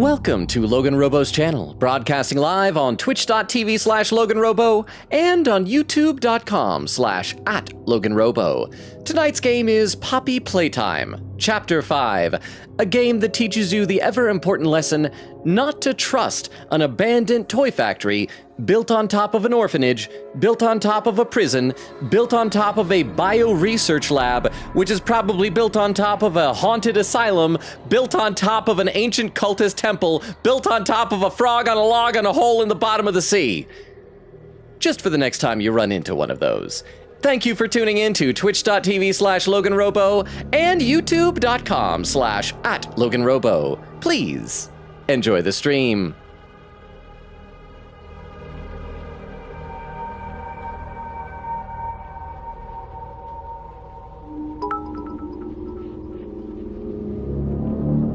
Welcome to LoganRobo's channel, broadcasting live on twitch.tv/LoganRobo and on youtube.com/@LoganRobo. Tonight's game is Poppy Playtime, Chapter 5, a game that teaches you the ever-important lesson not to trust an abandoned toy factory built on top of an orphanage, built on top of a prison, built on top of a bio-research lab, which is probably built on top of a haunted asylum, built on top of an ancient cultist temple, built on top of a frog on a log on a hole in the bottom of the sea. Just for the next time you run into one of those. Thank you for tuning in to twitch.tv/LoganRobo and youtube.com/@LoganRobo. Please enjoy the stream.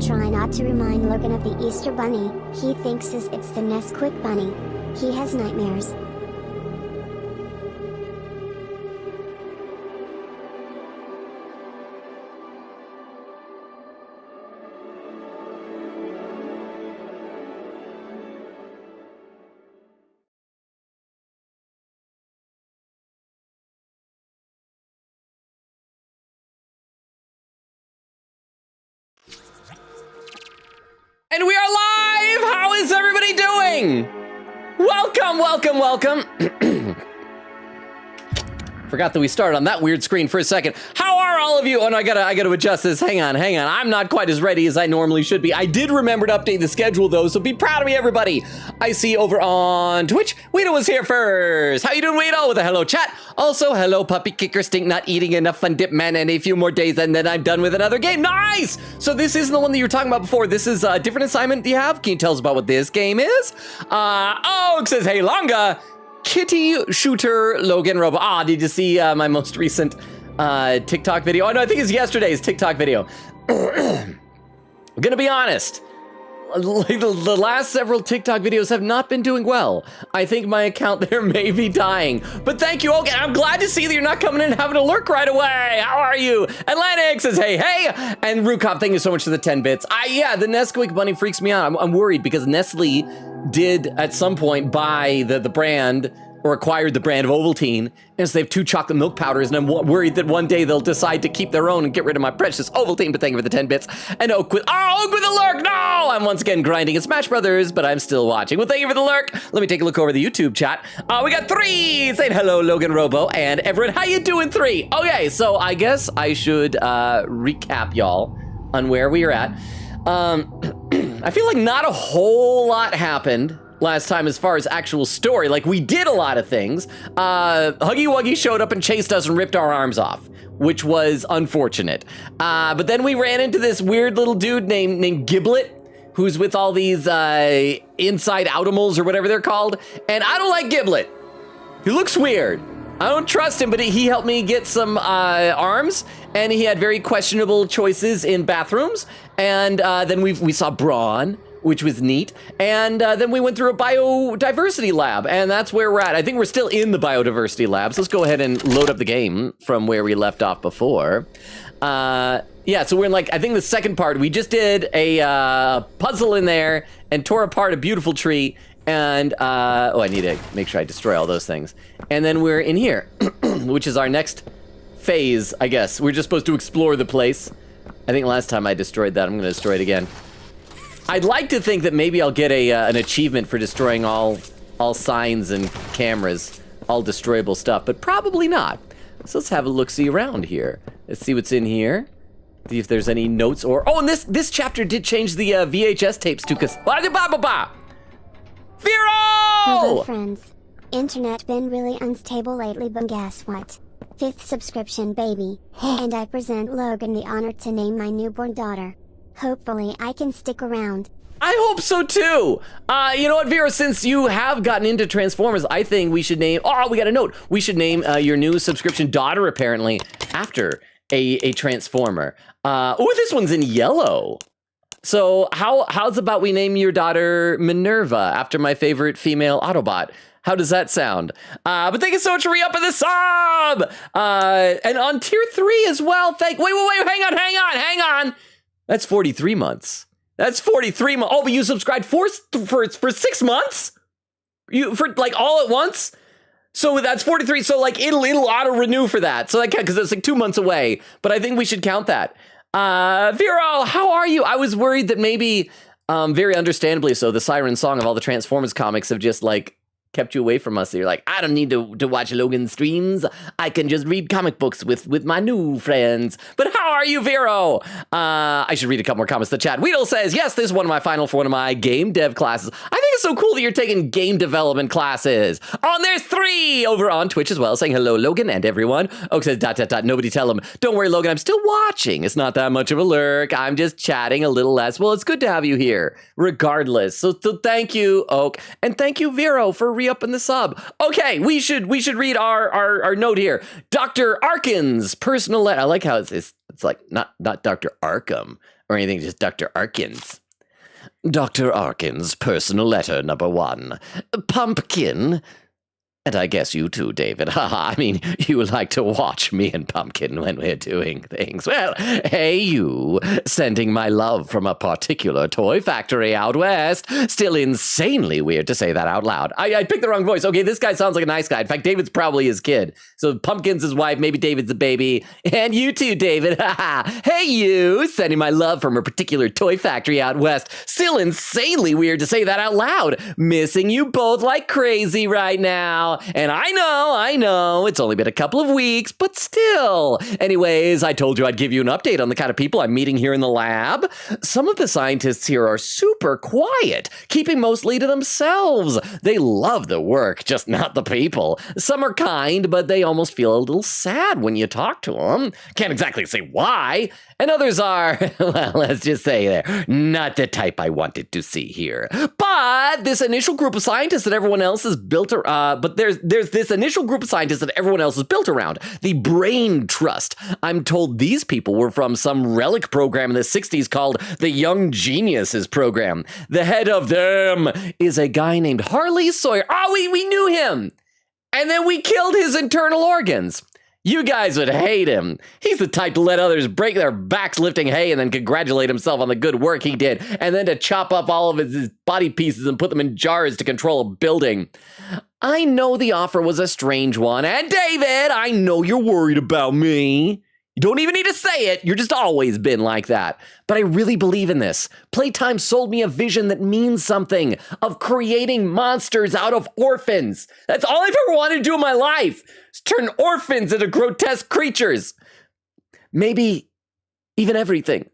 Try not to remind Logan of the Easter Bunny. He thinks it's the Nesquik Bunny. He has nightmares. And we are live! How is everybody doing? Welcome, welcome, welcome. Forgot that we started on that weird screen for a second. How are all of you? Oh no, I gotta adjust this. Hang on. I'm not quite as ready as I normally should be. I did remember to update the schedule though, so be proud of me, everybody. I see over on Twitch, Weedo was here first. How you doing, Weedo? With a hello chat. Also, hello, puppy kicker stink, not eating enough fun dip man, and a few more days, and then I'm done with another game. Nice! So this isn't the one that you were talking about before. This is a different assignment you have. Can you tell us about what this game is? Oak says, hey, Longa. Kitty Shooter Logan Robo. Did you see my most recent TikTok video? Oh, no, I think it's yesterday's TikTok video. I'm gonna be honest. The last several TikTok videos have not been doing well. I think my account there may be dying. But thank you, Logan. I'm glad to see that you're not coming in and having to lurk right away. How are you? Atlantic says, hey, hey. And Rukov, thank you so much for the 10 bits. Yeah, the Nesquik Bunny freaks me out. I'm worried because Nestle did at some point buy the brand or acquired the brand of Ovaltine, and so they have 2 chocolate milk powders, and I'm worried that one day they'll decide to keep their own and get rid of my precious Ovaltine, but thank you for the 10 bits. And Oak with the lurk, no! I'm once again grinding in Smash Brothers, but I'm still watching. Well, thank you for the lurk. Let me take a look over the YouTube chat. We got 3 saying hello, Logan Robo, and Everett, how you doing, 3? Okay, so I guess I should recap y'all on where we are at. I feel like not a whole lot happened last time as far as actual story. Like, we did a lot of things. Huggy Wuggy showed up and chased us and ripped our arms off, which was unfortunate. But then we ran into this weird little dude named Giblet, who's with all these inside outimals or whatever they're called. And I don't like Giblet. He looks weird. I don't trust him, but he helped me get some arms, and he had very questionable choices in bathrooms. And then we saw Brawn, which was neat. And then we went through a biodiversity lab, and that's where we're at. I think we're still in the biodiversity labs. Let's go ahead and load up the game from where we left off before. Yeah, so we're in, like, I think the second part. We just did a puzzle in there and tore apart a beautiful tree. And, I need to make sure I destroy all those things. And then we're in here, which is our next phase, I guess. We're just supposed to explore the place. I think last time I destroyed that. I'm gonna destroy it again. I'd like to think that maybe I'll get an achievement for destroying all signs and cameras, all destroyable stuff, but probably not. So let's have a look-see around here. Let's see what's in here. See if there's any notes or... Oh, and this chapter did change the VHS tapes too, because... Vero! Hello, friends. Internet been really unstable lately, but guess what? 5th subscription, baby. And I present Logan the honor to name my newborn daughter. Hopefully I can stick around. I hope so too. You know what, Vera, since you have gotten into Transformers, I think we should name, we got a note. We should name your new subscription daughter, apparently, after a Transformer. This one's in yellow. So how's about we name your daughter Minerva after my favorite female Autobot? How does that sound? But thank you so much for re-upping the sub! And on tier 3 as well, wait, hang on. That's 43 months. That's 43 months. Oh, but you subscribed for 6 months? You for like all at once? So that's 43. So like it'll auto renew for that. So like because it's like 2 months away. But I think we should count that. Vero, how are you? I was worried that maybe, very understandably so, the siren song of all the Transformers comics have just like kept you away from us. So you're like, I don't need to watch Logan streams. I can just read comic books with my new friends. But how are you, Vero? I should read a couple more comments to the chat. Weedle says, yes, this is one of my final for one of my game dev classes. I think it's so cool that you're taking game development classes. Oh, and there's 3 over on Twitch as well, saying hello, Logan and everyone. Oak says, ... Nobody tell him. Don't worry, Logan, I'm still watching. It's not that much of a lurk. I'm just chatting a little less. Well, it's good to have you here, regardless. So thank you, Oak. And thank you, Vero, for re-upping the sub. Okay, we should read our note here. Dr. Arkins, personal letter. I like how it's like not Dr. Arkham or anything, just Dr. Arkins. Dr. Arkins, personal letter number 1. Pumpkin. And I guess you too, David. Haha, I mean, you like to watch me and Pumpkin when we're doing things. Well, hey you, sending my love from a particular toy factory out west. Still insanely weird to say that out loud. I picked the wrong voice. Okay, this guy sounds like a nice guy. In fact, David's probably his kid. So Pumpkin's his wife, maybe David's the baby. And you too, David. Haha, hey you, sending my love from a particular toy factory out west. Still insanely weird to say that out loud. Missing you both like crazy right now. And I know, it's only been a couple of weeks, but still. Anyways, I told you I'd give you an update on the kind of people I'm meeting here in the lab. Some of the scientists here are super quiet, keeping mostly to themselves. They love the work, just not the people. Some are kind, but they almost feel a little sad when you talk to them. Can't exactly say why. And others are, well, let's just say they're not the type I wanted to see here. But this initial group of scientists that everyone else is built, there's this initial group of scientists that everyone else is built around, the Brain Trust. I'm told these people were from some relic program in the 60s called the Young Geniuses Program. The head of them is a guy named Harley Sawyer. Oh, we knew him. And then we killed his internal organs. You guys would hate him. He's the type to let others break their backs lifting hay and then congratulate himself on the good work he did, and then to chop up all of his body pieces and put them in jars to control a building. I know the offer was a strange one, and David, I know you're worried about me. You don't even need to say it. You're just always been like that. But I really believe in this. Playtime sold me a vision that means something, of creating monsters out of orphans. That's all I've ever wanted to do in my life, is turn orphans into grotesque creatures. Maybe even everything.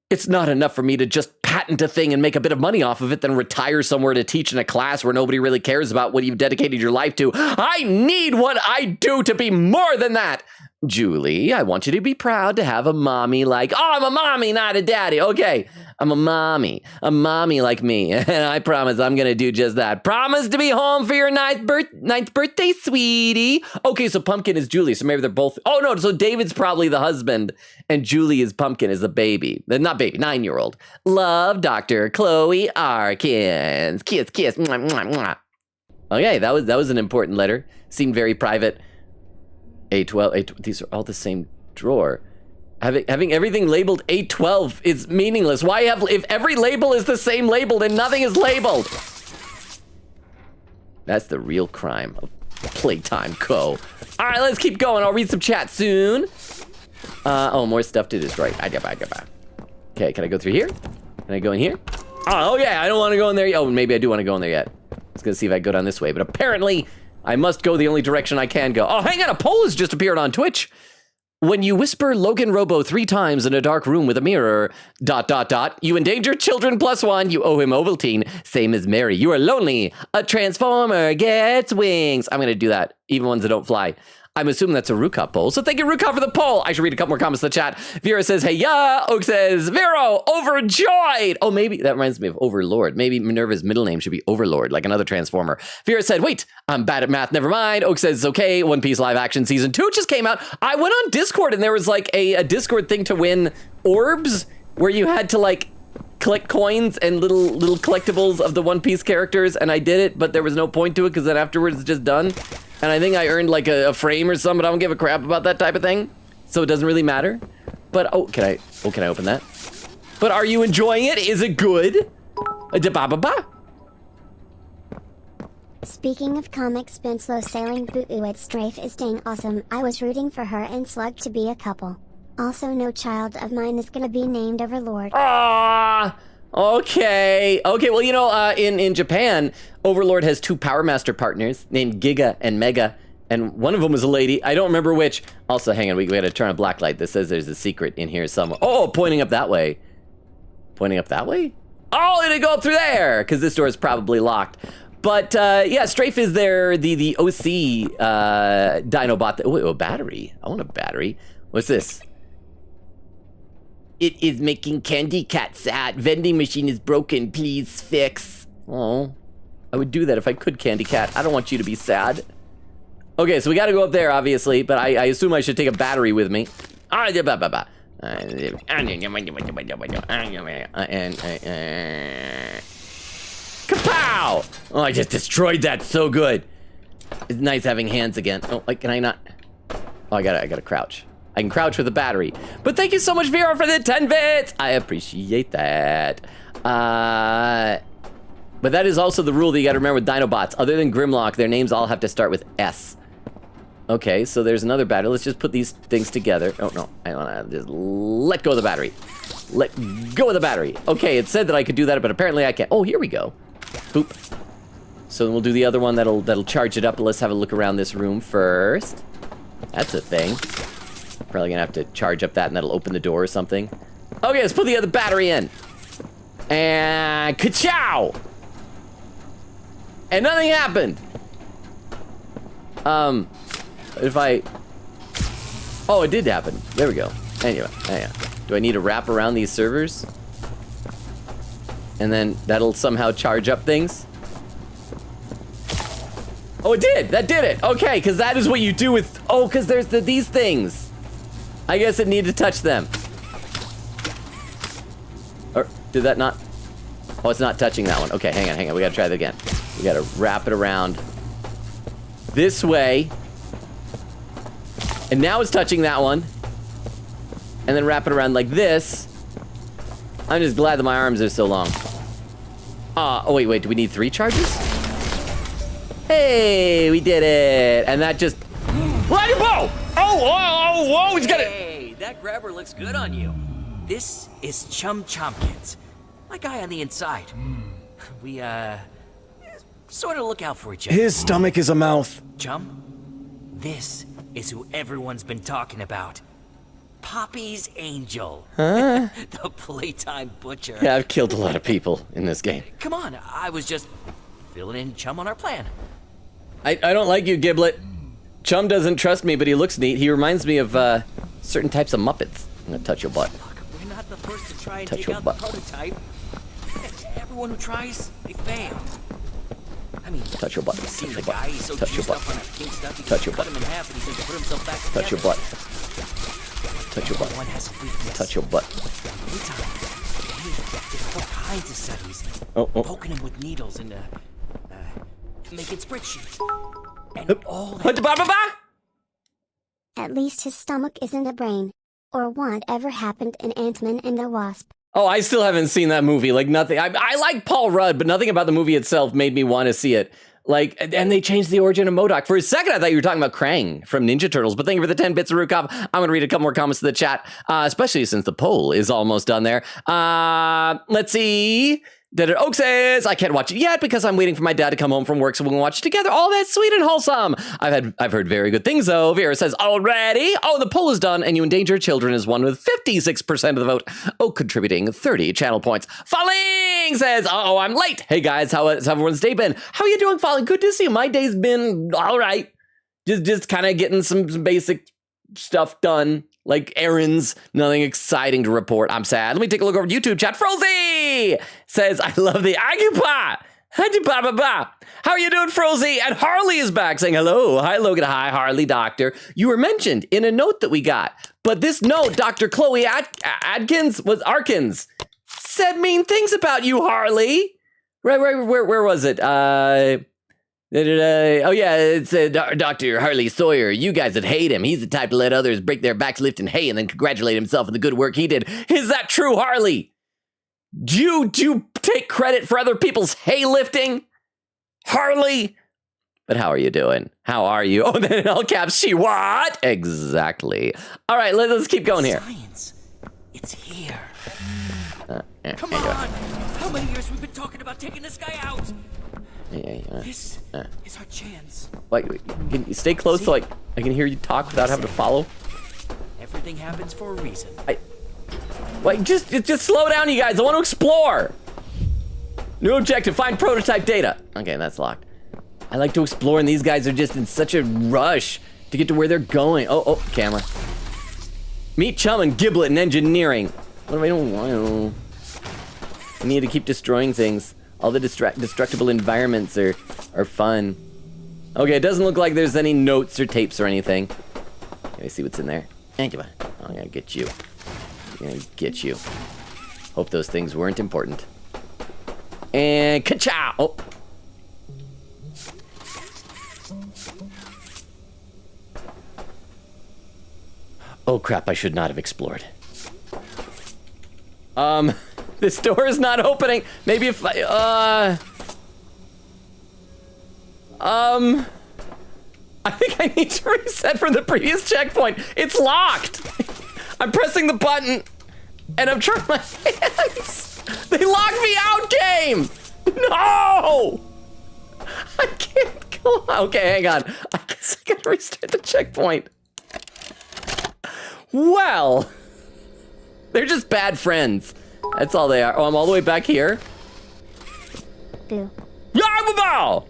It's not enough for me to just patent a thing and make a bit of money off of it, then retire somewhere to teach in a class where nobody really cares about what you've dedicated your life to. I need what I do to be more than that. Julie, I want you to be proud to have a mommy like, oh, I'm a mommy, not a daddy. Okay, I'm a mommy like me. And I promise I'm going to do just that. Promise to be home for your ninth birthday, sweetie. Okay, so Pumpkin is Julie. So maybe they're both. Oh, no. So David's probably the husband and Julie is Pumpkin is the baby. Not baby, 9-year-old. Love, Dr. Chloe Arkins. Kiss, kiss. Mwah, mwah, mwah. Okay, that was an important letter. Seemed very private. A12, these are all the same drawer. Having everything labeled A12 is meaningless. Why if every label is the same label, then nothing is labeled? That's the real crime of Playtime Co. All right, let's keep going. I'll read some chat soon. Oh, more stuff to destroy. Okay, can I go through here? Can I go in here? Oh yeah, I don't want to go in there yet. Oh, maybe I do want to go in there yet. I was gonna see if I go down this way, but apparently I must go the only direction I can go. Oh, hang on, a poll has just appeared on Twitch. When you whisper LoganRobo 3 times in a dark room with a mirror, ... you endanger children +1, you owe him Ovaltine, same as Mary. You are lonely. A transformer gets wings. I'm gonna do that, even ones that don't fly. I'm assuming that's a Ruka poll. So thank you, Ruka, for the poll. I should read a couple more comments in the chat. Vera says, hey, yeah. Oak says, Vero, overjoyed. Oh, maybe that reminds me of Overlord. Maybe Minerva's middle name should be Overlord, like another Transformer. Vera said, wait, I'm bad at math. Never mind. Oak says, it's okay. One Piece live action season 2 just came out. I went on Discord and there was like a Discord thing to win orbs where you had to like collect coins and little collectibles of the One Piece characters, and I did it, but there was no point to it because then afterwards it's just done. And I think I earned like a frame or something, but I don't give a crap about that type of thing, so it doesn't really matter. But can I open that? But are you enjoying it? Is it good? Ba-ba-ba? Speaking of comics, Spenslow sailing Boo-Ooit Strafe is dang awesome. I was rooting for her and Slug to be a couple. Also, no child of mine is gonna be named Overlord. Ah, okay. Okay, well, you know, in Japan, Overlord has 2 Power Master partners named Giga and Mega, and one of them was a lady. I don't remember which. Also, hang on, we gotta turn on black light. This says there's a secret in here somewhere. Oh, pointing up that way. Pointing up that way? Oh, it'll go up through there, because this door is probably locked. But, yeah, Strafe is the OC Dinobot. Oh, a battery. I want a battery. What's this? It is making Candy Cat sad. Vending machine is broken. Please fix. Oh, I would do that if I could, Candy Cat. I don't want you to be sad. Okay, so we got to go up there, obviously, but I assume I should take a battery with me. Kapow! Oh, I just destroyed that so good. It's nice having hands again. Oh, like, can I not? Oh, I gotta crouch. I can crouch with a battery. But thank you so much, Vera, for the 10 bits. I appreciate that. But that is also the rule that you gotta remember with Dinobots. Other than Grimlock, their names all have to start with S. Okay, so there's another battery. Let's just put these things together. Oh, no. I wanna just let go of the battery. Let go of the battery. Okay, it said that I could do that, but apparently I can't. Oh, here we go. Boop. So then we'll do the other one that'll charge it up. But let's have a look around this room first. That's a thing. Probably gonna have to charge up that and that'll open the door or something. Okay, let's put the other battery in. And ka-chow! And nothing happened. If I... Oh, it did happen. There we go. Anyway. Do I need to wrap around these servers? And then that'll somehow charge up things? Oh, it did! That did it! Okay, because that is what you do with... Oh, because there's these things. I guess it needed to touch them. Or, did that not? Oh, it's not touching that one. Okay, hang on. We gotta try that again. We gotta wrap it around this way. And now it's touching that one. And then wrap it around like this. I'm just glad that my arms are so long. Oh, wait, do we need 3 charges? Hey, we did it. And that just... Whoa! Whoa, he's got it! Hey, that grabber looks good on you. This is Chum Chompkins, my guy on the inside. We, sort of look out for each other. His stomach is a mouth. Chum, this is who everyone's been talking about. Poppy's Angel. Huh? The Playtime Butcher. Yeah, I've killed a lot of people in this game. Come on, I was just filling in Chum on our plan. I don't like you, Giblet. Chum doesn't trust me, but he looks neat. He reminds me of certain types of Muppets. I'm gonna touch your butt. Look, we're not the first to try and Touch take your out butt. the prototype. Everyone who tries, they fail. I mean, Touch your butt. you see Touch the your butt. guy, he's so Touch your juiced butt. up on that pink stuff, he Touch can your cut butt. him in half and he can put himself back Touch your together. butt. Touch your butt. Everyone has a weakness. Touch your butt. Playtime, they did all kinds of studies. Oh. Poking him with needles and, making spreadsheets. And all that. At least his stomach isn't a brain. Or whatever happened in Ant-Man and the Wasp. Oh, I still haven't seen that movie. Like, nothing. I like Paul Rudd, but nothing about the movie itself made me want to see it. Like, and they changed the origin of MODOK. For a second, I thought you were talking about Krang from Ninja Turtles, but thank you for the 10 bits of Rukov. I'm going to read a couple more comments to the chat, especially since the poll is almost done there. Let's see. Oak says, I can't watch it yet because I'm waiting for my dad to come home from work so we can watch it together. Oh, that's sweet and wholesome. I've heard very good things though. Vera says, already? Oh, the poll is done and you endanger children is one with 56% of the vote. Oh, contributing 30 channel points. Falling says, oh, I'm late. Hey guys, how's everyone's day been? How are you doing, Falling? Good to see you. My day's been all right. Just kind of getting some basic stuff done. Like errands, nothing exciting to report. I'm sad. Let me take a look over YouTube chat. Frozy says, I love the Agupa. How are you doing, Frozy? And Harley is back saying, hello. Hi, Logan. Hi, Harley, doctor. You were mentioned in a note that we got. But this note, Dr. Chloe Arkins said mean things about you, Harley. Right, where was it? Oh yeah, it's Dr. Harley Sawyer. You guys would hate him. He's the type to let others break their backs lifting hay and then congratulate himself on the good work he did. Is that true, Harley? Do you take credit for other people's hay lifting? Hardly. But how are you doing? How are you? Oh, then in all caps, she what? Exactly. All right, let's keep going here. Science. It's here. Yeah, Come on! How many years we've been talking about taking this guy out? This is our chance. Like, can you stay close so I can hear you talk without having to follow? Everything happens for a reason. Just slow down, you guys. I want to explore. New objective: find prototype data. Okay, that's locked. I like to explore, and these guys are just in such a rush to get to where they're going. Oh, camera. Meet Chum and Giblet in engineering. What do I don't want? I need to keep destroying things. All the destructible environments are fun. Okay, it doesn't look like there's any notes or tapes or anything. Let me see what's in there. Thank you. I'm gonna get you. I'm gonna get you. Hope those things weren't important. And ka-chow! Oh. Oh crap, I should not have explored. This door is not opening. Maybe if I think I need to reset from the previous checkpoint. It's locked. I'm pressing the button and I'm trying my hands. They locked me out, game. No. I can't go. Okay, hang on. I guess I gotta restart the checkpoint. Well, they're just bad friends. That's all they are. Oh, I'm all the way back here. Boo. LoganRobo's!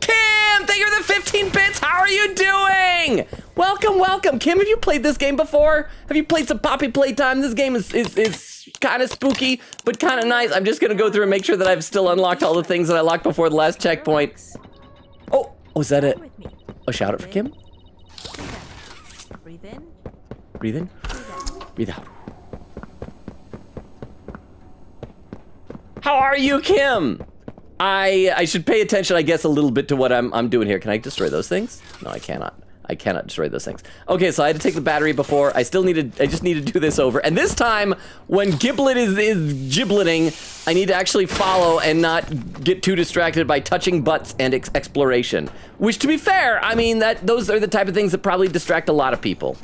Kim, thank you for the 15 bits. How are you doing? Welcome, welcome. Kim, have you played this game before? Have you played some Poppy Playtime? This game is kind of spooky, but kind of nice. I'm just gonna go through and make sure that I've still unlocked all the things that I locked before the last checkpoint. Oh, was that it? A shout out for Kim? Breathe in. Breathe in. Breathe out. How are you, Kim? I should pay attention, I guess, a little bit to what I'm doing here. Can I destroy those things? No, I cannot. I cannot destroy those things. Okay, so I had to take the battery before. I just need to do this over. And this time, when Giblet is gibleting, I need to actually follow and not get too distracted by touching butts and exploration. Which, to be fair, I mean, those are the type of things that probably distract a lot of people.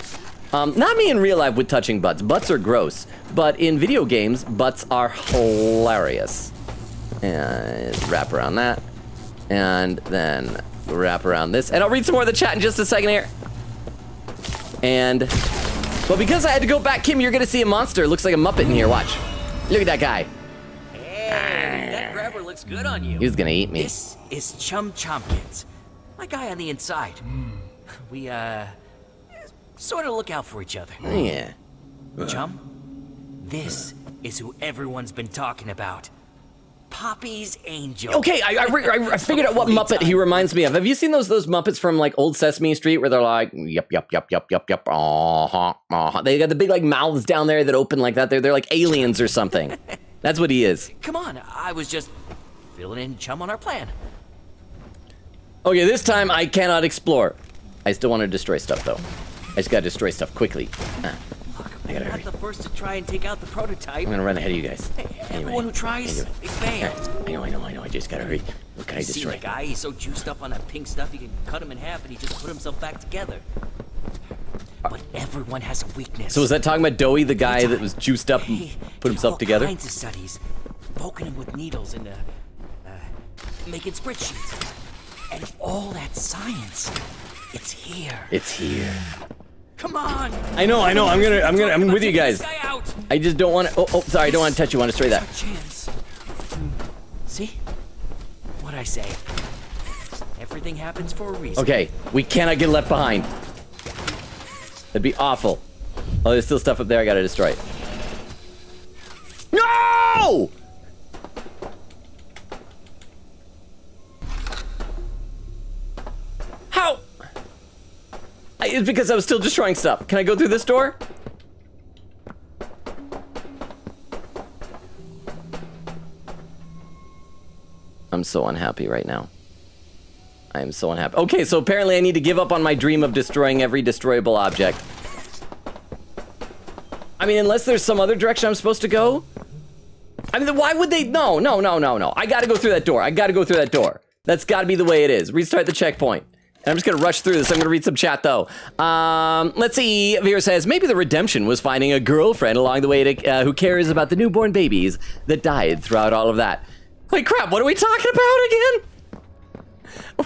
Not me in real life with touching butts. Butts are gross. But in video games, butts are hilarious. And wrap around that. And then wrap around this. And I'll read some more of the chat in just a second here. But because I had to go back, Kim, you're gonna see a monster. It looks like a Muppet in here, watch. Look at that guy. Hey, that grabber looks good on you. He was gonna eat me. This is Chum Chompkins. My guy on the inside. We, sort of look out for each other. Yeah. Chum, this is who everyone's been talking about. Poppy's Angel. Okay, I figured out what Muppet he reminds me of. Have you seen those Muppets from like Old Sesame Street where they're like, yep, They got the big like mouths down there that open like that. They're like aliens or something. That's what he is. Come on, I was just filling in Chum on our plan. Okay, this time I cannot explore. I still want to destroy stuff though. I just gotta destroy stuff quickly. I gotta hurry. Not the first to try and take out the prototype. I'm gonna run ahead of you guys. Everyone who tries, they fail. I know. I just gotta hurry. What can I destroy? See the guy? He's so juiced up on that pink stuff, you can cut him in half and he just put himself back together. But everyone has a weakness. So was that talking about Doey, the guy that was juiced up and put himself together? All kinds of studies, poking him with needles and making spreadsheets, and all that science. It's here. It's here. Come on! I know. I'm with you guys. I just don't want to. Oh, sorry. I don't want to touch you. I want to destroy that. Chance. See? What'd I say? Everything happens for a reason. Okay, we cannot get left behind. That'd be awful. Oh, there's still stuff up there I gotta destroy. No! How? It's because I was still destroying stuff. Can I go through this door? I'm so unhappy right now. I am so unhappy. Okay, so apparently I need to give up on my dream of destroying every destroyable object. I mean, unless there's some other direction I'm supposed to go. I mean, why would they? No. I gotta go through that door. That's gotta be the way it is. Restart the checkpoint. And I'm just gonna rush through this. I'm gonna read some chat though. Let's see. Vera says, maybe the redemption was finding a girlfriend along the way to, who cares about the newborn babies that died throughout all of that. Wait, crap, what are we talking about again?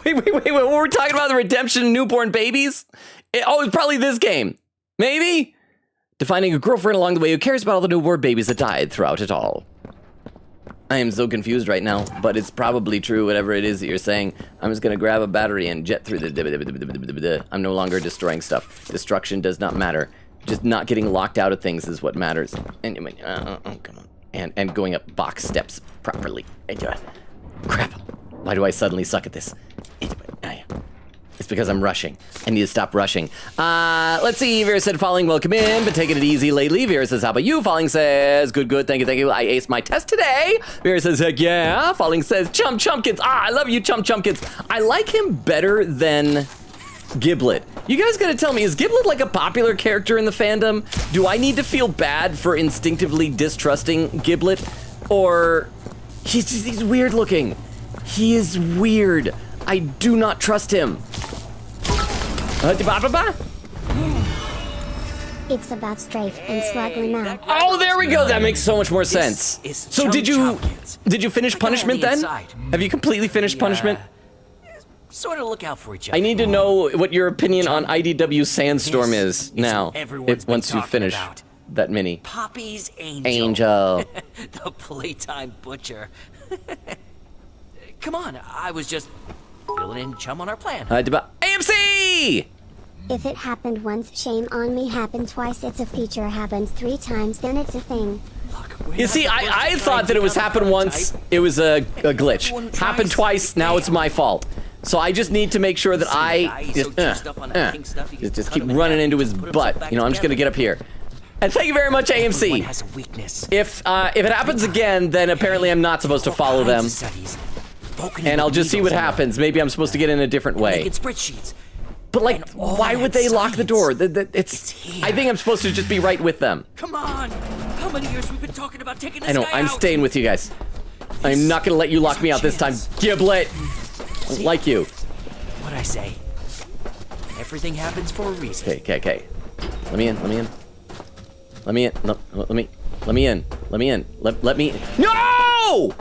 Wait, what were we talking about? The redemption of newborn babies? It's probably this game. Maybe? To finding a girlfriend along the way who cares about all the newborn babies that died throughout it all. I am so confused right now, but it's probably true, whatever it is that you're saying. I'm just gonna grab a battery and jet through the... I'm no longer destroying stuff. Destruction does not matter. Just not getting locked out of things is what matters. Anyway, come on. And going up box steps properly. Crap. Why do I suddenly suck at this? It's because I'm rushing. I need to stop rushing. Let's see. Vera said, Falling, welcome in, but taking it easy lately. Vera says, how about you? Falling says, good, thank you. I aced my test today. Vera says, heck yeah. Falling says, Chumpkins. I love you, Chumpkins. I like him better than Giblet. You guys gotta tell me, is Giblet like a popular character in the fandom? Do I need to feel bad for instinctively distrusting Giblet? Or he's weird looking. He is weird. I do not trust him. It's about strafe and sluggly mouth. Oh, there we go. That makes so much more sense. So did you finish Punishment then? Have you completely finished Punishment? Sort of look out for each other. I need to know what your opinion on IDW Sandstorm is now. Once you finish that mini. Poppy's Angel. Angel. The Playtime Butcher. Come on, I was just filling in chum on our plan. AMC! If it happened once, shame on me. Happened twice, it's a feature. Happens 3 times, then it's a thing. Look, you see, I thought that it was happen once, it was a glitch. Happened twice, now it's my fault. So I just need to make sure that I just keep running into his butt. You know, I'm just gonna get up here. And thank you very much, AMC. If it happens again, then apparently I'm not supposed to follow them. And I'll just see what happens. Maybe I'm supposed to get in a different way. But like, why would they lock the door? I think I'm supposed to just be right with them. Come on! How many years we've been talking about taking this guy out? I'm staying with you guys. I'm not gonna let you lock me out this time. Giblet! I don't like you. What'd I say? Everything happens for a reason. Okay. Let me in. Let me in. No!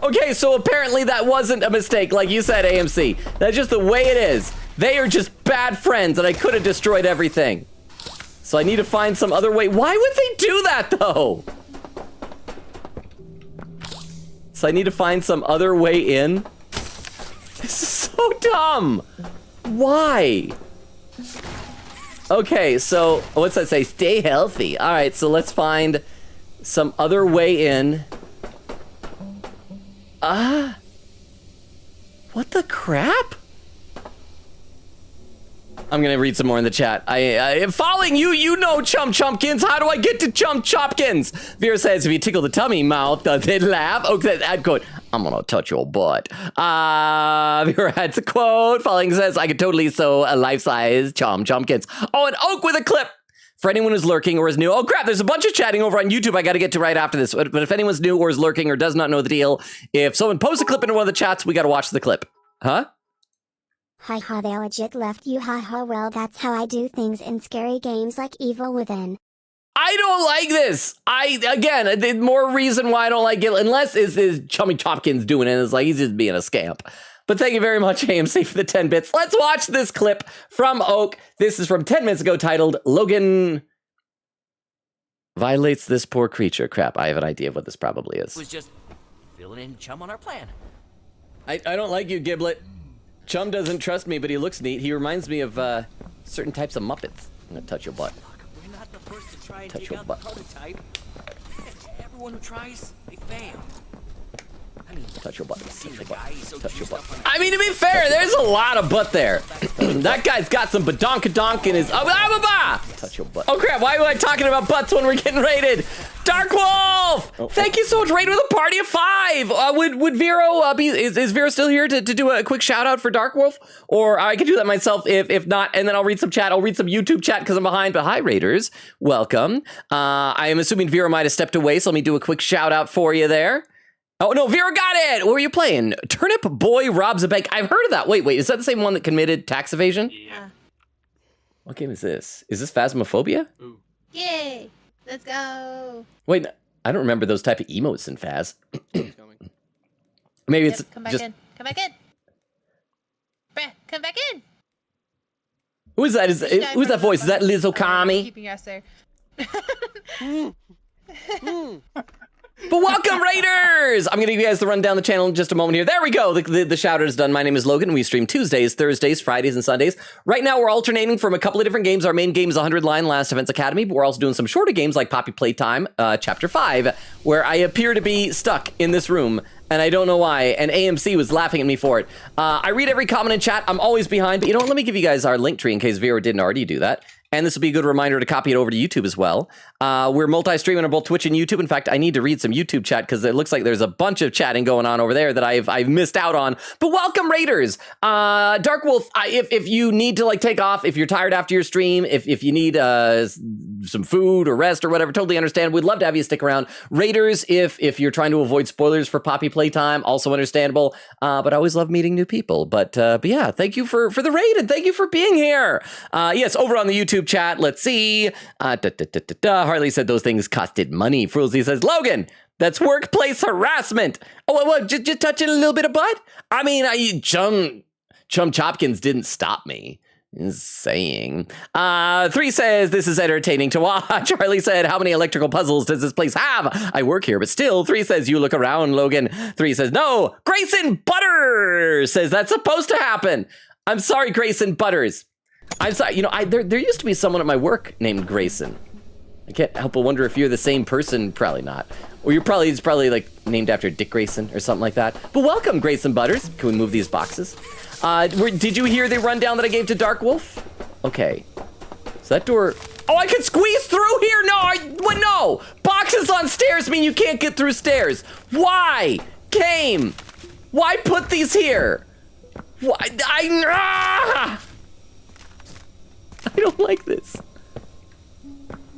Okay, so apparently that wasn't a mistake, like you said, AMC. That's just the way it is. They are just bad friends, and I could have destroyed everything. So I need to find some other way. Why would they do that, though? So I need to find some other way in. This is so dumb. Why? Okay, so what's that say? Stay healthy. All right, so let's find some other way in. What the crap? I'm gonna read some more in the chat. Following you know Chumpkins. How do I get to Chumpkins? Vera says, if you tickle the tummy mouth, does it laugh? Okay, add quote. I'm gonna touch your butt. Vera adds a quote. Following says, I could totally sew a life-size Chumpkins. Oh, an oak with a clip. For anyone who's lurking or is new, oh crap, there's a bunch of chatting over on YouTube I gotta get to right after this. But if anyone's new or is lurking or does not know the deal, if someone posts a clip into one of the chats, we gotta watch the clip. Huh? Haha, they legit left you. Haha, well, that's how I do things in scary games like Evil Within. I don't like this. Again, more reason why I don't like it, unless is Chummy Chopkins doing it. It's like he's just being a scamp. But thank you very much, AMC, for the 10 bits. Let's watch this clip from Oak. This is from 10 minutes ago, titled Logan Violates This Poor Creature. Crap, I have an idea of what this probably is. Was just filling in chum on our plan. I don't like you, Giblet. Chum doesn't trust me, but he looks neat. He reminds me of certain types of Muppets. I'm gonna touch your butt. Look, we're not the first to try and Touch take your out butt. the prototype. Everyone who tries, they fail. I mean, Touch your butt. Touch your butt. So Touch your butt. on I mean, to be fair, there's a lot of butt there. That guy's got some badonkadonk in his... Touch your butt. Oh, crap. Why am I talking about butts when we're getting raided? Dark Wolf! Thank you so much, Raid with a party of 5! Would Vero be... Is Vero still here to do a quick shout out for Dark Wolf? Or I could do that myself if not, and then I'll read some chat. I'll read some YouTube chat because I'm behind. But hi, Raiders. Welcome. I am assuming Vero might have stepped away, so let me do a quick shout out for you there. Oh, no, Vera got it! What were you playing? Turnip Boy Robs a Bank. I've heard of that. Wait, is that the same one that committed tax evasion? Yeah. What game is this? Is this Phasmophobia? Ooh. Yay! Let's go! Wait, I don't remember those type of emotes in Phas. Maybe it's Come back just... in. Come back in! Bruh, come back in! Who is that? Who's that voice? Is that Liz Okami? Keeping us there. But welcome, Raiders! I'm going to give you guys the rundown the channel in just a moment here. There we go. The shout out is done. My name is Logan. We stream Tuesdays, Thursdays, Fridays, and Sundays. Right now, we're alternating from a couple of different games. Our main game is 100 Line Last Events Academy, but we're also doing some shorter games like Poppy Playtime, Chapter 5, where I appear to be stuck in this room, and I don't know why, and AMC was laughing at me for it. I read every comment in chat. I'm always behind, but you know what? Let me give you guys our link tree in case Vera didn't already do that. And this will be a good reminder to copy it over to YouTube as well. We're multi-streaming on both Twitch and YouTube. In fact, I need to read some YouTube chat because it looks like there's a bunch of chatting going on over there that I've missed out on. But welcome, Raiders. Dark Wolf, if you need to like take off, if you're tired after your stream, if you need some food or rest or whatever, totally understand. We'd love to have you stick around. Raiders, if you're trying to avoid spoilers for Poppy Playtime, also understandable. But I always love meeting new people. But yeah, thank you for the raid and thank you for being here. Yes, over on the YouTube chat, let's see. Harley said thopthose things costed money. Frulzy says, Logan, that's workplace harassment. Oh, what? Just touching a little bit of butt? I mean, Chum Chopkins didn't stop me. Is saying. 3 says, this is entertaining to watch. Harley said, how many electrical puzzles does this place have? I work here, but still. 3 says, you look around, Logan. 3 says, no. Grayson Butters says, that's supposed to happen. I'm sorry, Grayson Butters. I'm sorry, you know, there used to be someone at my work named Grayson. I can't help but wonder if you're the same person. Probably not. Or it's probably like named after Dick Grayson or something like that. But welcome, Grayson Butters. Can we move these boxes? Did you hear the rundown that I gave to Dark Wolf? Okay. So that door... Oh, I can squeeze through here? No, no! Boxes on stairs mean you can't get through stairs. Why? Game! Why put these here? Why? I don't like this.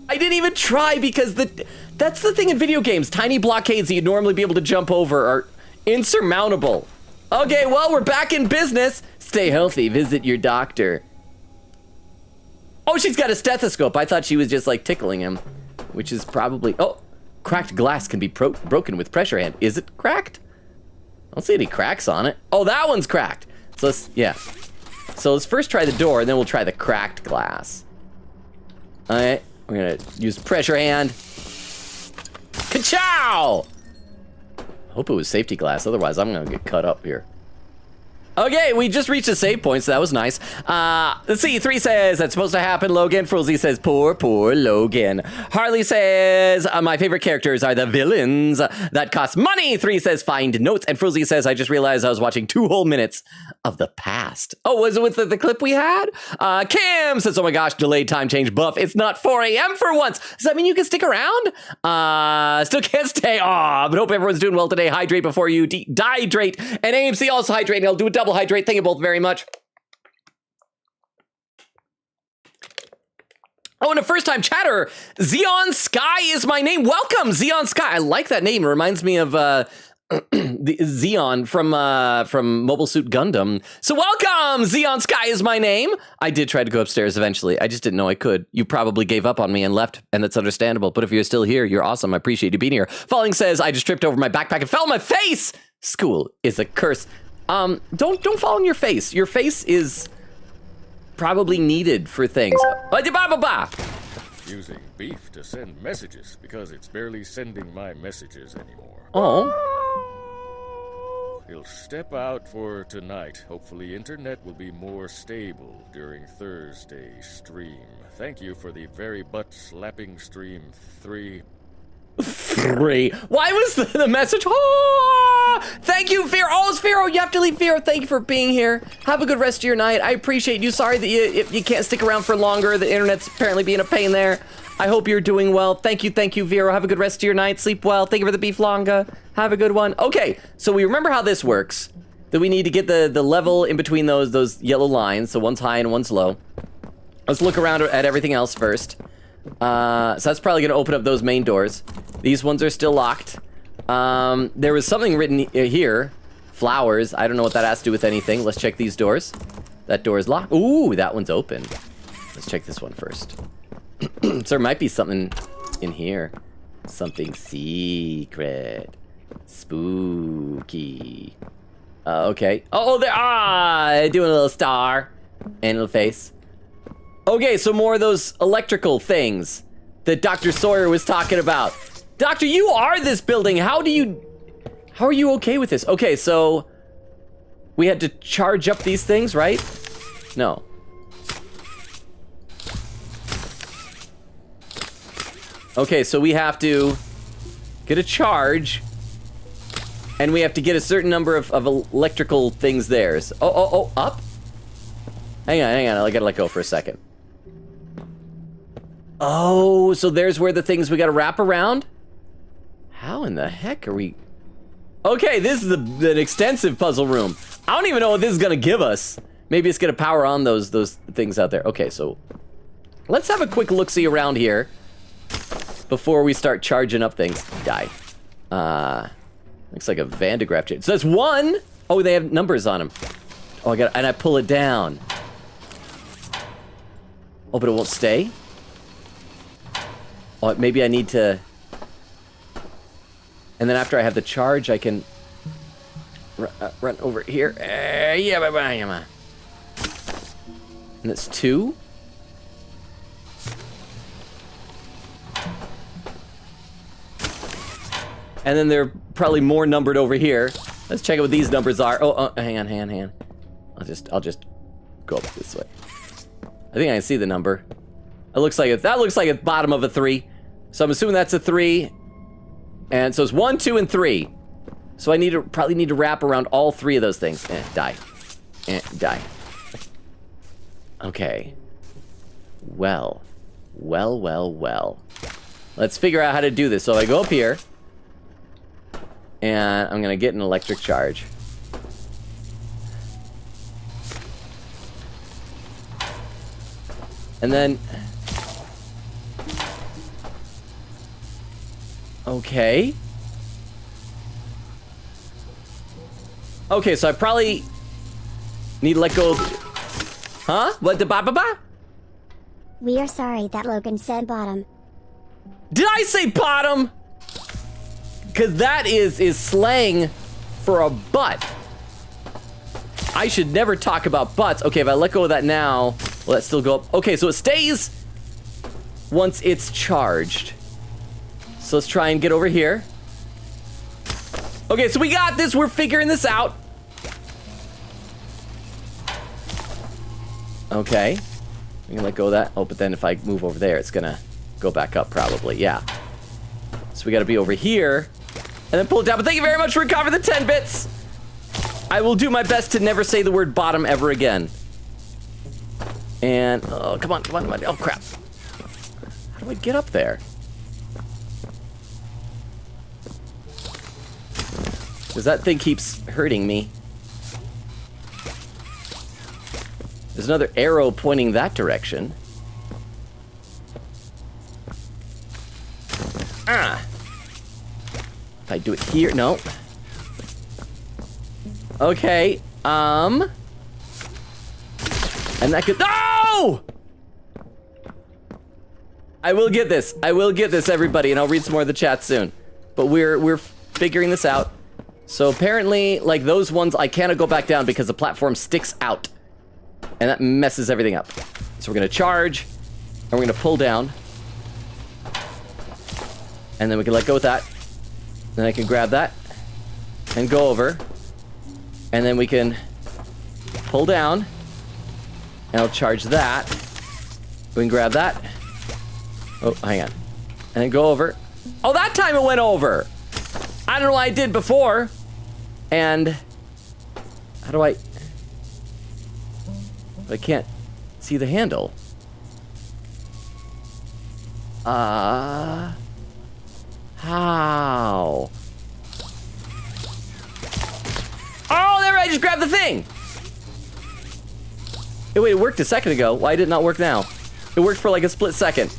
I didn't even try because that's the thing in video games. Tiny blockades that you'd normally be able to jump over are insurmountable. Okay, well, we're back in business. Stay healthy, visit your doctor. Oh, she's got a stethoscope. I thought she was just like tickling him, which is probably, oh, cracked glass can be broken with pressure hand. Is it cracked? I don't see any cracks on it. Oh, that one's cracked. So let's first try the door and then we'll try the cracked glass. All right, we're gonna use pressure hand. Ka-chow! Hope it was safety glass, otherwise I'm gonna get cut up here. Okay, we just reached a save point, so that was nice. Let's see, 3 says, that's supposed to happen, Logan. Frulzy says, poor Logan. Harley says, my favorite characters are the villains. That costs money. 3 says, find notes. And Frulzy says, I just realized I was watching 2 whole minutes of the past. Oh, was it with the clip we had? Cam says, oh my gosh, delayed time change buff. It's not 4 a.m. for once. Does that mean you can stick around? Still can't stay. Aw, but hope everyone's doing well today. Hydrate before you dehydrate. And AMC also hydrate, and I'll do a double hydrate. Thank you both very much. Oh, and a first-time chatter, Xeon Sky is my name. Welcome, Xeon Sky. I like that name. It reminds me of the Xeon from Mobile Suit Gundam. So welcome, Xeon Sky is my name. I did try to go upstairs eventually. I just didn't know I could. You probably gave up on me and left, and that's understandable. But if you're still here, you're awesome. I appreciate you being here. Falling says, I just tripped over my backpack and fell on my face. School is a curse. Don't fall on your face. Your face is probably needed for things. Using beef to send messages because it's barely sending my messages anymore. Oh. He'll step out for tonight. Hopefully internet will be more stable during Thursday stream. Thank you for the very butt-slapping stream 3. 3. Why was the message? Oh, thank you, Vero. Oh, it's Vero. You have to leave, Vero. Thank you for being here. Have a good rest of your night. I appreciate you. Sorry that you can't stick around for longer. The internet's apparently being a pain there. I hope you're doing well. Thank you, Vero. Have a good rest of your night. Sleep well. Thank you for the beef longa. Have a good one. Okay, so we remember how this works. That we need to get the level in between those yellow lines. So one's high and one's low. Let's look around at everything else first. So that's probably gonna open up those main doors. These ones are still locked. There was something written here. Flowers. I don't know what that has to do with anything. Let's check these doors. That door is locked. Ooh, that one's open. Let's check this one first. So there might be something in here. Something secret. Spooky. Okay. Oh, there. Doing a little star. And a little face. Okay, so more of those electrical things that Dr. Sawyer was talking about. Doctor, you are this building. How are you okay with this? Okay, so we had to charge up these things, right? No. Okay, so we have to get a charge, and we have to get a certain number of electrical things there. So, oh, up? Hang on, I gotta let go for a second. Oh, so there's where the things we gotta wrap around? How in the heck are we... Okay, this is an extensive puzzle room. I don't even know what this is gonna give us. Maybe it's gonna power on those things out there. Okay, so let's have a quick look-see around here before we start charging up things. Die. Looks like a Van de Graaff chain. So that's one. Oh, they have numbers on them. Oh, and I pull it down. Oh, but it won't stay? Oh, maybe I need to... And then after I have the charge, I can run over here. Yeah, and it's 2. And then they're probably more numbered over here. Let's check out what these numbers are. Oh, hang on. I'll just go up this way. I think I can see the number. That looks like it's bottom of a 3. So I'm assuming that's a 3. And so it's 1, 2, and 3. So I probably need to wrap around all 3 of those things. Die. Die. Okay. Well. Let's figure out how to do this. So I go up here. And I'm gonna get an electric charge. And then... Okay. Okay, so I probably need to let go of... Huh? What, the ba-ba-ba? We are sorry that Logan said bottom. Did I say bottom? Because that is slang for a butt. I should never talk about butts. Okay, if I let go of that now, will that still go up? Okay, so it stays once it's charged. So let's try and get over here. Okay, so we got this. We're figuring this out. Okay. I'm gonna let go of that. Oh, but then if I move over there, it's gonna go back up probably. Yeah. So we gotta be over here. And then pull it down. But thank you very much for recovering the 10 bits. I will do my best to never say the word bottom ever again. And, oh, come on. Oh, crap. How do I get up there? Because that thing keeps hurting me. There's another arrow pointing that direction. Ah! If I do it here, no. Okay, and that could, no! I will get this, everybody, and I'll read some more of the chat soon. But we're figuring this out. So apparently, like those ones, I cannot go back down because the platform sticks out. And that messes everything up. So we're gonna charge, and we're gonna pull down. And then we can let go with that. Then I can grab that, and go over. And then we can pull down, and I'll charge that. We can grab that. Oh, hang on. And then go over. Oh, that time it went over! I don't know what I did before. And how do I can't see the handle. How? Oh, there, I just grabbed the thing. Hey, wait, it worked a second ago. Why did it not work now? It worked for like a split second.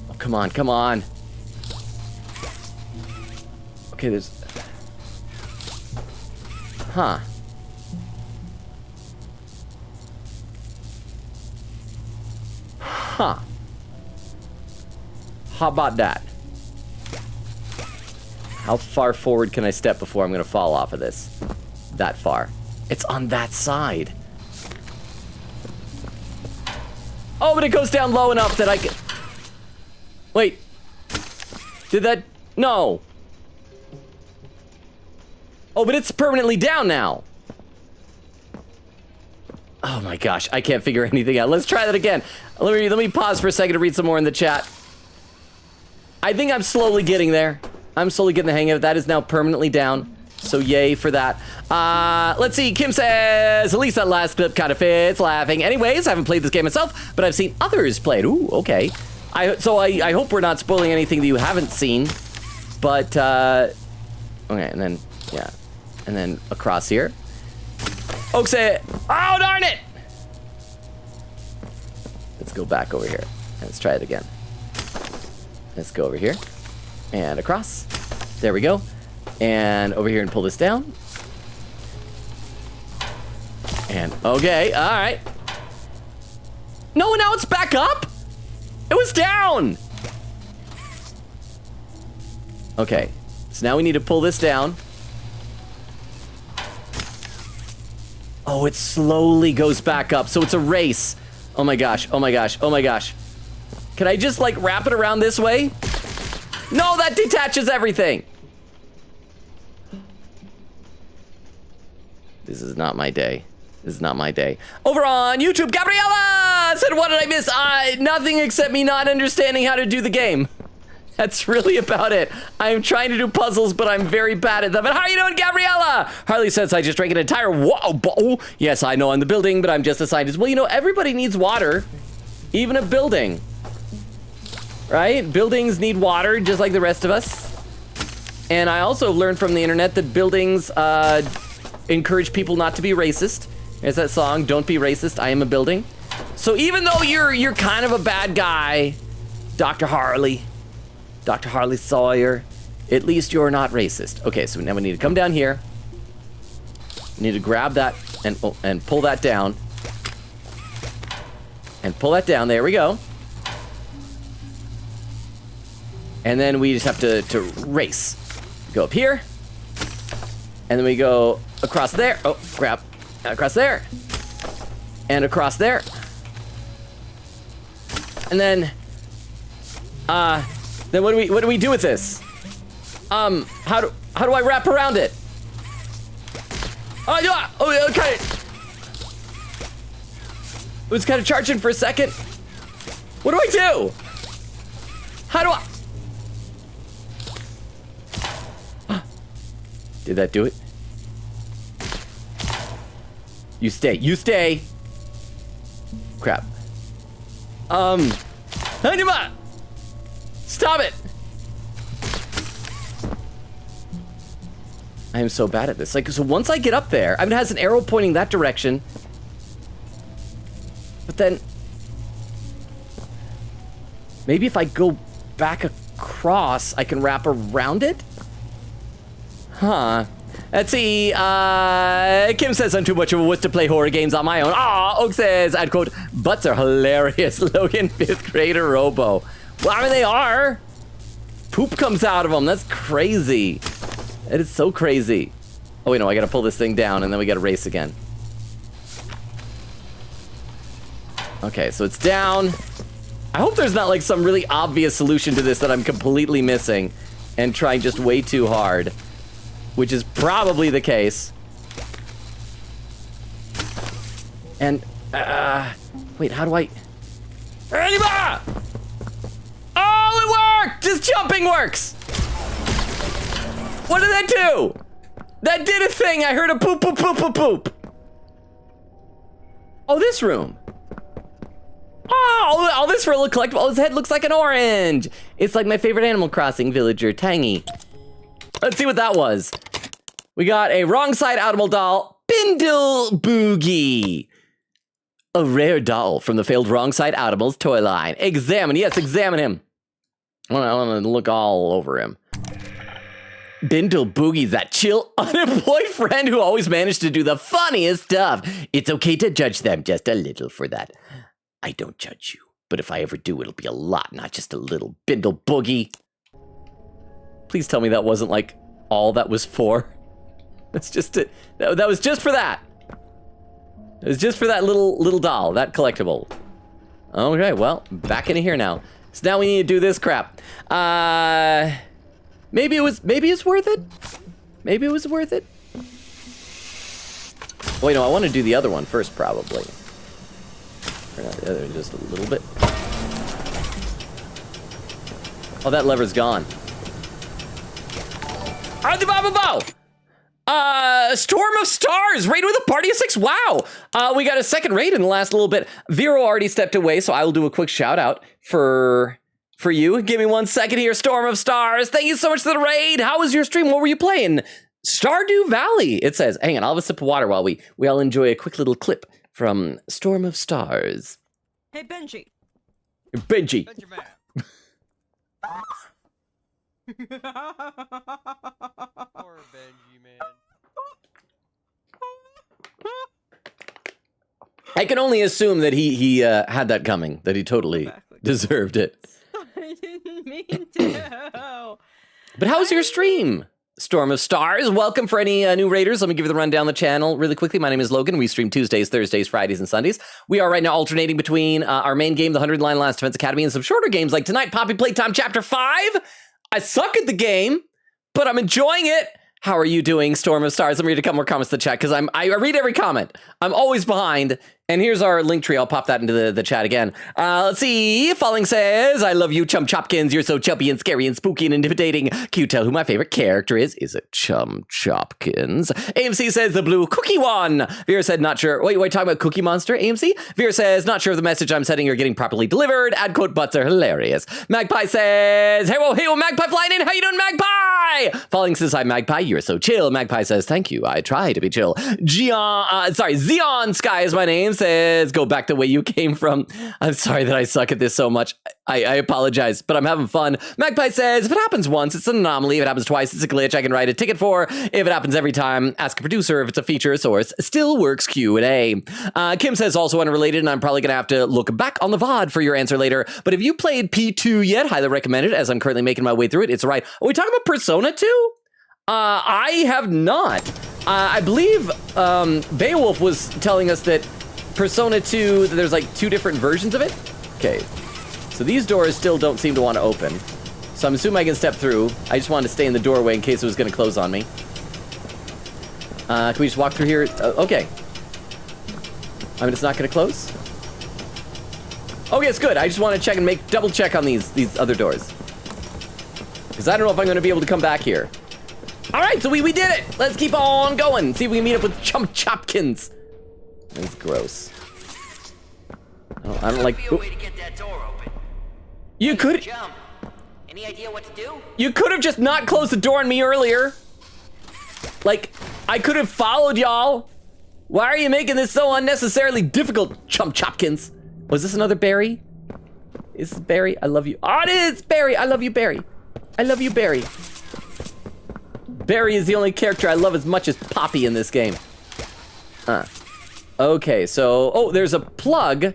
Oh, come on, come on. Okay, there's... Huh. Huh. How about that? How far forward can I step before I'm gonna fall off of this? That far. It's on that side. Oh, but it goes down low enough that I can... Wait. Did that... No. Oh, but it's permanently down now. Oh my gosh, I can't figure anything out. Let's try that again. Let me pause for a second to read some more in the chat. I think I'm slowly getting there. I'm slowly getting the hang of it. That is now permanently down. So yay for that. Let's see. Kim says, at least that last clip kind of fits. Laughing. Anyways, I haven't played this game myself, but I've seen others play it. Ooh, okay. So I hope we're not spoiling anything that you haven't seen. But, okay, and then, yeah. And then across here. Oak said, oh, darn it! Let's go back over here. Let's try it again. Let's go over here. And across. There we go. And over here and pull this down. And, okay, alright. No, now it's back up? It was down! Okay, so now we need to pull this down. Oh, it slowly goes back up, so it's a race. Oh my gosh, oh my gosh, oh my gosh. Can I just, like, wrap it around this way? No, that detaches everything! This is not my day. This is not my day. Over on YouTube, Gabriella said, what did I miss? Nothing except me not understanding how to do the game. That's really about it. I'm trying to do puzzles, but I'm very bad at them. But how are you doing, Gabriella? Harley says, I just drank an entire bowl. Yes, I know I'm the building, but I'm just a scientist. Well, you know, everybody needs water. Even a building. Right? Buildings need water, just like the rest of us. And I also learned from the internet that buildings encourage people not to be racist. There's that song, Don't Be Racist, I Am a Building. So even though you're kind of a bad guy, Dr. Harley Sawyer, at least you're not racist. Okay, so now we need to come down here. We need to grab that and pull that down. And pull that down, there we go. And then we just have to race. Go up here. And then we go across there. Oh, crap. Across there. And across there. And then what do we do with this? How do I wrap around it? Okay. It was kind of charging for a second. What do I do? How do I? Did that do it? You stay. You stay. Crap. Stop it. I am so bad at this. Like, so once I get up there, I mean, it has an arrow pointing that direction. But then maybe if I go back across, I can wrap around it? Huh. Let's see, Kim says I'm too much of a wuss to play horror games on my own. Oak says, I'd quote, butts are hilarious. Logan, 5th grader Robo. Well, I mean, they are. Poop comes out of them. That's crazy. It is so crazy. Oh, wait, no, I gotta pull this thing down and then we gotta race again. Okay, so it's down. I hope there's not like some really obvious solution to this that I'm completely missing and trying just way too hard. Which is probably the case. And, wait, how do I... Oh, it worked! Just jumping works! What did that do? That did a thing! I heard a poop, poop, poop, poop, poop! Oh, this room. Oh, all this for a little collectible. Oh, his head looks like an orange. It's like my favorite Animal Crossing villager, Tangy. Let's see what that was. We got a wrong side Audible doll, Bindle Boogie. A rare doll from the failed Wrong Side Audibles toy line. Examine, yes, examine him. I want to look all over him. Bindle Boogie's that chill, unemployed friend who always managed to do the funniest stuff. It's okay to judge them just a little for that. I don't judge you, but if I ever do, it'll be a lot, not just a little. Bindle Boogie. Please tell me that wasn't like all that was for. That's just it. That was just for that. It was just for that little doll, that collectible. Okay, well, back into here now. So now we need to do this crap. Maybe it's worth it. Maybe it was worth it. Wait, no, I want to do the other one first, probably. Or not the other, just a little bit. Oh, that lever's gone. Storm of Stars, raid with a party of 6. Wow. We got a second raid in the last little bit. Vero already stepped away, so I will do a quick shout out for you. Give me 1 second here, Storm of Stars. Thank you so much for the raid. How was your stream? What were you playing? Stardew Valley, it says. Hang on, I'll have a sip of water while we all enjoy a quick little clip from Storm of Stars. Hey, Benji. Benji. Benjamin. Poor Benji, man. I can only assume that he had that coming, that he totally deserved it. I didn't mean to. But how was your stream? Storm of Stars, welcome for any new raiders. Let me give you the rundown the channel really quickly. My name is Logan. We stream Tuesdays, Thursdays, Fridays, and Sundays. We are right now alternating between our main game, the 100 Line Last Defense Academy, and some shorter games like tonight, Poppy Playtime Chapter 5. I suck at the game, but I'm enjoying it. How are you doing, Storm of Stars? Let me read a couple more comments to the chat, because I read every comment. I'm always behind. And here's our link tree. I'll pop that into the chat again. Let's see. Falling says, I love you, Chum Chopkins. You're so chubby and scary and spooky and intimidating. Can you tell who my favorite character is? Is it Chum Chopkins? AMC says, the blue cookie one. Vera said, not sure. Wait, talking about Cookie Monster, AMC? Vera says, not sure if the message I'm sending are getting properly delivered. Ad quote butts are hilarious. Magpie says, hey, whoa, Magpie flying in. How you doing, Magpie? Falling says, hi, Magpie. You're so chill. Magpie says, thank you. I try to be chill. Zeon Sky is my name. Says, go back the way you came from. I'm sorry that I suck at this so much. I apologize, but I'm having fun. Magpie says, if it happens once, it's an anomaly. If it happens twice, it's a glitch I can write a ticket for. If it happens every time, ask a producer. If it's a feature source, still works Q&A. Kim says, also unrelated, and I'm probably going to have to look back on the VOD for your answer later. But have you played P2 yet? Highly recommend it, as I'm currently making my way through it. It's right. Are we talking about Persona 2? I have not. I believe Beowulf was telling us that Persona 2, there's like 2 different versions of it. Okay, so these doors still don't seem to want to open. So I'm assuming I can step through. I just wanted to stay in the doorway in case it was going to close on me. Can we just walk through here? Okay. I mean, it's not going to close? Okay, it's good. I just want to check and double check on these other doors. Because I don't know if I'm going to be able to come back here. All right, so we did it. Let's keep on going. See if we can meet up with Chum Chopkins. That's gross. I don't like. Be a way to get that door open. You could. Jump. Any idea what to do? You could have just not closed the door on me earlier. Like, I could have followed y'all. Why are you making this so unnecessarily difficult, Chum Chopkins? Was this another Barry? Is this Barry? I love you. Oh, it is Barry. I love you, Barry. I love you, Barry. Barry is the only character I love as much as Poppy in this game. Okay, so, oh, there's a plug.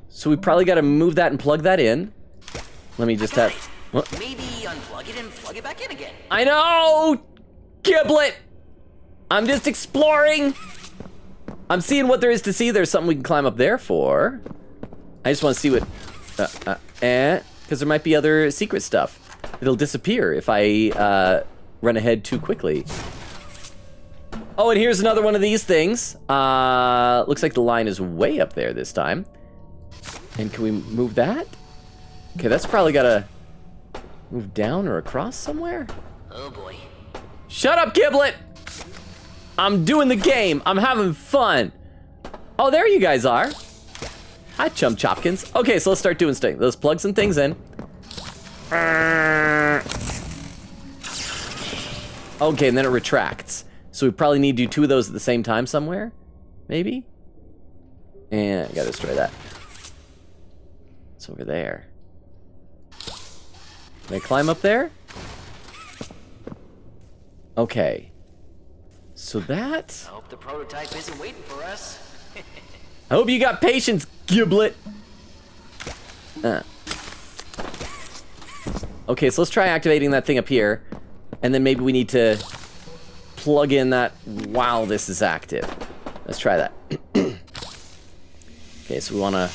So we probably got to move that and plug that in. Let me just have... What? Maybe unplug it and plug it back in again. I know! Giblet! I'm just exploring. I'm seeing what there is to see. There's something we can climb up there for. I just want to see what... because there might be other secret stuff. It'll disappear if I run ahead too quickly. Oh, and here's another one of these things. Looks like the line is way up there this time. And can we move that? Okay, that's probably gotta move down or across somewhere. Oh boy. Shut up, Giblet! I'm doing the game. I'm having fun. Oh, there you guys are. Hi, Chum Chopkins. Okay, so let's start doing stuff. Let's plug some things in. Okay, and then it retracts. So we probably need to do 2 of those at the same time somewhere. Maybe? And I gotta destroy that. It's over there. Can I climb up there? Okay. So that... I hope the prototype isn't waiting for us. I hope you got patience, Giblet. Okay, so let's try activating that thing up here. And then maybe we need to plug in that while this is active. Let's try that. Okay, so we want to...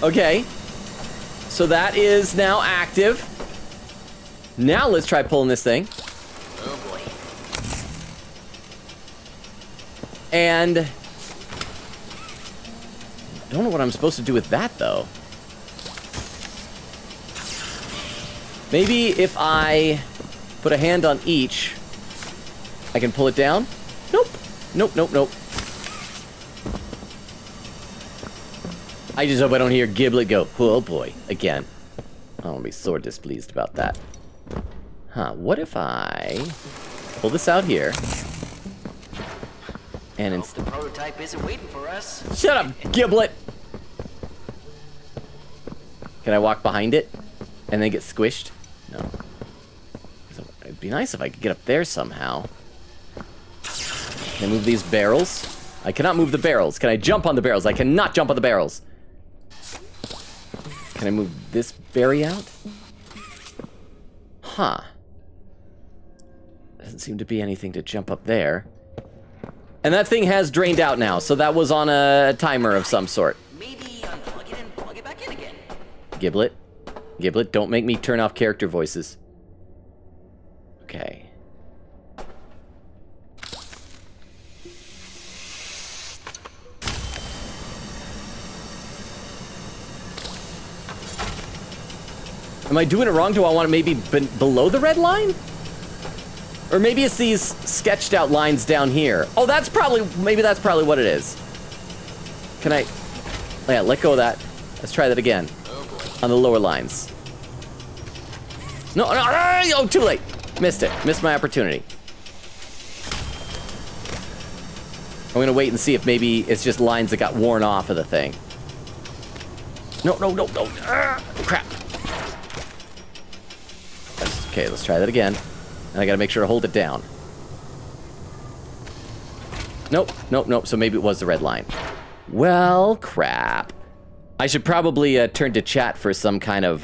Okay. So that is now active. Now let's try pulling this thing. Oh boy. And... I don't know what I'm supposed to do with that, though. Maybe if I put a hand on each, I can pull it down? Nope. Nope, nope, nope. I just hope I don't hear Giblet go, oh boy, again. I'll be sore displeased about that. Huh, what if I pull this out here? And I hope the prototype isn't waiting for us. Shut up, Giblet! Can I walk behind it and then get squished? No. So it'd be nice if I could get up there somehow. Can I move these barrels? I cannot move the barrels. Can I jump on the barrels? I cannot jump on the barrels. Can I move this berry out? Huh. Doesn't seem to be anything to jump up there. And that thing has drained out now, so that was on a timer of some sort. Maybe unplug it and plug it back in again. Giblet. Giblet, don't make me turn off character voices. Okay. Am I doing it wrong? Do I want to maybe below the red line? Or maybe it's these sketched out lines down here. Oh, that's probably, maybe that's probably what it is. Can I, oh yeah, let go of that. Let's try that again. On the lower lines. No, no, oh, too late. Missed it, missed my opportunity. I'm gonna wait and see if maybe it's just lines that got worn off of the thing. No, no, no, no, crap. Okay, let's try that again. And I gotta make sure to hold it down. Nope, nope, nope. So maybe it was the red line. Well, crap. I should probably turn to chat for some kind of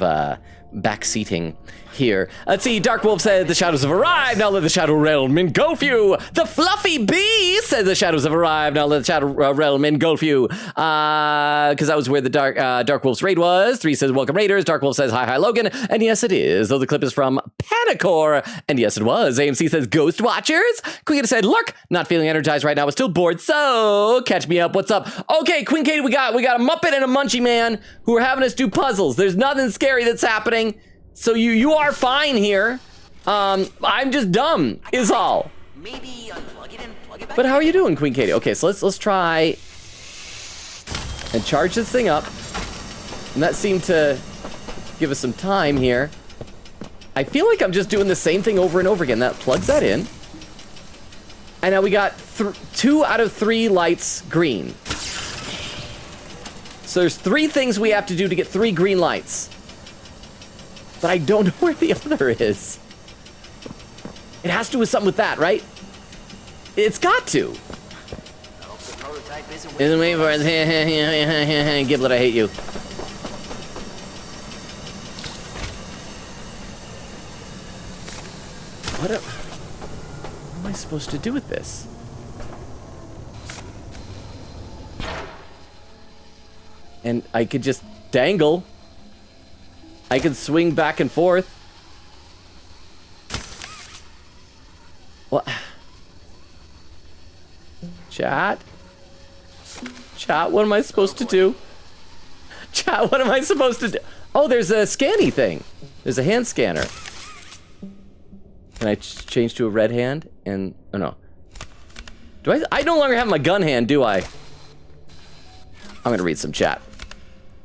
backseating here. Let's see, Dark Wolf said the shadows have arrived, now let the Shadow Realm engulf you. The Fluffy Bee said the shadows have arrived, now let the Shadow Realm engulf you. Because that was where the Dark Wolf's raid was. 3 says, welcome Raiders. Dark Wolf says, hi, hi, Logan. And yes, it is. Though the clip is from Panicore. And yes, it was. AMC says, Ghost Watchers. Queen said, look, not feeling energized right now, but still bored, so catch me up. What's up? Okay, Queen Katie, we got a Muppet and a Munchie Man who are having us do puzzles. There's nothing scary that's happening. So you are fine here. I'm just dumb, is all. Maybe unplug it and plug it back But in. how are you doing, Queen Katie? Okay, so let's try and charge this thing up. And that seemed to give us some time here. I feel like I'm just doing the same thing over and over again. That plugs that in. And now we got 2 out of 3 lights green. So there's 3 things we have to do to get 3 green lights. But I don't know where the other is. It has to do with something with that, right? It's got to. I hope the prototype isn't Isn't waiting waiting for for us. it. Giblet, I hate you. What am I supposed to do with this? And I could just dangle. I could swing back and forth. What? Chat? Chat, what am I supposed to do? Chat, what am I supposed to do? Oh, there's a scanny thing. There's a hand scanner. Can I change to a red hand? And, oh no. I no longer have my gun hand, do I? I'm gonna read some chat.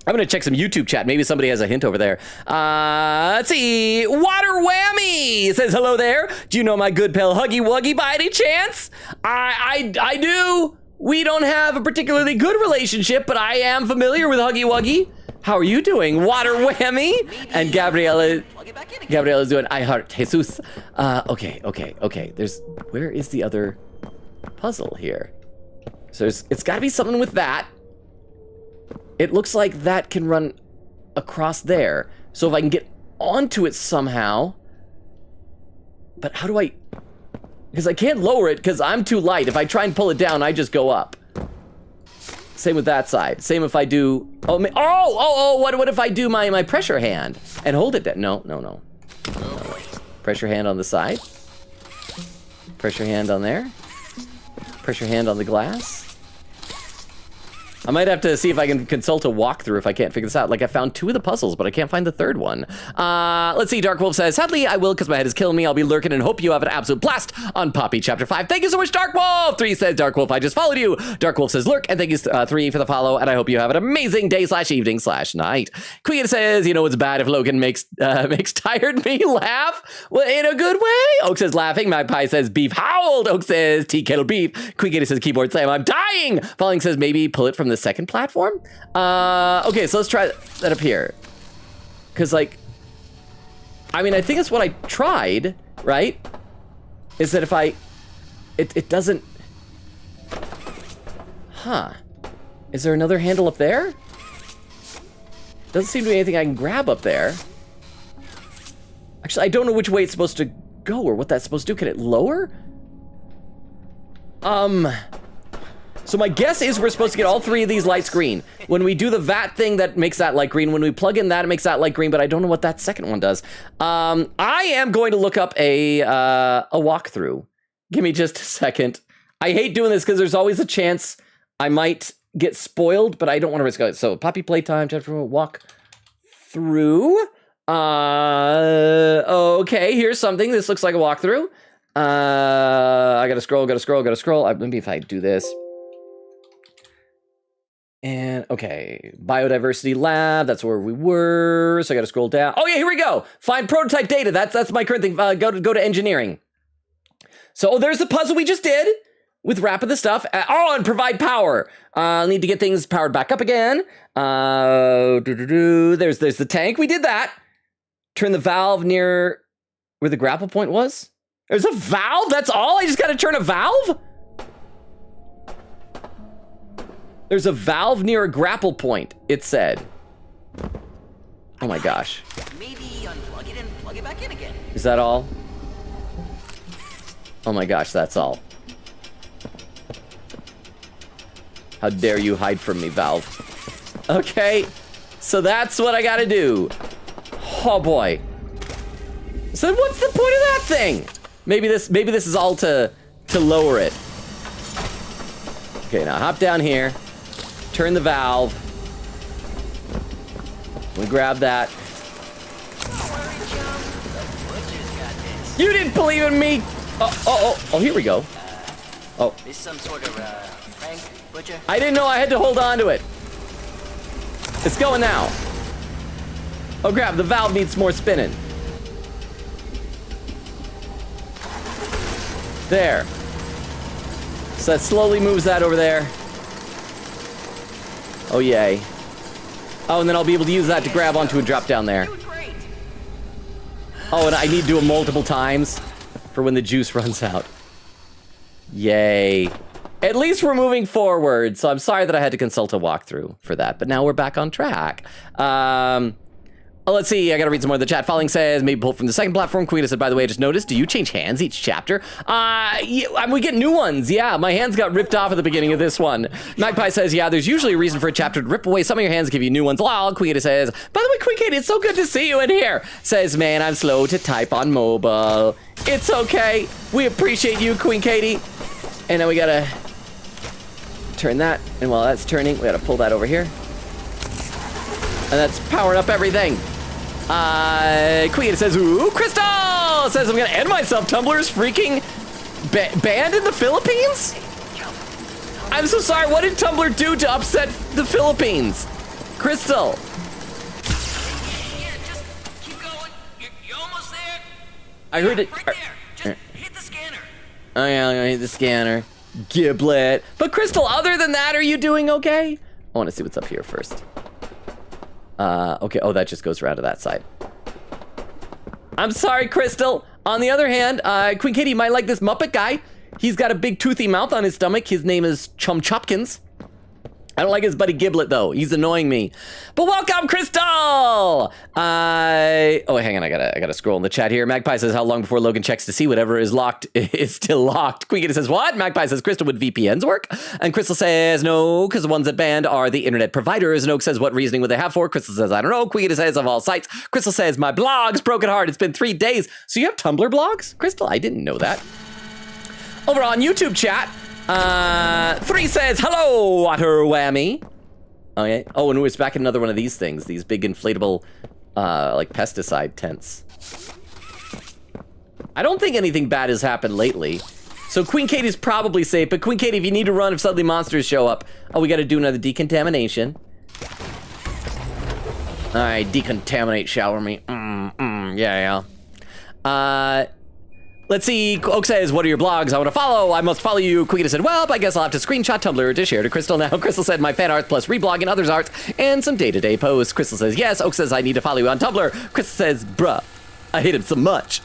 I'm gonna check some YouTube chat. Maybe somebody has a hint over there. Let's see. Water Whammy says hello there. Do you know my good pal Huggy Wuggy by any chance? I do. We don't have a particularly good relationship, but I am familiar with Huggy Wuggy. How are you doing, Water Whammy? And Gabriella is doing I Heart Jesus. Okay. Where is the other puzzle here? So it's gotta be something with that. It looks like that can run across there. So if I can get onto it somehow, but how do I, because I can't lower it because I'm too light. If I try and pull it down, I just go up. Same with that side. Same if I do, what if I do my pressure hand and hold it down? No. Pressure hand on the side. Pressure hand on there. Pressure hand on the glass. I might have to see if I can consult a walkthrough if I can't figure this out. Like, I found 2 of the puzzles, but I can't find the 3rd one. Let's see, Dark Wolf says, sadly, I will because my head is killing me. I'll be lurking and hope you have an absolute blast on Poppy Chapter 5. Thank you so much, Dark Wolf! 3 says, Dark Wolf, I just followed you. Dark Wolf says, lurk, and thank you, 3 for the follow, and I hope you have an amazing day / evening / night. Queen says, you know it's bad if Logan makes tired me laugh? Well, in a good way. Oak says, laughing. Magpie says, beef howled. Oak says, tea kettle beef. Queen says, keyboard slam. I'm dying! Falling says, maybe pull it from the second platform? Okay, so let's try that up here. Because, like, I mean, I think it's what I tried, right? Is that if it doesn't... Huh. Is there another handle up there? Doesn't seem to be anything I can grab up there. Actually, I don't know which way it's supposed to go or what that's supposed to do. Can it lower? So my guess is we're supposed to get all 3 of these lights green. When we do the VAT thing, that makes that light green. When we plug in that, it makes that light green, but I don't know what that second one does. I am going to look up a walkthrough. Give me just a second. I hate doing this because there's always a chance I might get spoiled, but I don't want to risk it. So Poppy Playtime, chapter walk through. Okay, here's something. This looks like a walkthrough. I gotta scroll. Maybe if I do this. And okay, biodiversity lab, that's where we were. So I gotta scroll down. Oh yeah, here we go. Find prototype data. That's my current thing. Go to engineering. So there's the puzzle we just did with wrapping the stuff. And provide power. I'll need to get things powered back up again. There's the tank. We did that. Turn the valve near where the grapple point was. There's a valve? That's all? I just gotta turn a valve? There's a valve near a grapple point, it said. Oh my gosh. Maybe unplug it and plug it back in again. Is that all? Oh my gosh, that's all. How dare you hide from me, Valve. Okay, so that's what I gotta do. Oh boy. So what's the point of that thing? Maybe this is all to lower it. Okay, now hop down here. Turn the valve. We grab that. You didn't believe in me. Oh, here we go. Oh. Is some sort of prank, Butcher? I didn't know I had to hold on to it. It's going now. Oh crap, the valve needs more spinning. There. So that slowly moves that over there. Oh yay. Oh, and then I'll be able to use that to grab onto and drop down there. Oh, and I need to do it multiple times for when the juice runs out. Yay. At least we're moving forward, so I'm sorry that I had to consult a walkthrough for that, but now we're back on track. Let's see, I gotta read some more of the chat. Falling says, maybe pull from the second platform. Queen said, by the way, I just noticed, do you change hands each chapter? Yeah, we get new ones, yeah. My hands got ripped off at the beginning of this one. Magpie says, yeah, there's usually a reason for a chapter to rip away some of your hands and give you new ones. Lol, Queen says, by the way, Queen Katie, it's so good to see you in here. Says, man, I'm slow to type on mobile. It's okay. We appreciate you, Queen Katie. And now we gotta turn that, and while that's turning, we gotta pull that over here. And that's powering up everything. Queen says, ooh, Crystal says, I'm gonna end myself. Tumblr's freaking banned in the Philippines? I'm so sorry. What did Tumblr do to upset the Philippines? Crystal. Yeah, just keep going. You're almost there. I heard it. Right there. Just hit the scanner. Oh yeah, I'm gonna hit the scanner. Giblet. But Crystal, other than that, are you doing okay? I want to see what's up here first. Okay. Oh, that just goes around to that side. I'm sorry, Crystal. On the other hand, Queen Katie might like this Muppet guy. He's got a big toothy mouth on his stomach. His name is Chum Chopkins. I don't like his buddy Giblet, though. He's annoying me. But welcome, Crystal! Oh, hang on. I gotta scroll in the chat here. Magpie says, how long before Logan checks to see whatever is locked is still locked? Queen Katie says, what? Magpie says, Crystal, would VPNs work? And Crystal says, no, because the ones that banned are the internet providers. And Oak says, what reasoning would they have for? Crystal says, I don't know. Queen Katie says, of all sites. Crystal says, my blog's broken heart. It's been 3 days. So you have Tumblr blogs? Crystal, I didn't know that. Over on YouTube chat, 3 says, hello, water whammy. Okay. Oh, and it's back in another one of these things. These big inflatable, like pesticide tents. I don't think anything bad has happened lately. So Queen Katie's probably safe, but Queen Katie, if you need to run, if suddenly monsters show up. Oh, we gotta do another decontamination. All right, decontaminate, shower me. Yeah. Let's see. Oak says, what are your blogs? I want to follow. I must follow you. Queen said, well, I guess I'll have to screenshot Tumblr to share to Crystal now. Crystal said, my fan art plus reblog and others arts and some day-to-day posts. Crystal says, yes. Oak says, I need to follow you on Tumblr. Crystal says, bruh, I hate him so much.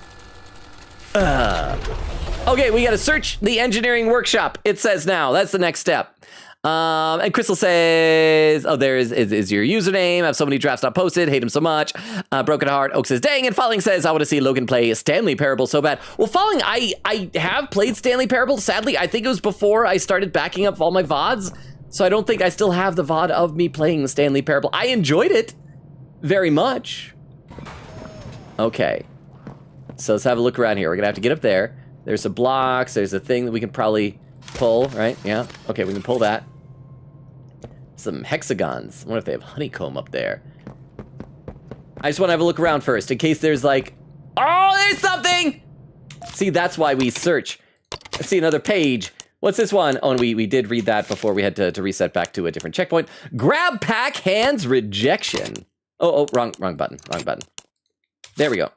Okay, we got to search the engineering workshop. It says now. That's the next step. And Crystal says, oh, there is your username. I have so many drafts not posted. Hate him so much. Broken Heart. Oak says, dang. And Falling says, I want to see Logan play Stanley Parable so bad. Well, Falling, I have played Stanley Parable. Sadly, I think it was before I started backing up all my VODs. So I don't think I still have the VOD of me playing Stanley Parable. I enjoyed it very much. Okay. So let's have a look around here. We're going to have to get up there. There's some blocks. There's a thing that we can probably pull, right? Yeah. Okay, we can pull that. Some hexagons. I wonder if they have honeycomb up there. I just want to have a look around first in case there's like, oh, there's something! See, that's why we search. Let's see another page. What's this one? Oh, and we did read that before we had to reset back to a different checkpoint. Grab pack hands rejection. Oh, wrong button. There we go.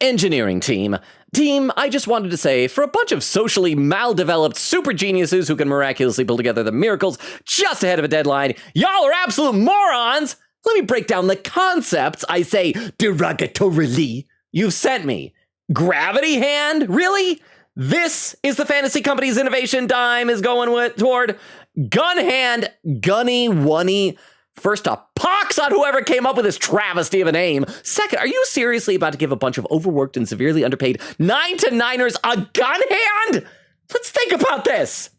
Engineering team. Team, I just wanted to say, for a bunch of socially maldeveloped super geniuses who can miraculously pull together the miracles just ahead of a deadline, y'all are absolute morons! Let me break down the concepts I say derogatorily you've sent me. Gravity hand? Really? This is the fantasy company's innovation dime is going toward gun hand, gunny, wunny. First, a pox on whoever came up with this travesty of a name. Second, are you seriously about to give a bunch of overworked and severely underpaid 9-to-9ers a gun hand? Let's think about this.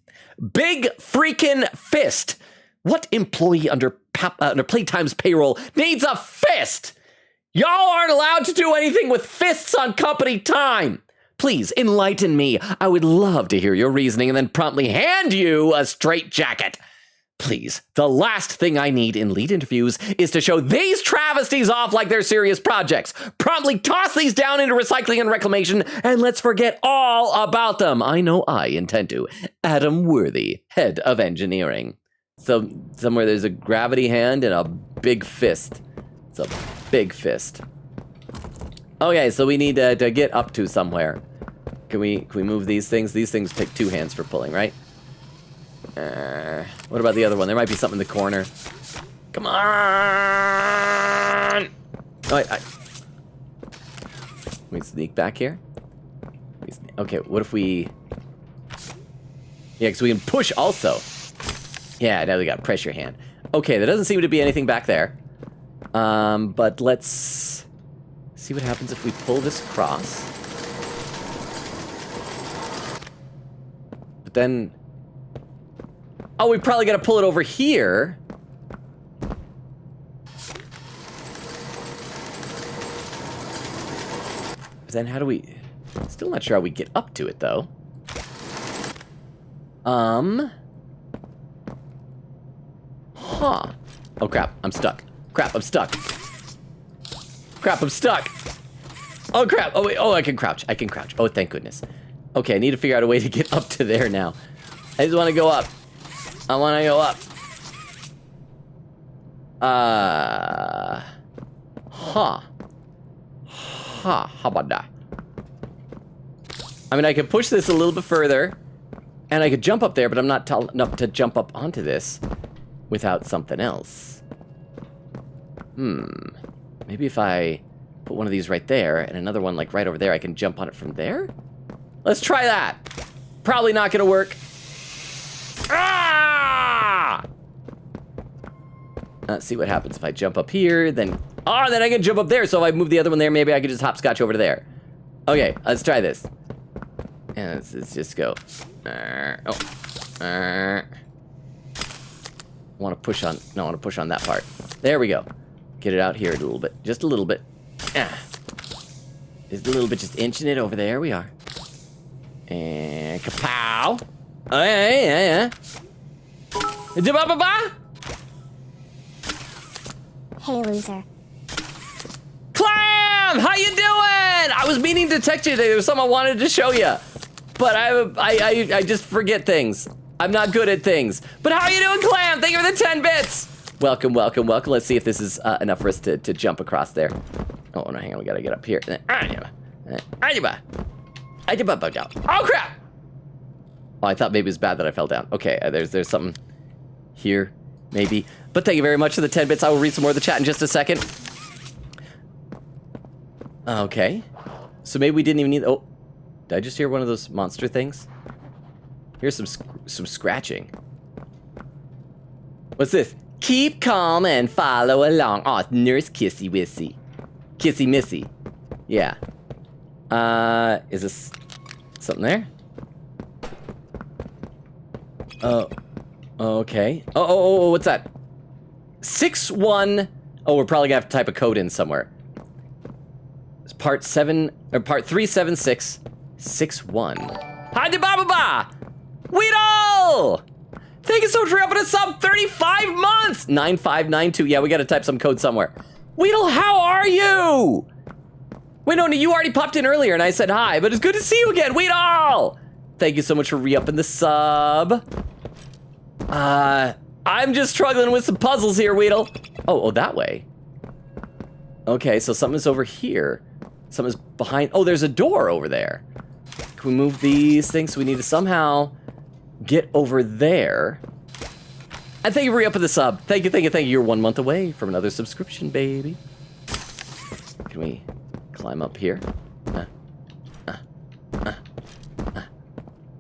Big freaking fist. What employee under Playtime's payroll needs a fist? Y'all aren't allowed to do anything with fists on company time. Please enlighten me. I would love to hear your reasoning and then promptly hand you a straitjacket. Please, the last thing I need in lead interviews is to show these travesties off like they're serious projects. Promptly toss these down into recycling and reclamation, and let's forget all about them. I know I intend to. Adam Worthy, head of engineering. So somewhere there's a gravity hand and a big fist. It's a big fist. Okay, so we need to get up to somewhere. Can we move these things? These things take 2 hands for pulling, right? What about the other one? There might be something in the corner. Come on! Oh, we sneak back here? Okay, what if we... Yeah, because we can push also. Yeah, now we got pressure hand. Okay, there doesn't seem to be anything back there. But let's see what happens if we pull this across. But then... Oh, we probably got to pull it over here. But then how do we... Still not sure how we get up to it, though. Huh. Oh, crap. I'm stuck. Crap, I'm stuck. Crap, I'm stuck. Oh, crap. Oh, wait. Oh, I can crouch. I can crouch. Oh, thank goodness. Okay, I need to figure out a way to get up to there now. I just want to go up. I want to go up. How about that? I mean, I could push this a little bit further, and I could jump up there, but I'm not tall enough to jump up onto this without something else. Maybe if I put one of these right there, and another one like right over there, I can jump on it from there? Let's try that. Probably not gonna work. Ah! Let's see what happens if I jump up here, then... Oh, then I can jump up there, so if I move the other one there, maybe I can just hopscotch over to there. Okay, let's try this. And let's just go. I want to push on... No, I want to push on that part. There we go. Get it out here a little bit. Just a little bit. Just a little bit, just inching it over there. We are. And kapow. Oh, yeah. Ba-ba-ba-ba. Hey loser. Clam! How you doing? I was meaning to text you today. There was something I wanted to show you. But I just forget things. I'm not good at things. But how are you doing, Clam? Thank you for the 10 bits. Welcome. Let's see if this is enough for us to jump across there. Oh, no, hang on. We gotta get up here. Oh, crap! Oh, I thought maybe it was bad that I fell down. Okay, there's something here, maybe. But thank you very much for the 10 bits. I will read some more of the chat in just a second. Okay. So maybe we didn't even need... Oh, did I just hear one of those monster things? Here's some scratching. What's this? Keep calm and follow along. Oh, Nurse Kissy Wissy. Kissy Missy. Yeah. Is this something there? Oh. Okay. Oh, what's that? 6-1. Oh, we're probably gonna have to type a code in somewhere. It's part 37661. Hi, ba. Weedle! Thank you so much for helping us up 35 months! 9592. Yeah, we gotta type some code somewhere. Weedle, how are you? Wait, no, you already popped in earlier and I said hi, but it's good to see you again, Weedle! Thank you so much for re-upping the sub. I'm just struggling with some puzzles here, Weedle. Oh, that way. Okay, so something's over here. Something's behind... Oh, there's a door over there. Can we move these things? So we need to somehow get over there. And thank you for re-upping the sub. Thank you. You're 1 month away from another subscription, baby. Can we climb up here?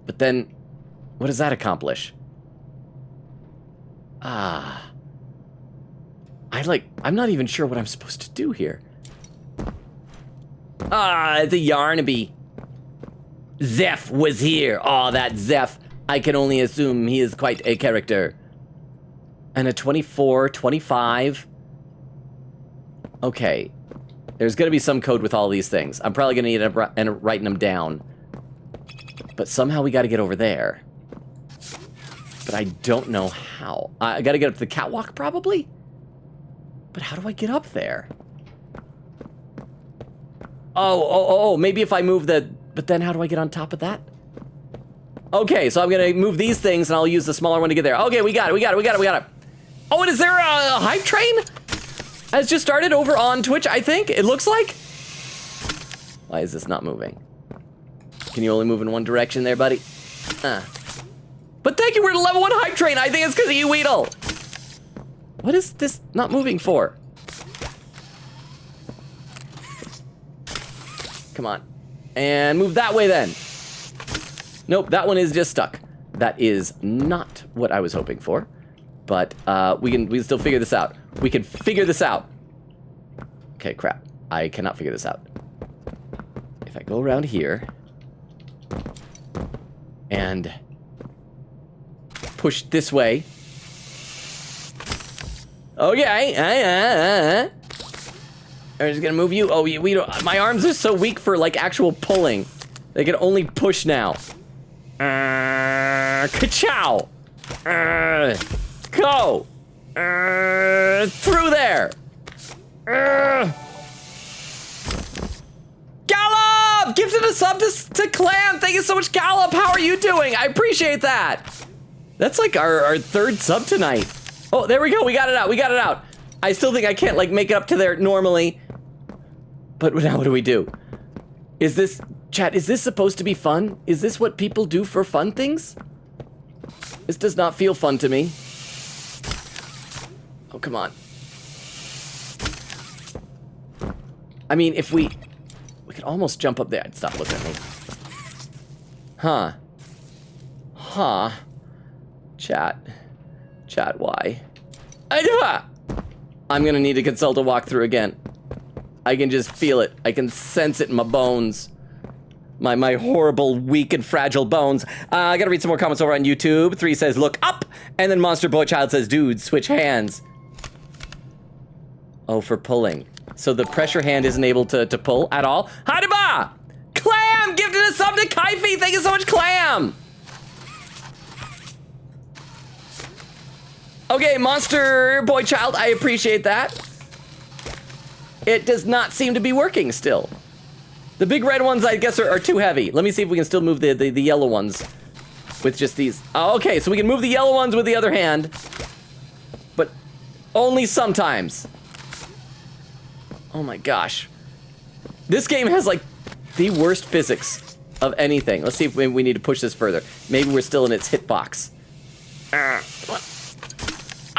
But then, what does that accomplish? I'm not even sure what I'm supposed to do here. It's a Yarnaby. Zeph was here. Oh, that Zeph. I can only assume he is quite a character. And a 24, 25. Okay. There's gonna be some code with all these things. I'm probably gonna end up writing them down. But somehow we gotta get over there. But I don't know how. I gotta get up to the catwalk, probably? But how do I get up there? Oh, maybe if I move the... But then how do I get on top of that? Okay, so I'm gonna move these things and I'll use the smaller one to get there. Okay, we got it. Oh, and is there a hype train? Has just started over on Twitch, I think. It looks like. Why is this not moving? Can you only move in one direction there, buddy? But thank you, we're at level 1 hype train. I think it's because of you, Weedle. What is this not moving for? Come on. And move that way then. Nope, that one is just stuck. That is not what I was hoping for. But we can still figure this out. We can figure this out. Okay, crap. I cannot figure this out. If I go around here and push this way. Okay. I'm just gonna move you. Oh, we don't. My arms are so weak for like actual pulling. They can only push now. Ka-chow. Go. Through there. Gallop! Gifted a sub to Clam. Thank you so much, Gallop. How are you doing? I appreciate that. That's like our third sub tonight. Oh, there we go. We got it out. We got it out. I still think I can't like make it up to there normally. But now what do we do? Is this, chat, is this supposed to be fun? Is this what people do for fun things? This does not feel fun to me. Oh, come on. I mean, if we could almost jump up there. Stop looking at me. Huh. Huh. Chat, why? I'm gonna need to consult a walkthrough again. I can just feel it. I can sense it in my bones. My horrible, weak, and fragile bones. I gotta read some more comments over on YouTube. 3 says, look up! And then Monster Boy Child says, dude, switch hands. Oh, for pulling. So the pressure hand isn't able to pull at all? Hadaba! Clam! Gifted a sub to Kaifi! Thank you so much, Clam! Okay, Monster Boy Child, I appreciate that. It does not seem to be working still. The big red ones, I guess, are too heavy. Let me see if we can still move the yellow ones with just these. Oh, okay, so we can move the yellow ones with the other hand, but only sometimes. Oh my gosh. This game has, like, the worst physics of anything. Let's see if maybe we need to push this further. Maybe we're still in its hitbox.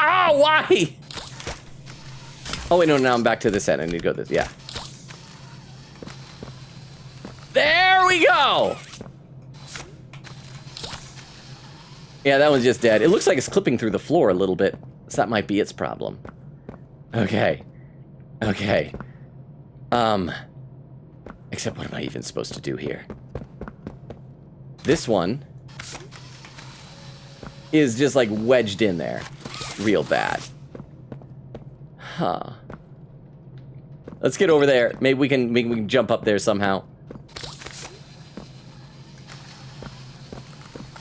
Oh, why? Oh, wait, no, now I'm back to this end. I need to go this, yeah. There we go! Yeah, that one's just dead. It looks like it's clipping through the floor a little bit, so that might be its problem. Okay. Okay. Except what am I even supposed to do here? This one is just like wedged in there. Real bad. Huh. Let's get over there. Maybe we can jump up there somehow.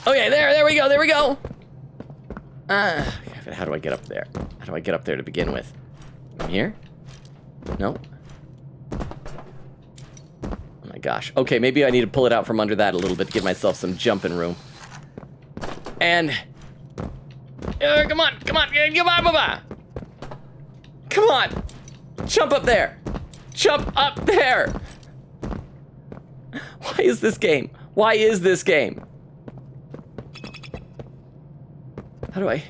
Okay, there we go. How do I get up there? How do I get up there to begin with? From here? No? Oh my gosh. Okay, maybe I need to pull it out from under that a little bit to give myself some jumping room. And... come on. Come on. Jump up there. Jump up there. Why is this game? Why is this game? How do I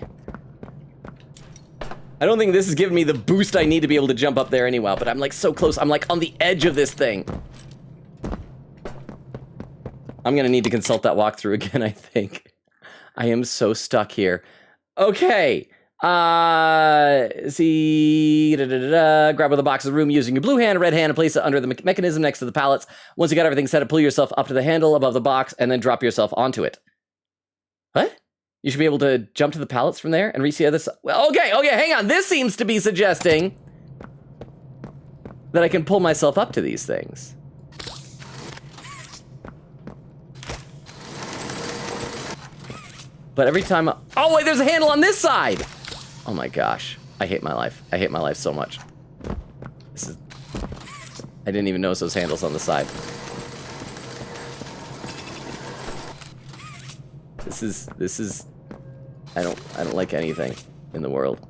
don't think this is giving me the boost I need to be able to jump up there anyway, but I'm like so close. I'm like on the edge of this thing. I'm gonna need to consult that walkthrough again, I think. I am so stuck here. Okay. See, grab with the box of the room using your blue hand, red hand, and place it under the mechanism next to the pallets. Once you got everything set up, pull yourself up to the handle above the box, and then drop yourself onto it. What? You should be able to jump to the pallets from there and reach the other side. Well, okay, hang on. This seems to be suggesting that I can pull myself up to these things. But every time oh wait, there's a handle on this side! Oh my gosh. I hate my life. I hate my life so much. I didn't even notice those handles on the side. This is I don't like anything in the world.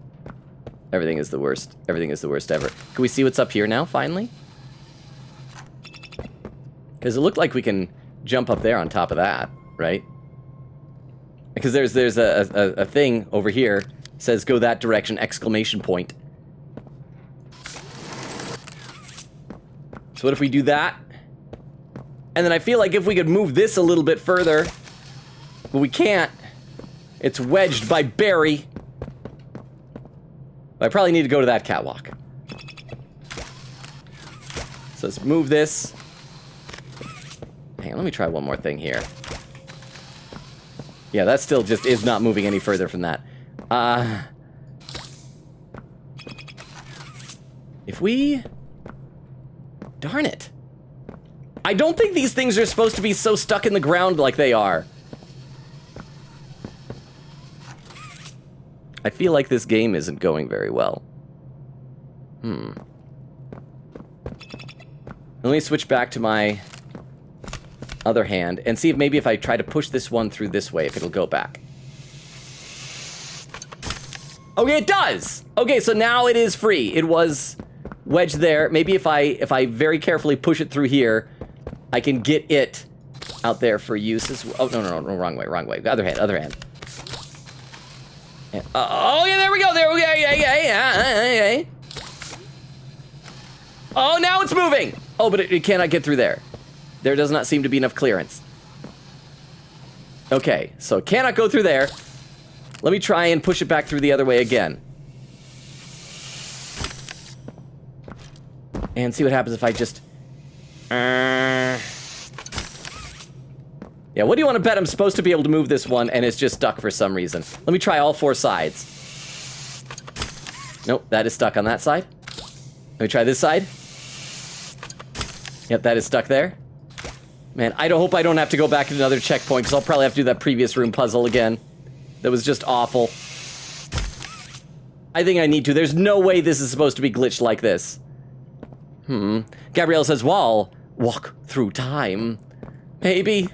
Everything is the worst. Everything is the worst ever. Can we see what's up here now, finally? Because it looked like we can jump up there on top of that, right? Because there's a thing over here, says go that direction, exclamation point. So what if we do that? And then I feel like if we could move this a little bit further, but we can't. It's wedged by Barry. I probably need to go to that catwalk. So let's move this. Hang on, let me try one more thing here. Yeah, that still just is not moving any further from that. If we... Darn it. I don't think these things are supposed to be so stuck in the ground like they are. I feel like this game isn't going very well. Let me switch back to my other hand and see if maybe if I try to push this one through this way, if it'll go back. Okay, it does. Okay, so now it is free. It was wedged there. Maybe if I very carefully push it through here, I can get it out there for use as well. Oh, no, wrong way. Other hand. And, oh, yeah, there we go. Yeah. Oh, now it's moving. Oh, but it cannot get through there. There does not seem to be enough clearance. Okay, so it cannot go through there. Let me try and push it back through the other way again. And see what happens if I just... Yeah, what do you want to bet I'm supposed to be able to move this one and it's just stuck for some reason? Let me try all 4 sides. Nope, that is stuck on that side. Let me try this side. Yep, that is stuck there. Man, I hope I don't have to go back to another checkpoint because I'll probably have to do that previous room puzzle again. That was just awful. I think I need to. There's no way this is supposed to be glitched like this. Gabrielle says, walk through time. Maybe.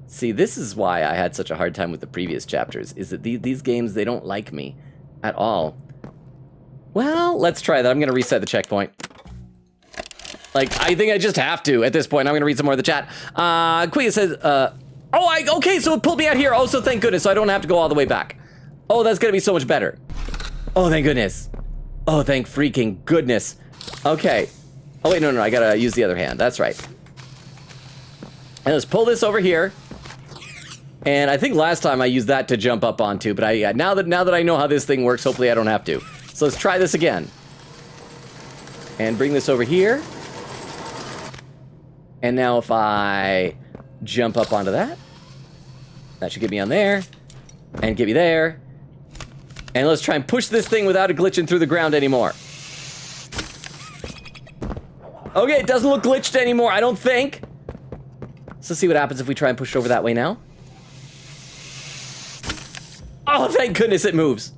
See, this is why I had such a hard time with the previous chapters, is that these games, they don't like me at all. Well, let's try that. I'm going to reset the checkpoint. Like, I think I just have to at this point. I'm going to read some more of the chat. Quia says, okay, so it pulled me out here. Oh, so thank goodness, so I don't have to go all the way back. Oh, that's going to be so much better. Oh, thank goodness. Oh, thank freaking goodness. Okay. Oh, wait, no, I got to use the other hand. That's right. And let's pull this over here. And I think last time I used that to jump up onto, but now that I know how this thing works, hopefully I don't have to. So let's try this again. And bring this over here. And now if I jump up onto that, that should get me on there. And get me there. And let's try and push this thing without it glitching through the ground anymore. Okay, it doesn't look glitched anymore, I don't think. So let's see what happens if we try and push it over that way now. Oh, thank goodness it moves.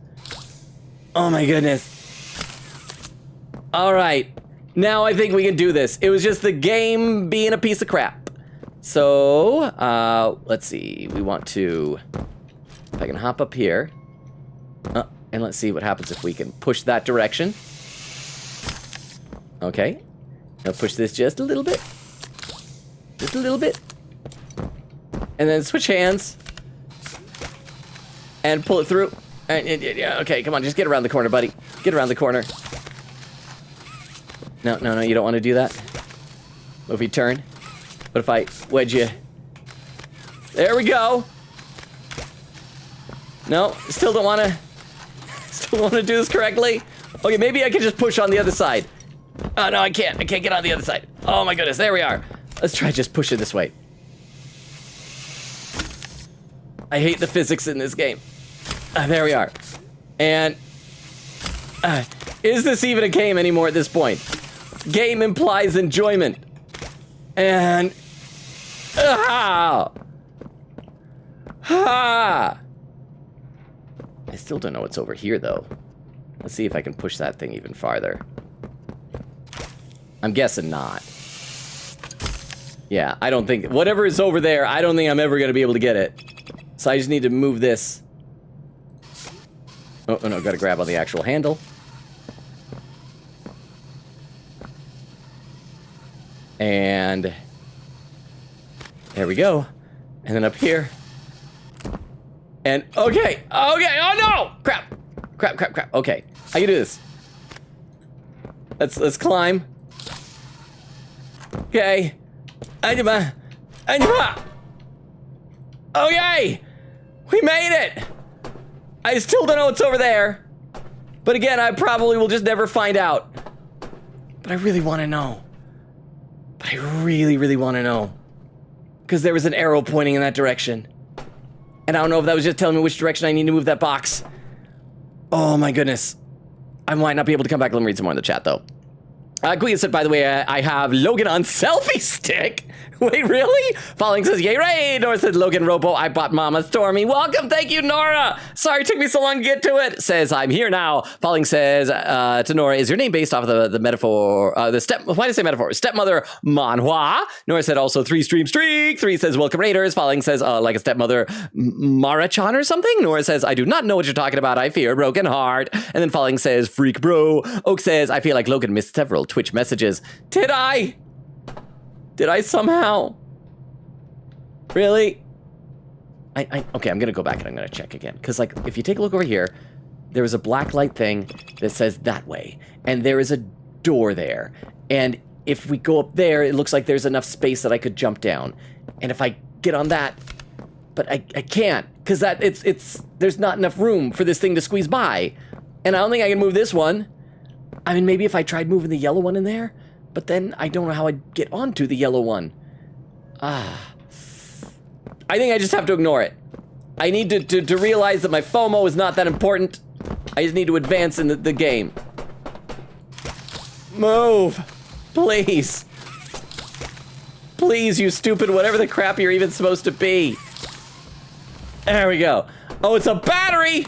Oh my goodness. All right. Now I think we can do this. It was just the game being a piece of crap. So, let's see. We want to... If I can hop up here. And let's see what happens if we can push that direction. Okay. Now push this just a little bit. Just a little bit. And then switch hands. And pull it through. Yeah, okay, come on, just get around the corner, buddy. Get around the corner. No, you don't want to do that. What if we turn? What if I wedge you? There we go. No, still don't want to do this correctly. Okay, maybe I can just push on the other side. Oh, no, I can't get on the other side. Oh my goodness, there we are. Let's try just push it this way. I hate the physics in this game. There we are. And is this even a game anymore at this point? Game implies enjoyment. And I still don't know what's over here though. Let's see if I can push that thing even farther. I'm guessing not. Yeah, I don't think whatever is over there, I don't think I'm ever gonna be able to get it. So I just need to move this. Oh no, gotta grab on the actual handle. And there we go. And then up here. And okay, oh no! Crap. Okay, I can do this. Let's climb. Okay. Okay! We made it! I still don't know what's over there. But again, I probably will just never find out. But I really want to know. But I really want to know. Because there was an arrow pointing in that direction. And I don't know if that was just telling me which direction I need to move that box. Oh my goodness. I might not be able to come back. Let me read some more in the chat though. Guia said, by the way, I have Logan on selfie stick. Wait, really? Falling says, yay, Ray. Nora says, Logan Robo, I bought Mama Stormy. Welcome, thank you, Nora. Sorry it took me so long to get to it. Says, I'm here now. Falling says to Nora, is your name based off of the metaphor, why did I say metaphor? Stepmother Manhua. Nora said also 3-stream streak. 3 says, welcome Raiders. Falling says, like a stepmother Marachan or something. Nora says, I do not know what you're talking about. I fear a broken heart. And then Falling says, freak bro. Oak says, I feel like Logan missed several Twitch messages. Did I? Did I somehow? Really? Okay, I'm gonna go back and I'm gonna check again. Because, like, if you take a look over here, there is a black light thing that says that way. And there is a door there. And if we go up there, it looks like there's enough space that I could jump down. And if I get on that, but I can't. Because there's not enough room for this thing to squeeze by. And I don't think I can move this one. I mean, maybe if I tried moving the yellow one in there. But then I don't know how I'd get onto the yellow one. I think I just have to ignore it. I need to realize that my FOMO is not that important. I just need to advance in the game. Move. Please. Please, you stupid whatever the crap you're even supposed to be. There we go. Oh, it's a battery!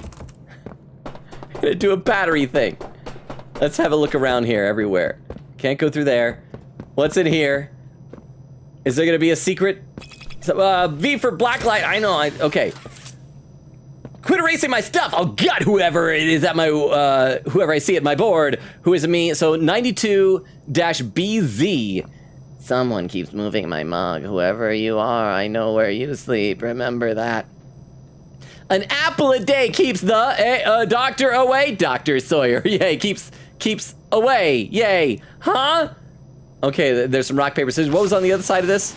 I'm gonna do a battery thing. Let's have a look around here everywhere. Can't go through there. What's in here? Is there gonna be a secret? V for blacklight. I know. Okay. Quit erasing my stuff. Oh God, whoever it is at my whoever I see at my board, who is me? So 92-BZ. Someone keeps moving my mug. Whoever you are, I know where you sleep. Remember that. An apple a day keeps the doctor away. Dr. Sawyer. Yay, keeps away. Yay. Huh? Okay, there's some rock, paper, scissors. What was on the other side of this?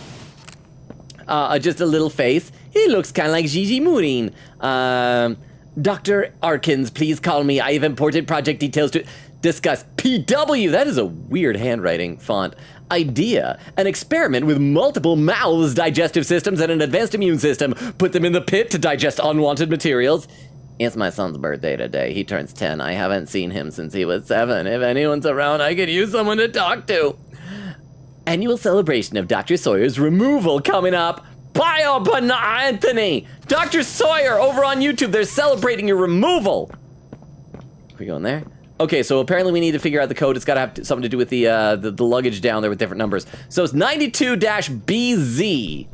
Just a little face. He looks kind of like Gigi Mooring. Dr. Arkins, please call me. I have important project details to discuss. PW, that is a weird handwriting font. Idea, an experiment with multiple mouths, digestive systems, and an advanced immune system. Put them in the pit to digest unwanted materials. It's my son's birthday today. He turns 10. I haven't seen him since he was 7. If anyone's around, I could use someone to talk to. Annual celebration of Dr. Sawyer's removal coming up. Anthony! Dr. Sawyer over on YouTube, they're celebrating your removal. Are we going there? Okay, so apparently we need to figure out the code. It's got to have something to do with the luggage down there with different numbers. So it's 92-BZ.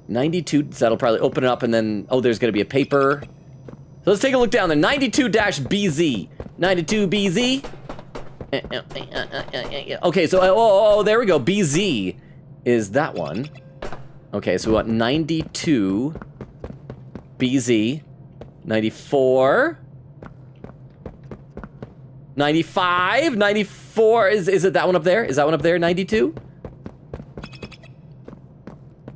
92, so that'll probably open it up and then, oh, there's going to be a paper. So let's take a look down there. 92-BZ. 92-BZ. Okay, so, oh, there we go. BZ is that one. Okay, so we want 92, BZ, 94, 95, 94, is it that one up there? Is that one up there, 92?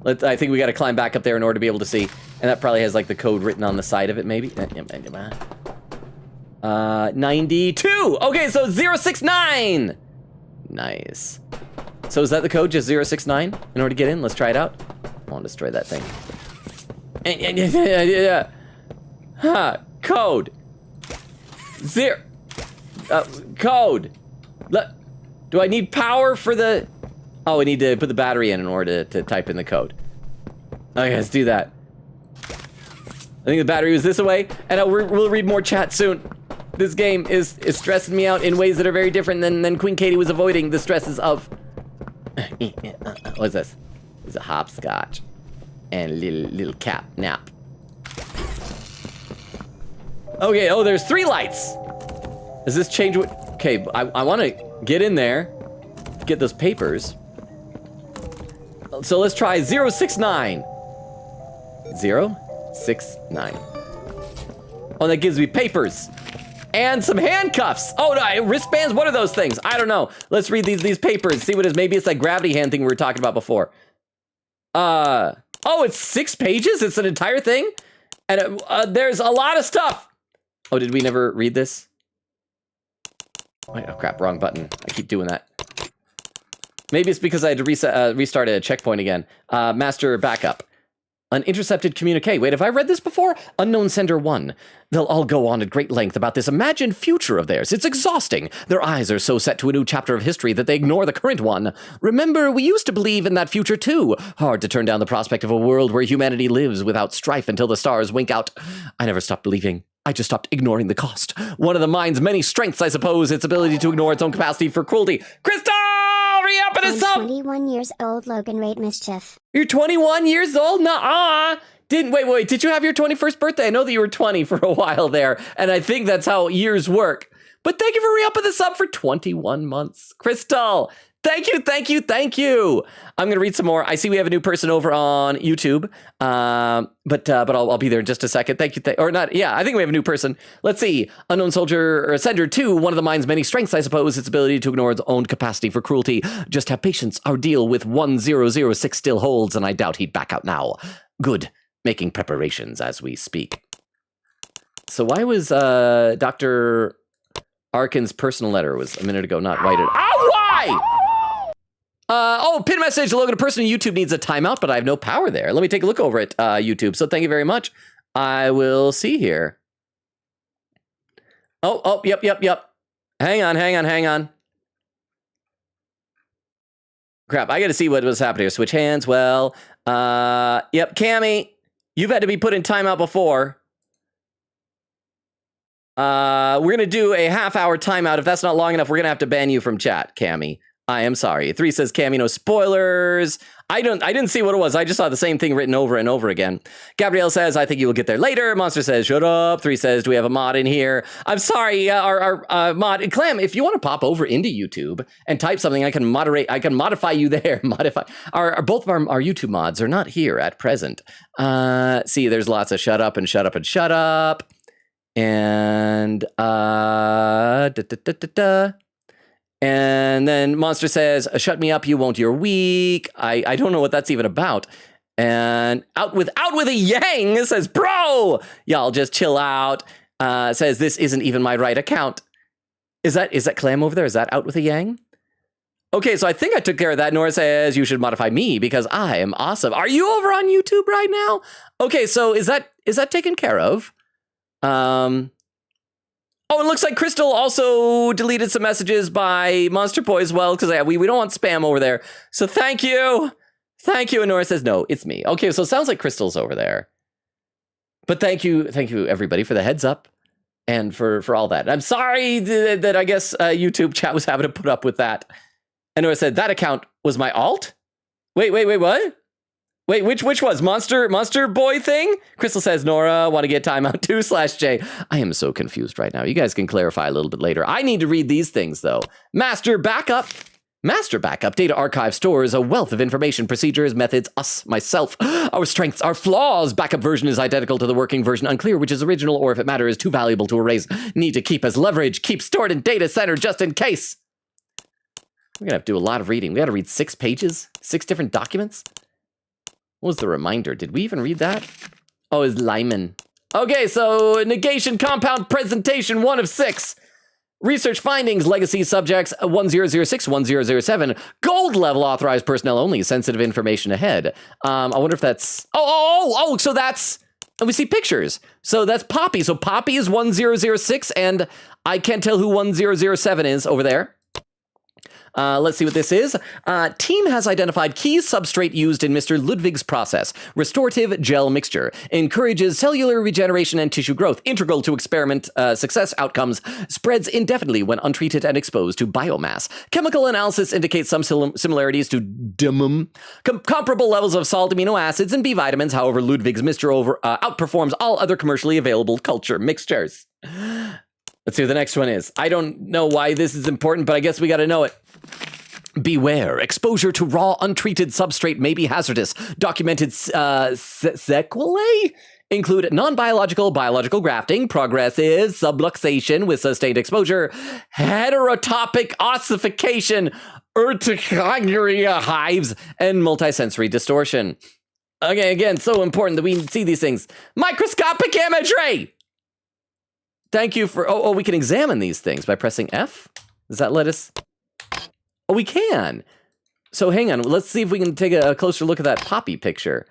I think we gotta climb back up there in order to be able to see. And that probably has like the code written on the side of it, maybe. 92, okay, so 069. Nice. So is that the code, just 069 in order to get in? Let's try it out. I want to destroy that thing. Code. Code. Do I need power for the... Oh, we need to put the battery in order to type in the code. Okay, let's do that. I think the battery was this way, and we'll read more chat soon. This game is stressing me out in ways that are very different than Queen Katie was avoiding the stresses of... What's this? It's a hopscotch. And a little cap nap. Okay, oh, there's 3 lights. Does this change what... Okay, I want to get in there, get those papers. So let's try 069. 069. Oh, that gives me papers. And some handcuffs. Oh, no, wristbands? What are those things? I don't know. Let's read these papers. See what it is. Maybe it's that gravity hand thing we were talking about before. Oh, it's 6 pages? It's an entire thing? And there's a lot of stuff. Oh, did we never read this? Wait, oh crap, wrong button. I keep doing that. Maybe it's because I had to restart a checkpoint again. Master backup. An intercepted communique. Wait, have I read this before? Unknown sender 1. They'll all go on at great length about this imagined future of theirs. It's exhausting. Their eyes are so set to a new chapter of history that they ignore the current one. Remember, we used to believe in that future too. Hard to turn down the prospect of a world where humanity lives without strife until the stars wink out. I never stopped believing. I just stopped ignoring the cost. One of the mind's many strengths, I suppose, its ability to ignore its own capacity for cruelty. Crystal! Re-up in a sub! I'm 21 years old, Logan Rate Mischief. You're 21 years old? Nuh-uh! Wait, did you have your 21st birthday? I know that you were 20 for a while there, and I think that's how years work. But thank you for re-upping the sub for 21 months. Crystal, thank you. I'm going to read some more. I see we have a new person over on YouTube, but I'll be there in just a second. Thank you. Or not, yeah, I think we have a new person. Let's see. Unknown Soldier, or Sender 2, one of the mind's many strengths, I suppose, its ability to ignore its own capacity for cruelty. Just have patience. Our deal with 1006 still holds, and I doubt he'd back out now. Good. Making preparations as we speak. So why was Dr. Arkin's personal letter was a minute ago not whited? Oh, why? Pin message, Logan, a person on YouTube needs a timeout, but I have no power there. Let me take a look over at YouTube. So thank you very much. I will see here. Yep. Hang on. Crap, I got to see what was happening here. Switch hands, well, yep, Cammy, you've had to be put in timeout before. We're going to do a half-hour timeout. If that's not long enough, we're going to have to ban you from chat, Cammy. I am sorry. 3 says, Cammy, no spoilers. I didn't see what it was. I just saw the same thing written over and over again. Gabrielle says, I think you will get there later. Monster says, shut up. 3 says, do we have a mod in here? I'm sorry, our mod. Clam, if you want to pop over into YouTube and type something, I can modify you there. Both of our YouTube mods are not here at present. See, there's lots of shut up and shut up and shut up. And and then Monster says, shut me up, you won't, you're weak. I don't know what that's even about. And out with a yang says, bro, y'all just chill out. Says, this isn't even my right account. Is that Clam over there? Is that out with a yang? Okay, so I think I took care of that. Nora says, you should modify me because I am awesome. Are you over on YouTube right now? Okay, so is that taken care of? Oh, it looks like Crystal also deleted some messages by Monster Boy as well, because we don't want spam over there. So thank you. And Nora says, no, it's me. Okay, so it sounds like Crystal's over there. But thank you everybody for the heads up and for all that. I'm sorry that I guess YouTube chat was having to put up with that. And Nora said, that account was my alt? Wait, what? Wait, which was Monster Boy thing? Crystal says, Nora, want to get timeout 2/J. I am so confused right now. You guys can clarify a little bit later. I need to read these things, though. Master backup data archive stores a wealth of information, procedures, methods, myself, our strengths, our flaws. Backup version is identical to the working version. Unclear which is original or if it matter is too valuable to erase. Need to keep as leverage. Keep stored in data center just in case. We're going to have to do a lot of reading. We got to read 6 pages, 6 different documents. What was the reminder? Did we even read that? Oh, it's Lyman. Okay, so negation compound presentation 1 of 6. Research findings, legacy subjects 1006, 1007. Gold level authorized personnel only. Sensitive information ahead. I wonder if that's... Oh, so that's... And we see pictures. So that's Poppy. So Poppy is 1006, and I can't tell who 1007 is over there. Let's see what this is. Team has identified key substrate used in Mr. Ludwig's process. Restorative gel mixture. Encourages cellular regeneration and tissue growth. Integral to experiment success outcomes. Spreads indefinitely when untreated and exposed to biomass. Chemical analysis indicates some similarities to dimum. Comparable levels of salt, amino acids, and B vitamins. However, Ludwig's mixture outperforms all other commercially available culture mixtures. Let's see what the next one is. I don't know why this is important, but I guess we got to know it. Beware, exposure to raw, untreated substrate may be hazardous. Documented sequelae include non-biological, biological grafting, progressive subluxation with sustained exposure, heterotopic ossification, urticaria hives, and multisensory distortion. Okay, again, so important that we see these things. Microscopic imagery! Thank you for... Oh, we can examine these things by pressing F? Does that let us... Oh, we can. So hang on. Let's see if we can take a closer look at that Poppy picture.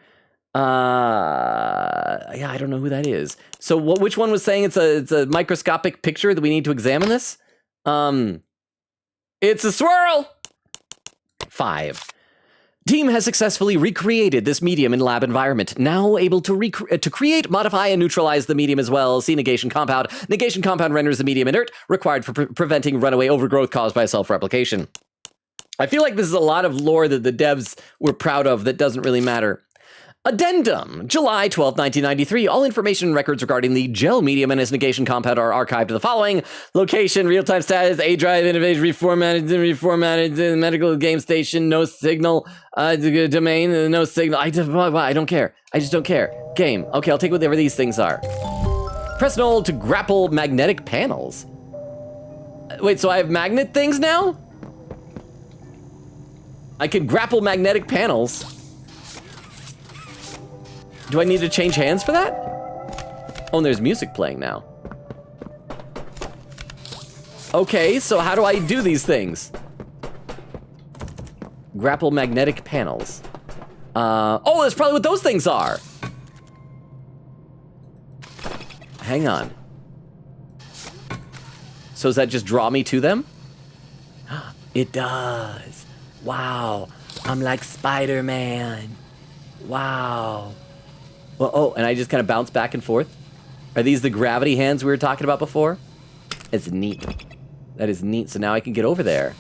Yeah, I don't know who that is. So which one was saying it's a microscopic picture that we need to examine this? It's a swirl! 5. Team has successfully recreated this medium in lab environment, now able to create, modify, and neutralize the medium as well. See negation compound. Negation compound renders the medium inert, required for preventing runaway overgrowth caused by self-replication. I feel like this is a lot of lore that the devs were proud of that doesn't really matter. Addendum, July 12, 1993. All information and records regarding the gel medium and its negation compound are archived to the following. Location, real-time status, A drive, innovation, reformatted, medical game station, no signal, domain, no signal. I don't care. I just don't care. Game. Okay, I'll take whatever these things are. Press null to grapple magnetic panels. Wait, so I have magnet things now? I can grapple magnetic panels. Do I need to change hands for that? Oh, and there's music playing now. Okay, so how do I do these things? Grapple magnetic panels. Oh, that's probably what those things are. Hang on. So does that just draw me to them? It does. Wow. I'm like Spider-Man. Wow. Well, oh, and I just kind of bounce back and forth. Are these the gravity hands we were talking about before? It's neat. That is neat. So now I can get over there.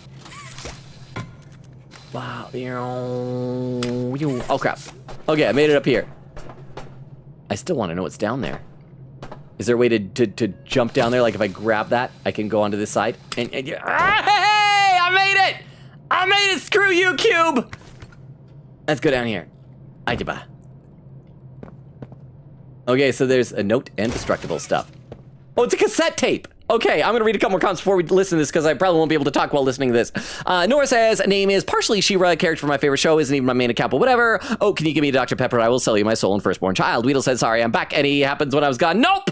Wow. Oh, crap. Okay, I made it up here. I still want to know what's down there. Is there a way to jump down there? Like if I grab that, I can go onto this side? And hey, I made it! I made it! Screw you, Cube! Let's go down here. Aiba. Okay, so there's a note and destructible stuff. Oh, it's a cassette tape. Okay, I'm gonna read a couple more comments before we listen to this because I probably won't be able to talk while listening to this. Nora says, name is partially She-Ra, character from my favorite show, isn't even my main account, but whatever. Oh, can you give me a Dr. Pepper? I will sell you my soul and firstborn child. Weedle says, sorry, I'm back. Any happens when I was gone. Nope!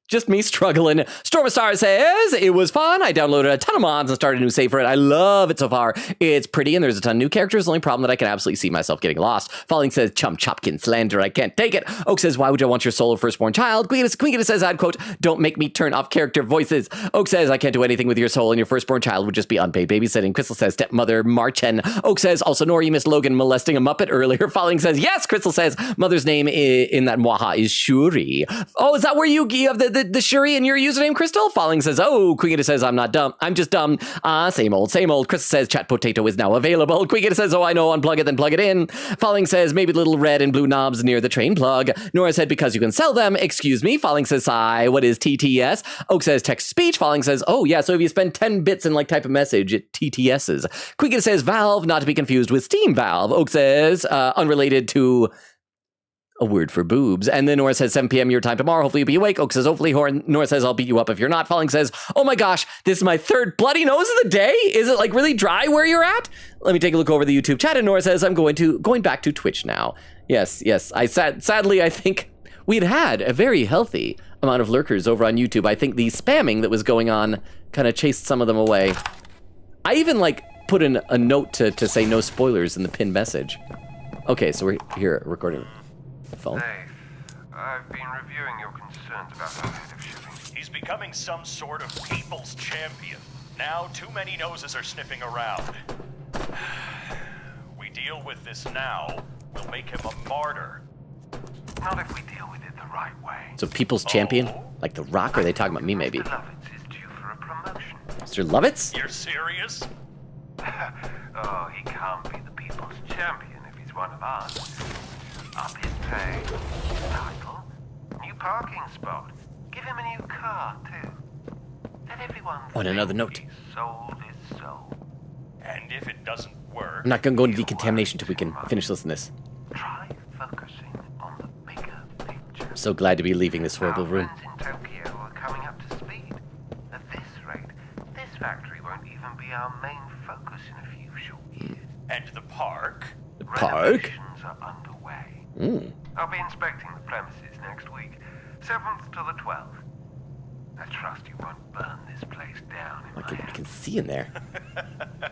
Just me struggling. Storm Star says, it was fun. I downloaded a ton of mods and started a new save for it. I love it so far. It's pretty and there's a ton of new characters. The only problem that I can absolutely see myself getting lost. Falling says, Chum Chopkin slander. I can't take it. Oak says, why would I want your soul of firstborn child? Queen says, I'd quote, don't make me turn off character voices. Oak says, I can't do anything with your soul and your firstborn child would just be unpaid babysitting. Crystal says, stepmother Marchen. Oak says, also, Nora, you missed Logan molesting a Muppet earlier. Falling says, yes. Crystal says, mother's name in that Mwaha is Shuri. Oh, is that where you have the Shuri in your username, Crystal? Falling says, oh, Queen says, I'm not dumb. I'm just dumb. Same old, same old. Crystal says, chat potato is now available. Queen says, oh, I know, unplug it, then plug it in. Falling says, maybe little red and blue knobs near the train plug. Nora said, because you can sell them. Excuse me. Falling says, sigh, what is TTS? Oak says, text speech. Falling says, oh, yeah, so if you spend 10 bits and like type a message, it TTSs. Queen says, Valve, not to be confused with Steam Valve. Oak says, unrelated to a word for boobs. And then Nora says 7 p.m. your time tomorrow. Hopefully you'll be awake. Oak says, hopefully. Nora says, I'll beat you up if you're not. Falling says, oh my gosh, this is my third bloody nose of the day. Is it like really dry where you're at? Let me take a look over the YouTube chat. And Nora says, I'm going back to Twitch now. Yes. Sadly, I think we'd had a very healthy amount of lurkers over on YouTube. I think the spamming that was going on kind of chased some of them away. I even like put in a note to say no spoilers in the pinned message. Okay, so we're here recording. Phone. Dave, I've been reviewing your concerns about our head of shipping. He's becoming some sort of people's champion. Now too many noses are sniffing around. We deal with this now, we'll make him a martyr. Not if we deal with it the right way. So people's champion? Like The Rock, or are they talking about me maybe? Mr. Lovitz is due for a promotion. Mr. Lovitz? You're serious? Oh, he can't be the people's champion if he's one of us. Up his pay, title, new parking spot. Give him a new car, too. Let everyone On another note. Sold his soul. And if it doesn't work... I'm not gonna go into decontamination till we can finish listening to this. Try focusing on the bigger picture. I'm so glad to be leaving this horrible Our room. friends in Tokyo are coming up to speed. At this rate, this factory won't even be our main focus in a few short years. And the park? The park? Renovations are underway. Mm. I'll be inspecting the premises next week, 7th to the 12th. I trust you won't burn this place down in my I hand. can see in there.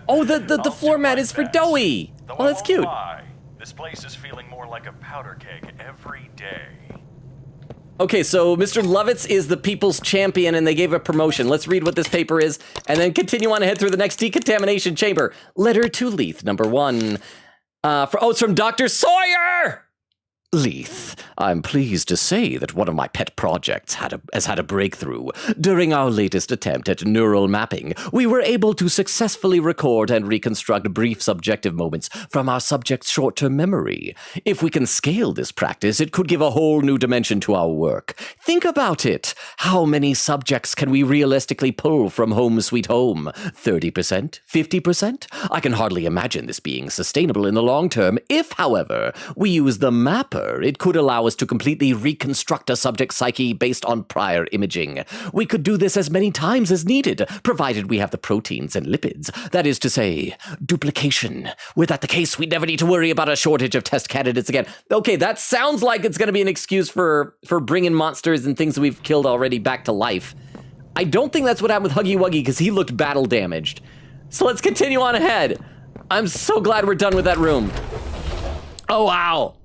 Oh, the I'll floor do mat my is for best. Doughy. Though Oh, I that's won't cute. lie, This place is feeling more like a powder keg every day. Okay, so Mr. Lovitz is the people's champion, and they gave a promotion. Let's read what this paper is, and then continue on ahead through the next decontamination chamber. Letter to Leith, number 1. It's from Dr. Sawyer! Leith, I'm pleased to say that one of my pet projects has had a breakthrough. During our latest attempt at neural mapping, we were able to successfully record and reconstruct brief subjective moments from our subject's short-term memory. If we can scale this practice, it could give a whole new dimension to our work. Think about it. How many subjects can we realistically pull from Home Sweet Home? 30%? 50%? I can hardly imagine this being sustainable in the long term. If, however, we use the mapper, it could allow us to completely reconstruct a subject's psyche based on prior imaging. We could do this as many times as needed, provided we have the proteins and lipids. That is to say, duplication. Were that the case, we'd never need to worry about a shortage of test candidates again. Okay, that sounds like it's going to be an excuse for bringing monsters and things that we've killed already back to life. I don't think that's what happened with Huggy Wuggy, because he looked battle damaged. So let's continue on ahead. I'm so glad we're done with that room. Oh, wow.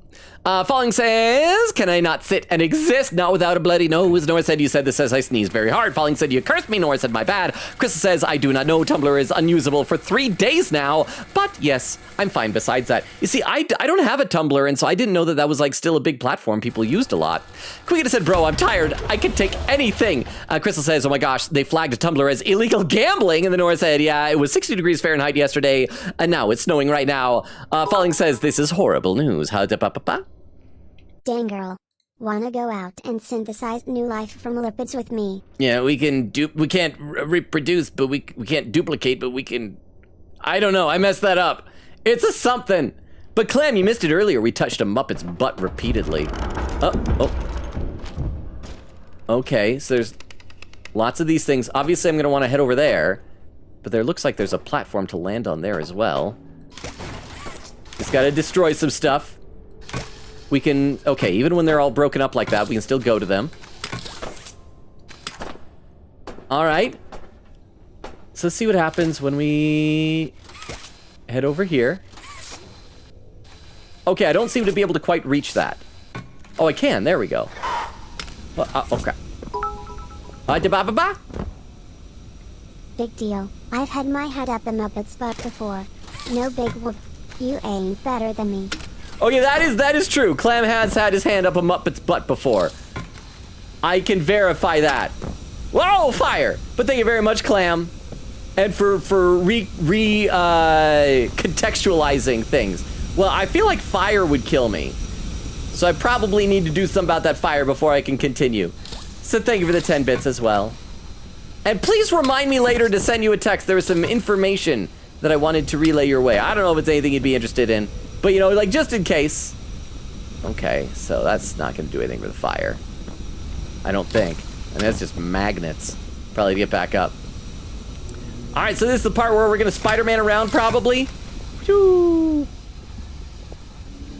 Falling says, can I not sit and exist? Not without a bloody nose. Nora said, you said this as I sneeze very hard. Falling said, you cursed me. Nora said, my bad. Crystal says, I do not know. Tumblr is unusable for 3 days now. But yes, I'm fine besides that. You see, I don't have a Tumblr, and so I didn't know that was like still a big platform people used a lot. Queen said, bro, I'm tired. I can take anything. Crystal says, oh my gosh, they flagged a Tumblr as illegal gambling. And then Nora said, yeah, it was 60 degrees Fahrenheit yesterday, and now it's snowing right now. Falling says, this is horrible news. Dang girl. Wanna go out and synthesize new life from lipids with me? Yeah, we can't reproduce, but we can't duplicate, but we can... I don't know, I messed that up. It's a something. But Clem, you missed it earlier. We touched a Muppet's butt repeatedly. Oh. Okay, so there's lots of these things. Obviously, I'm gonna wanna head over there, but there looks like there's a platform to land on there as well. Just gotta destroy some stuff. We can, okay, even when they're all broken up like that, we can still go to them. All right. So let's see what happens when we head over here. Okay, I don't seem to be able to quite reach that. Oh, I can, there we go. Okay. Big deal. I've had my head up the Muppet's butt before. No big whoop. You ain't better than me. Okay, that is true. Clam has had his hand up a Muppet's butt before. I can verify that. Whoa, fire! But thank you very much, Clam. And for contextualizing things. Well, I feel like fire would kill me. So I probably need to do something about that fire before I can continue. So thank you for the 10 bits as well. And please remind me later to send you a text. There was some information that I wanted to relay your way. I don't know if it's anything you'd be interested in. But, you know, like, just in case. Okay, so that's not going to do anything with the fire. I don't think. And that's just magnets. Probably to get back up. All right, so this is the part where we're going to Spider-Man around, probably. Whoo!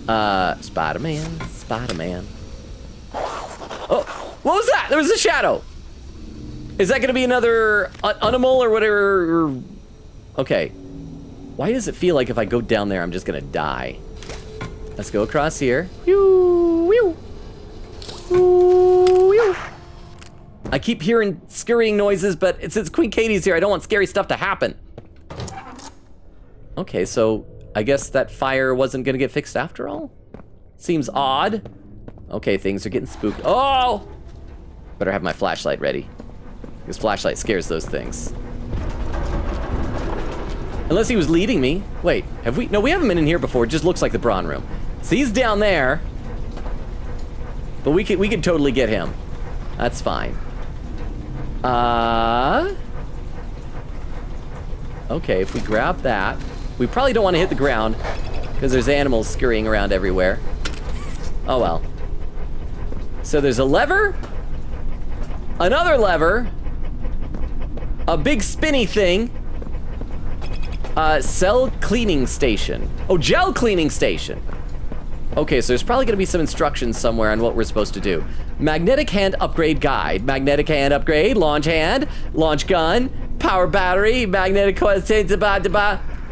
Spider-Man. Oh, what was that? There was a shadow. Is that going to be another animal or whatever? Okay. Why does it feel like if I go down there, I'm just gonna die? Let's go across here. I keep hearing scurrying noises, but since Queen Katie's here, I don't want scary stuff to happen. Okay, so I guess that fire wasn't gonna get fixed after all? Seems odd. Okay, things are getting spooked. Oh! Better have my flashlight ready. Because flashlight scares those things. Unless he was leading me. Wait, have we? No, we haven't been in here before. It just looks like the Brawn room. So he's down there. But we could totally get him. That's fine. Okay, if we grab that. We probably don't want to hit the ground. Because there's animals scurrying around everywhere. Oh well. So there's a lever. Another lever. A big spinny thing. Cell cleaning station. Oh, gel cleaning station. Okay, so there's probably gonna be some instructions somewhere on what we're supposed to do. Magnetic hand upgrade guide. Magnetic hand upgrade. Launch hand. Launch gun. Power battery. Magnetic coil.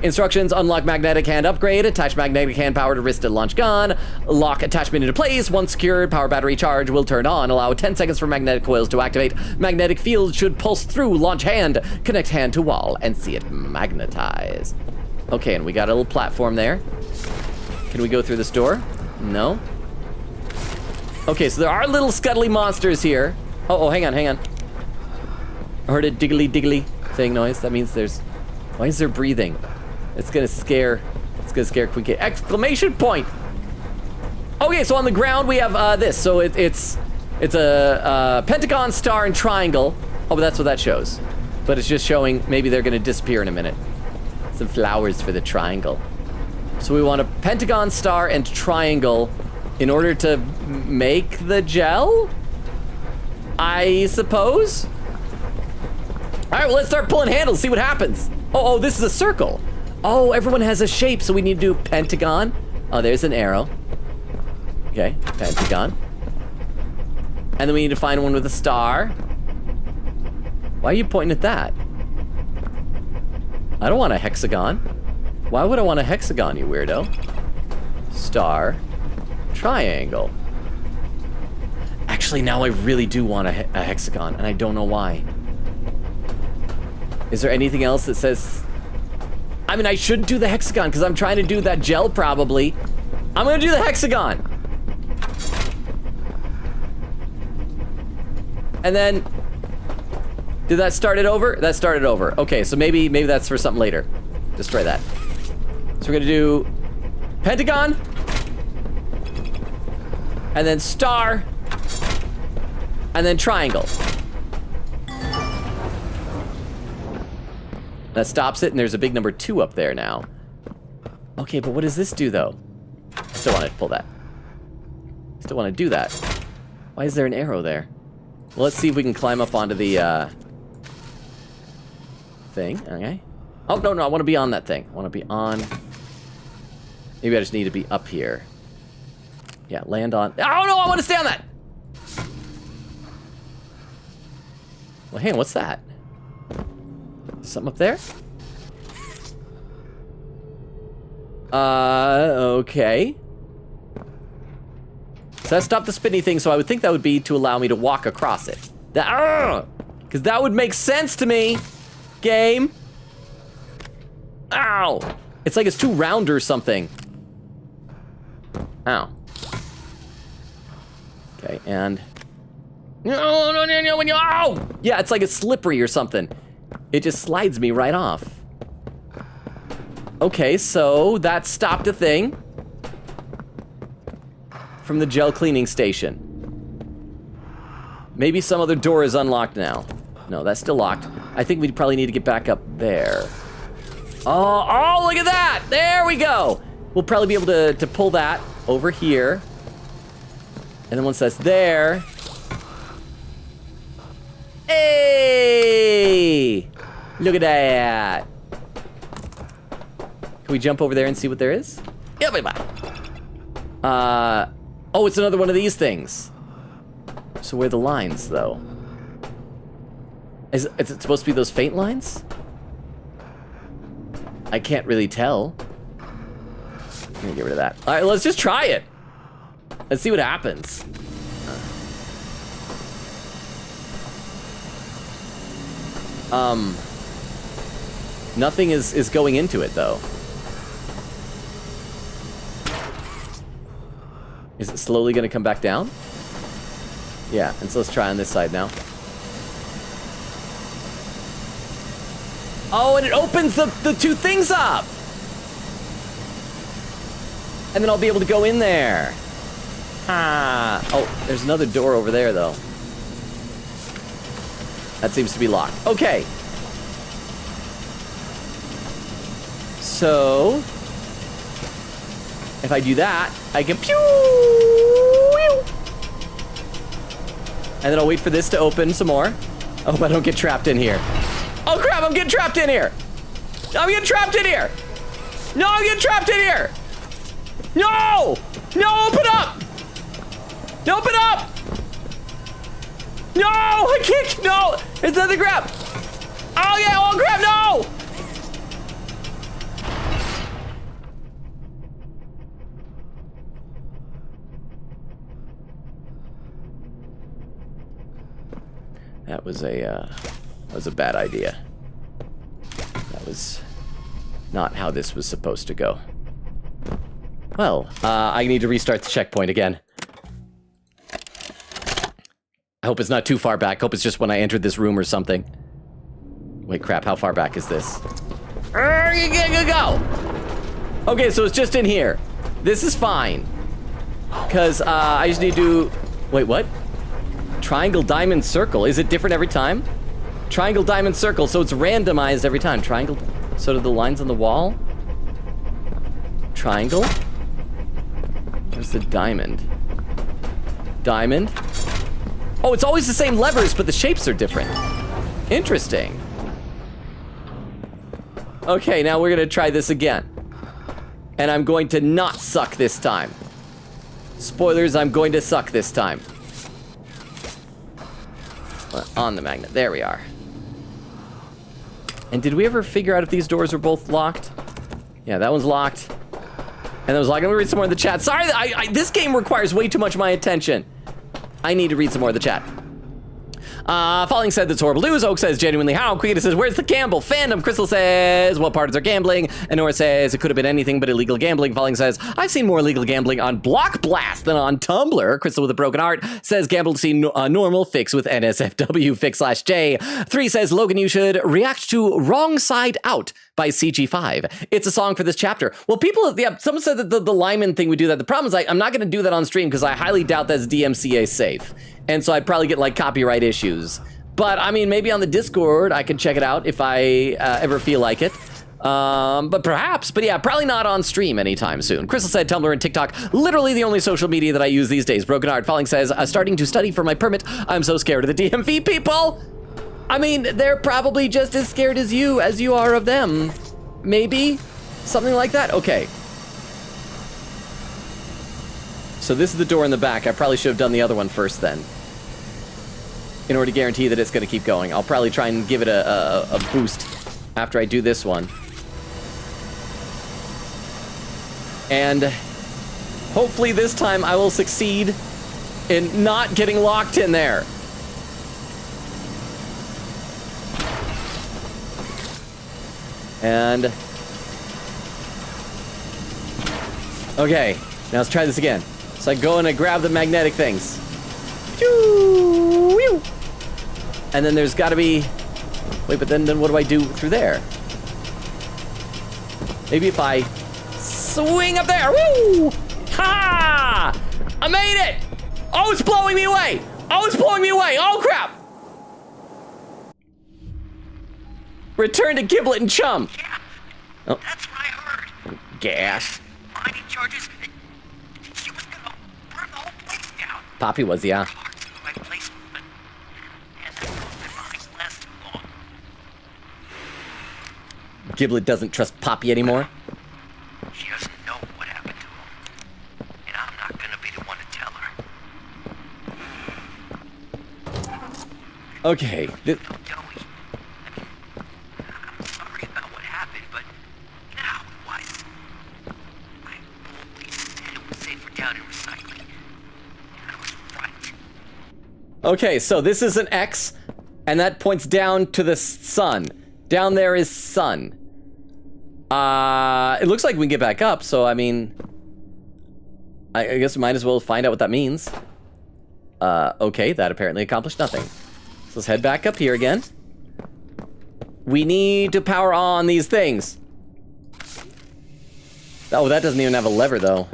Instructions: unlock magnetic hand upgrade, attach magnetic hand power to wrist and launch gun, lock attachment into place. Once secured, power battery charge will turn on. Allow 10 seconds for magnetic coils to activate. Magnetic field should pulse through. Launch hand, connect hand to wall, and see it magnetize. Okay, and we got a little platform there. Can we go through this door? No. Okay, so there are little scuttly monsters here. Oh, hang on. I heard a diggly thing noise. That means there's... Why is there breathing? It's gonna scare Queen Kate. Exclamation point! Okay, so on the ground we have this. So it's a pentagon, star, and triangle. Oh, but that's what that shows. But it's just showing maybe they're gonna disappear in a minute. Some flowers for the triangle. So we want a pentagon, star, and triangle in order to make the gel? I suppose? All right, well, let's start pulling handles, see what happens. Oh, this is a circle. Oh, everyone has a shape, so we need to do pentagon. Oh, there's an arrow. Okay, pentagon. And then we need to find one with a star. Why are you pointing at that? I don't want a hexagon. Why would I want a hexagon, you weirdo? Star. Triangle. Actually, now I really do want a hexagon, and I don't know why. Is there anything else that says... I mean, I should do the hexagon, because I'm trying to do that gel, probably. I'm gonna do the hexagon. And then... Did that start it over? That started over. Okay, so maybe that's for something later. Destroy that. So we're gonna do... Pentagon. And then star. And then triangle. That stops it, and there's a big number 2 up there now. Okay, but what does this do, though? I still want to pull that. Still want to do that. Why is there an arrow there? Well, let's see if we can climb up onto the, thing. Okay. Oh, no, I want to be on that thing. I want to be on... Maybe I just need to be up here. Yeah, land on... Oh, no, I want to stay on that! Well, hang on, what's that? Something up there? Okay. So that stopped the spinny thing, so I would think that would be to allow me to walk across it. That, because that would make sense to me. Game. Ow. It's like it's too round or something. Ow. Okay, and... No, when you... Ow! Yeah, it's like it's slippery or something. It just slides me right off. Okay, so that stopped a thing from the gel cleaning station. Maybe some other door is unlocked now. No, that's still locked. I think we probably need to get back up there. Oh, look at that! There we go! We'll probably be able to pull that over here. And then once that's there... Hey! Look at that. Can we jump over there and see what there is? Yeah, bye-bye. Oh, it's another one of these things. So where are the lines, though? Is it supposed to be those faint lines? I can't really tell. I'm gonna get rid of that. All right, let's just try it. Let's see what happens. Nothing is going into it, though. Is it slowly gonna come back down? Yeah, and so let's try on this side now. Oh, and it opens the 2 things up! And then I'll be able to go in there. Ah. Oh, there's another door over there, though. That seems to be locked. Okay. So, if I do that, I can pew! And then I'll wait for this to open some more. I hope I don't get trapped in here. Oh crap, I'm getting trapped in here! I'm getting trapped in here! No, I'm getting trapped in here! No! No, open up! No, open up! No, I can't, no! It's another grab! Oh yeah, oh grab, no! was a bad idea. That was not how this was supposed to go. Well, I need to restart the checkpoint again. I hope it's not too far back. Hope it's just when I entered this room or something. Wait, crap, how far back is this? Go! Okay, so it's just in here. This is fine. Because I just need to... Wait, what? Triangle, diamond, circle. Is it different every time? Triangle, diamond, circle. So it's randomized every time. Triangle. So do the lines on the wall? Triangle. Where's the diamond? Diamond. Oh, it's always the same levers, but the shapes are different. Interesting. Okay, now we're gonna try this again. And I'm going to not suck this time. Spoilers, I'm going to suck this time. On the magnet, there we are. And did we ever figure out if these doors were both locked? Yeah, that one's locked. And that was locked. I'm gonna read some more in the chat. Sorry, this game requires way too much of my attention. I need to read some more of the chat. Falling said that's horrible news. Oak says genuinely how. Quita says where's the gamble? Fandom. Crystal says what parts are gambling? And Nora says it could have been anything but illegal gambling. Falling says I've seen more illegal gambling on Block Blast than on Tumblr. Crystal with a broken heart says gamble to see normal. Fix with NSFW. Fix/J. 3 says Logan you should react to Wrong Side Out by CG5. It's a song for this chapter. Well, people, yeah, someone said that the Lyman thing would do that. The problem is I'm not going to do that on stream because I highly doubt that's DMCA safe. And so I'd probably get like copyright issues. But I mean, maybe on the Discord, I can check it out if I ever feel like it. But perhaps, but yeah, probably not on stream anytime soon. Crystal said Tumblr and TikTok, literally the only social media that I use these days. Broken Heart. Falling says, starting to study for my permit. I'm so scared of the DMV people. I mean, they're probably just as scared as you are of them. Maybe? Something like that? Okay. So this is the door in the back. I probably should have done the other one first then, in order to guarantee that it's going to keep going. I'll probably try and give it a boost after I do this one. And hopefully this time I will succeed in not getting locked in there. And... okay, now let's try this again. So I go and I grab the magnetic things. And then there's gotta be... wait, but then what do I do through there? Maybe if I swing up there. Woo! Ha! I made it! Oh, it's blowing me away! Oh, it's blowing me away! Oh, crap! Return to Giblet and Chum. Yeah, Oh. that's what I heard. Gas. Mining charges. She was gonna burn the whole place down. Poppy was, yeah. Parts of the right place, but and mines last too long. Giblet doesn't trust Poppy anymore. She doesn't know what happened to him, and I'm not gonna be the one to tell her. Okay. Joey, I'm sorry about what happened, but you know how it was. I always said it was safer down in recycling, and I was right. Okay, so this is an X, and that points down to the sun. Down there is sun. It looks like we can get back up, so I mean... I guess we might as well find out what that means. Okay, that apparently accomplished nothing. So let's head back up here again. We need to power on these things. Oh, that doesn't even have a lever, though.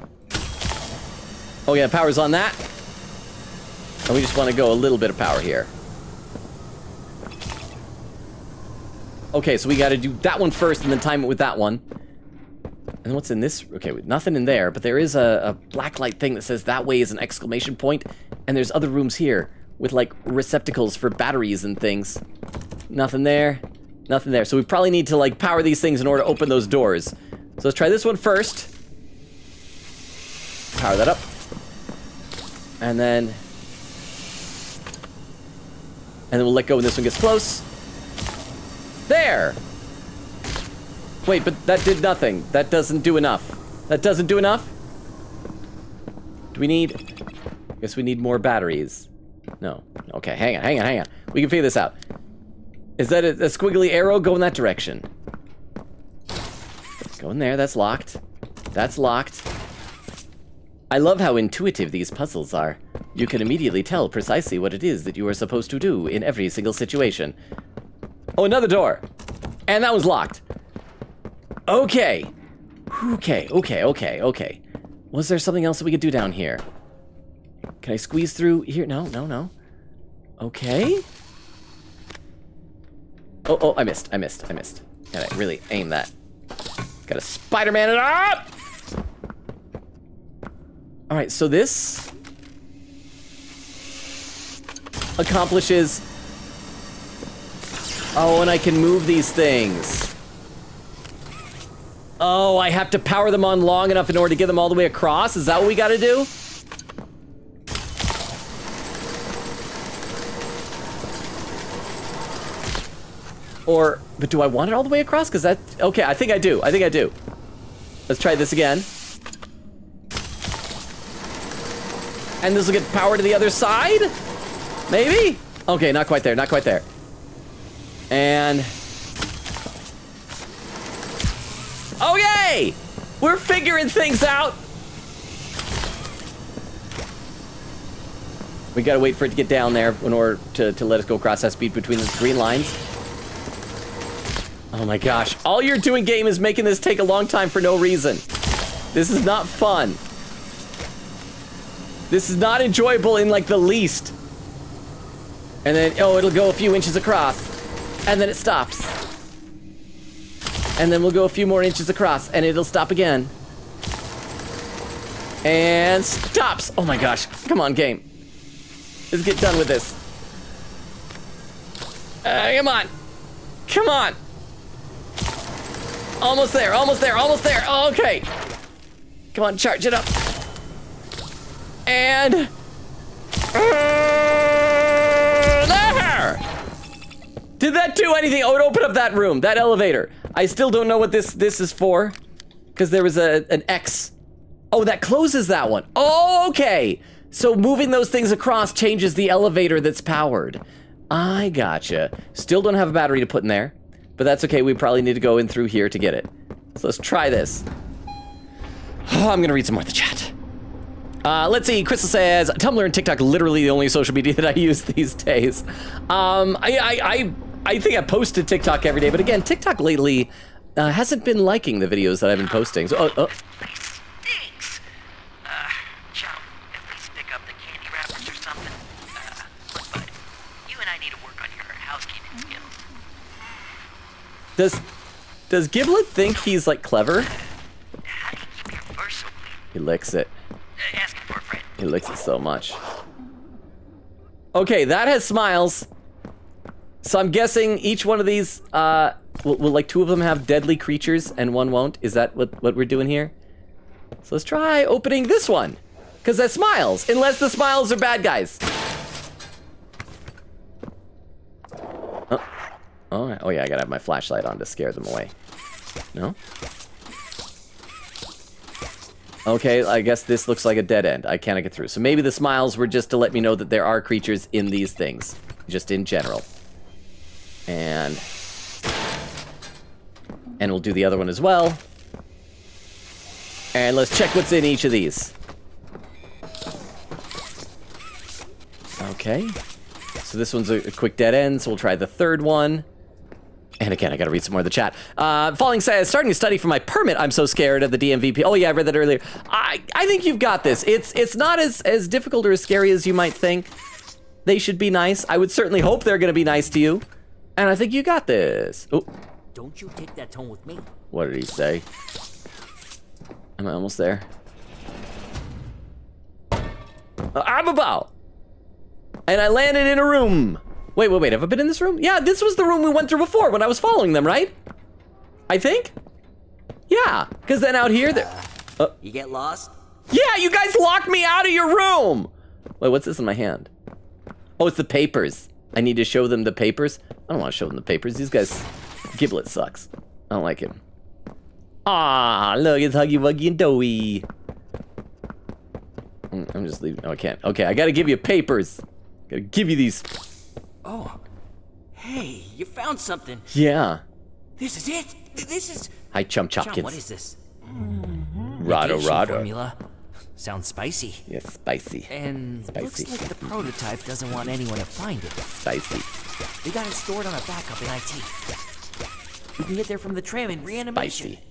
Oh yeah, power's on that. And we just want to go a little bit of power here. Okay, so we got to do that one first and then time it with that one. And what's in this? Okay, nothing in there, but there is a black light thing that says that way is an exclamation point. And there's other rooms here with like receptacles for batteries and things. Nothing there. Nothing there. So we probably need to like power these things in order to open those doors. So let's try this one first. Power that up. And then we'll let go when this one gets close. There! Wait, but that did nothing. That doesn't do enough. That doesn't do enough? Do we need... I guess we need more batteries. No. Okay, hang on. We can figure this out. Is that a squiggly arrow? Go in that direction. Go in there. That's locked. That's locked. I love how intuitive these puzzles are. You can immediately tell precisely what it is that you are supposed to do in every single situation. Oh, another door. And that was locked. Okay. Okay. Was there something else that we could do down here? Can I squeeze through here? No. Okay. Oh, I missed. Gotta really aim that. Gotta Spider-Man it up! Alright, so this accomplishes... Oh, and I can move these things. Oh, I have to power them on long enough in order to get them all the way across? Is that what we gotta do? But do I want it all the way across? Because that... Okay, I think I do. Let's try this again. And this will get power to the other side? Maybe? Okay, not quite there. And... Okay! We're figuring things out! We gotta wait for it to get down there in order to let us go across that speed between the green lines. Oh my gosh. All you're doing, game, is making this take a long time for no reason. This is not fun. This is not enjoyable in, like, the least. And then, oh, it'll go a few inches across. And then it stops. And then we'll go a few more inches across, and it'll stop again. And stops. Oh my gosh. Come on, game. Let's get done with this. Come on. Come on. Almost there. Oh, okay. Come on, charge it up. And... there! Did that do anything? Oh, it opened up that room, that elevator. I still don't know what this is for. Because there was an X. Oh, that closes that one. Oh, okay. So moving those things across changes the elevator that's powered. I gotcha. Still don't have a battery to put in there. But that's okay, we probably need to go in through here to get it. So let's try this. Oh, I'm gonna read some more of the chat. Let's see, Crystal says, Tumblr and TikTok literally the only social media that I use these days. I think I post to TikTok every day, but again, TikTok lately hasn't been liking the videos that I've been posting. So, Stinks. Chum, at least pick up the candy wrappers or something. Look, bud, you and I need to work on your housekeeping skills. Does Giblet think he's, like, clever? How do you keep your fur so clean? He licks it. Ask him for a friend. He licks it so much. Okay, that has smiles. So I'm guessing each one of these, will like two of them have deadly creatures and one won't? Is that what we're doing here? So let's try opening this one. Because that smiles, unless the smiles are bad guys. Oh yeah, I gotta have my flashlight on to scare them away. No? Okay, I guess this looks like a dead end. I cannot get through. So maybe the smiles were just to let me know that there are creatures in these things. Just in general. And we'll do the other one as well. And let's check what's in each of these. Okay. So this one's a quick dead end, so we'll try the third one. And again, I gotta read some more of the chat. Falling says, starting to study for my permit. I'm so scared of the DMVP. Oh yeah, I read that earlier. I think you've got this. It's not as difficult or as scary as you might think. They should be nice. I would certainly hope they're gonna be nice to you. And I think you got this. Oh. Don't you take that tone with me. What did he say? Am I almost there? I'm about. And I landed in a room. Wait, have I been in this room? Yeah, this was the room we went through before when I was following them, right? I think? Yeah, because then out here, You get lost? Yeah, you guys locked me out of your room! Wait, what's this in my hand? Oh, it's the papers. I need to show them the papers? I don't want to show them the papers. These guys, Giblet sucks. I don't like him. Ah, look, it's Huggy Wuggy and Doughy. I'm just leaving. Oh, I can't. Okay, I gotta give you papers. Gotta give you these. Oh, hey, you found something. Yeah. This is it. This is. Hi, Chum Chum, Chopkins. what is this? Rado, Negation rado. Formula. Sounds spicy. Yes, spicy. And Spicy. looks like the prototype doesn't want anyone to find it. Spicy. They got it stored on a backup in IT. We can get there from the tram in reanimation. Spicy.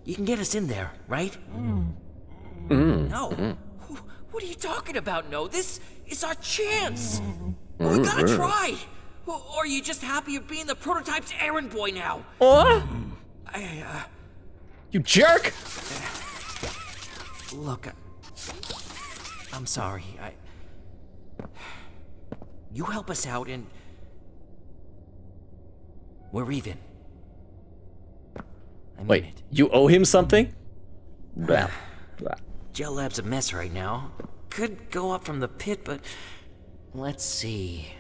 You can get us in there, right? Mm. No. What are you talking about? No, this is our chance. We gotta try. Or are you just happy of being the prototype's errand boy now? What? You jerk! Look, I'm sorry. You help us out and we're even. I mean Wait, it. you owe him something? Blah, blah. Gel Lab's a mess right now. Could go up from the pit, but let's see.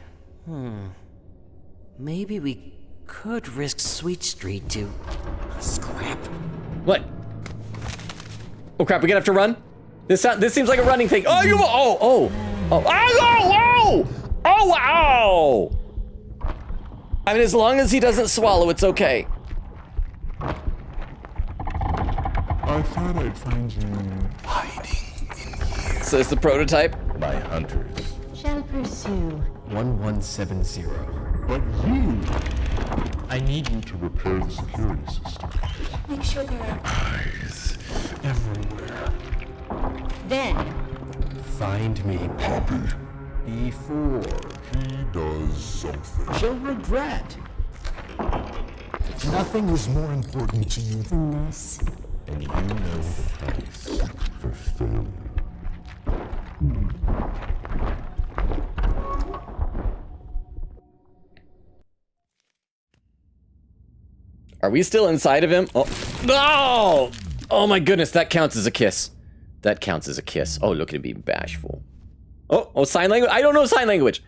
Maybe we could risk Sweet Street to scrap. What? Oh crap, we gonna have to run? This seems like a running thing. Oh, you, wow! I mean, as long as he doesn't swallow, it's okay. I thought I'd find you hiding in here. So it's the prototype? My hunters. Shall pursue 1170. But you! I need you to repair the security system. Make sure there are. Eyes everywhere. Then Find me, Poppy, before he does something. she'll regret. Nothing is more important to you than Than this. and you know the price for failure. Are we still inside of him? Oh, no! Oh my goodness, that counts as a kiss. That counts as a kiss. Oh, look at him being bashful. Oh, sign language? I don't know sign language.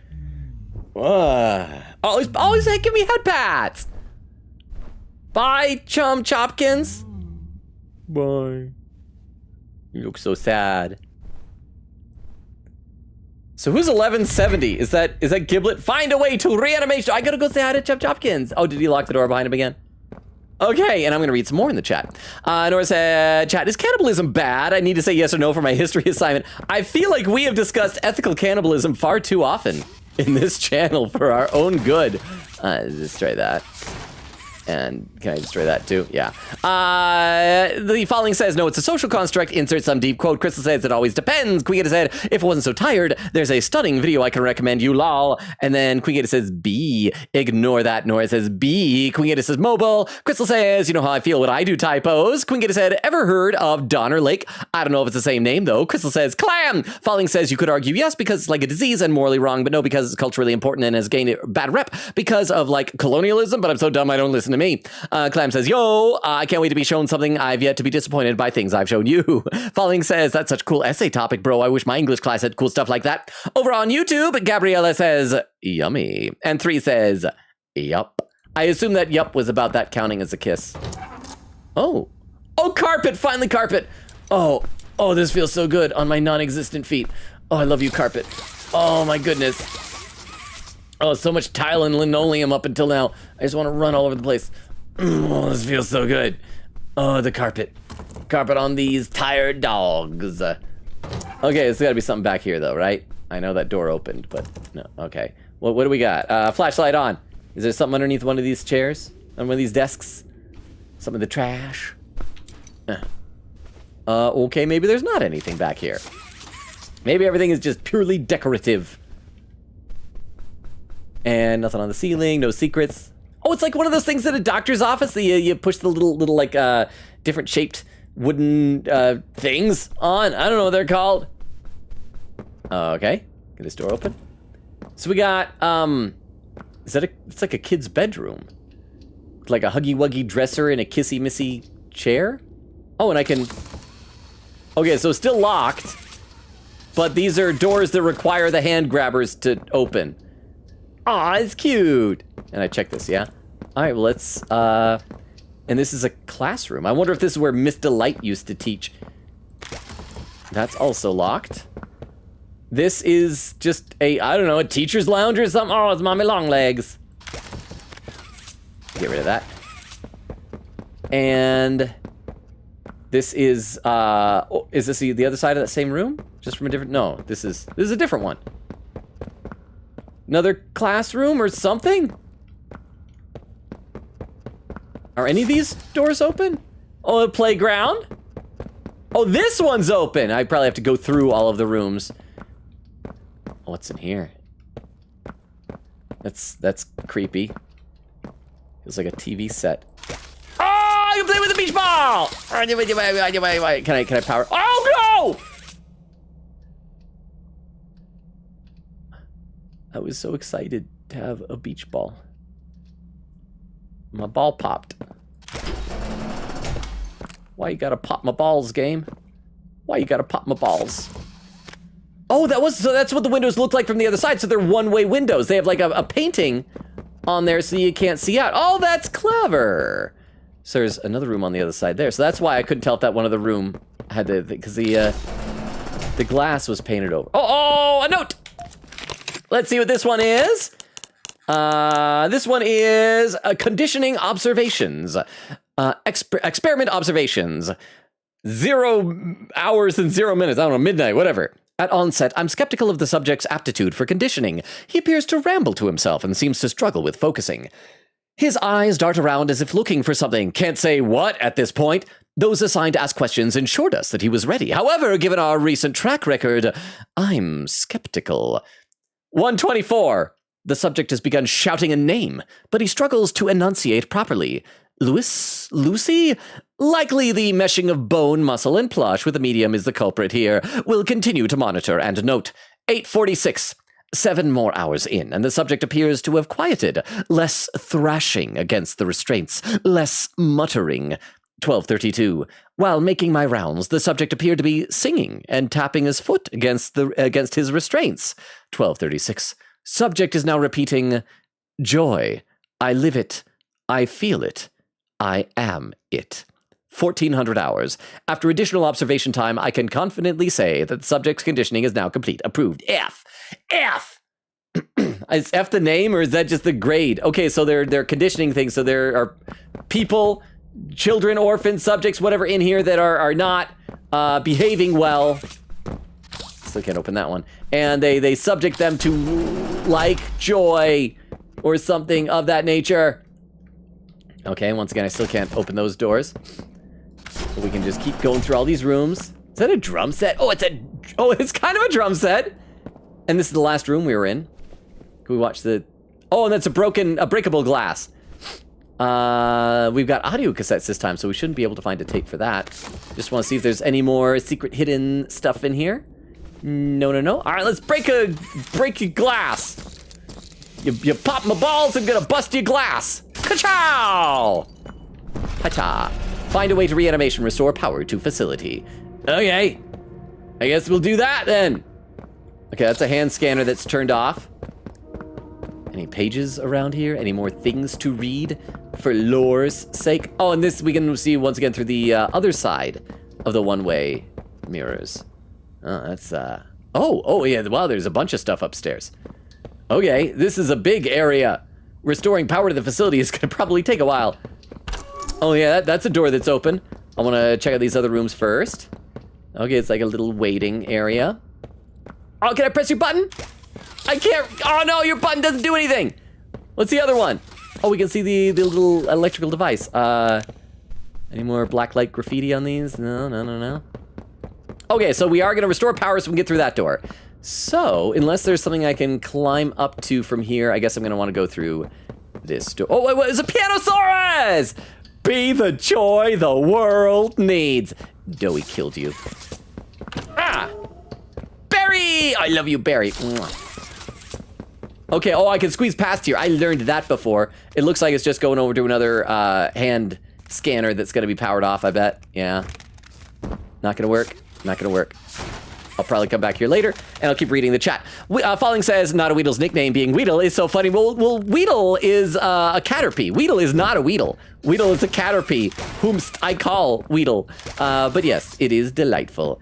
Always give me head pats. Bye, Chum Chopkins. Bye. You look so sad. So who's 1170? Is that Giblet? Find a way to reanimation. I gotta go say hi to Chum Chopkins. Oh, did he lock the door behind him again? Okay, and I'm gonna read some more in the chat. Nora said, chat, is cannibalism bad? I need to say yes or no for my history assignment. I feel like we have discussed ethical cannibalism far too often in this channel for our own good. Destroy that. And can I destroy that too? Yeah. The following says, no, it's a social construct. Insert some deep quote. Crystal says, it always depends. Queen Gator said, if it wasn't so tired, there's a stunning video I can recommend you, lol. And then Queen Gator says, B. Ignore that. Nora says, B. Queen Gator says, mobile. Crystal says, you know how I feel when I do typos. Queen Gator said, ever heard of Donner Lake? I don't know if it's the same name though. Crystal says, clam. Falling says, you could argue yes, because it's like a disease and morally wrong, but no, because it's culturally important and has gained a bad rep because of like colonialism, but I'm so dumb I don't listen to me. Clam says, yo, I can't wait to be shown something. I've yet to be disappointed by things I've shown you. Falling says, that's such a cool essay topic, bro. I wish my English class had cool stuff like that. Over on YouTube, Gabriella says, yummy. And 3 says, yup. I assume that yup was about that counting as a kiss. Oh, carpet, finally carpet. Oh, this feels so good on my non-existent feet. Oh, I love you, carpet. Oh my goodness. Oh, so much tile and linoleum up until now. I just want to run all over the place. Oh, this feels so good. Oh, the carpet. Carpet on these tired dogs. Okay, there's gotta be something back here though, right? I know that door opened, but no, okay. What do we got? Flashlight on. Is there something underneath one of these chairs? On one of these desks? Some of the trash? Okay, maybe there's not anything back here. Maybe everything is just purely decorative. And nothing on the ceiling, no secrets. Oh, it's like one of those things at a doctor's office that you push the little like different shaped wooden things on. I don't know what they're called. Okay, get this door open. So we got it's like a kid's bedroom. Like a huggy wuggy dresser and a kissy missy chair. Oh, and I can. Okay, so it's still locked, but these are doors that require the hand grabbers to open. Aw, it's cute. And I check this, yeah? All right, well, let's, and this is a classroom. I wonder if this is where Miss Delight used to teach. That's also locked. This is just a, I don't know, a teacher's lounge or something. Oh, it's mommy long legs. Get rid of that. And this is this the other side of that same room? Just from a different, no, this is a different one. Another classroom or something? Are any of these doors open? Oh, a playground? Oh, this one's open. I probably have to go through all of the rooms. What's in here? That's creepy. It's like a TV set. Oh, you play with a beach ball! Can I power? Oh no! I was so excited to have a beach ball. My ball popped. Why you gotta pop my balls, game? Why you gotta pop my balls? Oh, so that's what the windows look like from the other side. So they're one-way windows. They have like a painting on there so you can't see out. Oh, that's clever. So there's another room on the other side there. So that's why I couldn't tell if that one of the room had because the glass was painted over. Oh, a note. Let's see what this one is. This one is conditioning observations. Experiment observations. 0 hours and 0 minutes. I don't know, midnight, whatever. At onset, I'm skeptical of the subject's aptitude for conditioning. He appears to ramble to himself and seems to struggle with focusing. His eyes dart around as if looking for something. Can't say what at this point. Those assigned to ask questions ensured us that he was ready. However, given our recent track record, I'm skeptical. 124. The subject has begun shouting a name, but he struggles to enunciate properly. Lucy? Likely the meshing of bone, muscle, and plush with the medium is the culprit here. We'll continue to monitor and note. 8:46. 7 more hours in, and the subject appears to have quieted. Less thrashing against the restraints. Less muttering. 12:32. While making my rounds, the subject appeared to be singing and tapping his foot against his restraints. 12:36. Subject is now repeating, joy. I live it. I feel it. I am it. 1400 hours. After additional observation time, I can confidently say that the subject's conditioning is now complete. Approved. F. F! Is F the name, or is that just the grade? Okay, so they're conditioning things, so there are people, children, orphans, subjects, whatever in here that are not behaving well. Still can't open that one. And they subject them to, like, joy or something of that nature. Okay, once again, I still can't open those doors. But we can just keep going through all these rooms. Is that a drum set? Oh, it's kind of a drum set. And this is the last room we were in. Can we watch the... Oh, and that's a breakable glass. We've got audio cassettes this time, so we shouldn't be able to find a tape for that. Just want to see if there's any more secret hidden stuff in here. No. All right, let's break a glass. You pop my balls, I'm gonna bust your glass. Ka-chow! Ha-cha. Find a way to reanimation, restore power to facility. Okay. I guess we'll do that then. Okay, that's a hand scanner that's turned off. Any pages around here? Any more things to read for lore's sake? Oh, and this we can see once again through the other side of the one-way mirrors. Oh, that's, Oh, yeah, wow, there's a bunch of stuff upstairs. Okay, this is a big area. Restoring power to the facility is gonna probably take a while. Oh yeah, that's a door that's open. I wanna check out these other rooms first. Okay, it's like a little waiting area. Oh, can I press your button? I can't, oh no, your button doesn't do anything. What's the other one? Oh, we can see the little electrical device. Any more black light graffiti on these? No. Okay, so we are gonna restore power so we can get through that door. So, unless there's something I can climb up to from here, I guess I'm gonna wanna go through this door. Oh, wait, it's a Pianosaurus! Be the joy the world needs. Doughy killed you. Ah! Barry! I love you, Barry. Okay, oh, I can squeeze past here. I learned that before. It looks like it's just going over to another hand scanner that's gonna be powered off, I bet. Yeah. Not gonna work. Not gonna work. I'll probably come back here later, and I'll keep reading the chat. Falling says, not a Weedle's nickname being Weedle is so funny. Well, Weedle is a Caterpie. Weedle is not a Weedle. Weedle is a Caterpie, whom I call Weedle. But yes, it is delightful.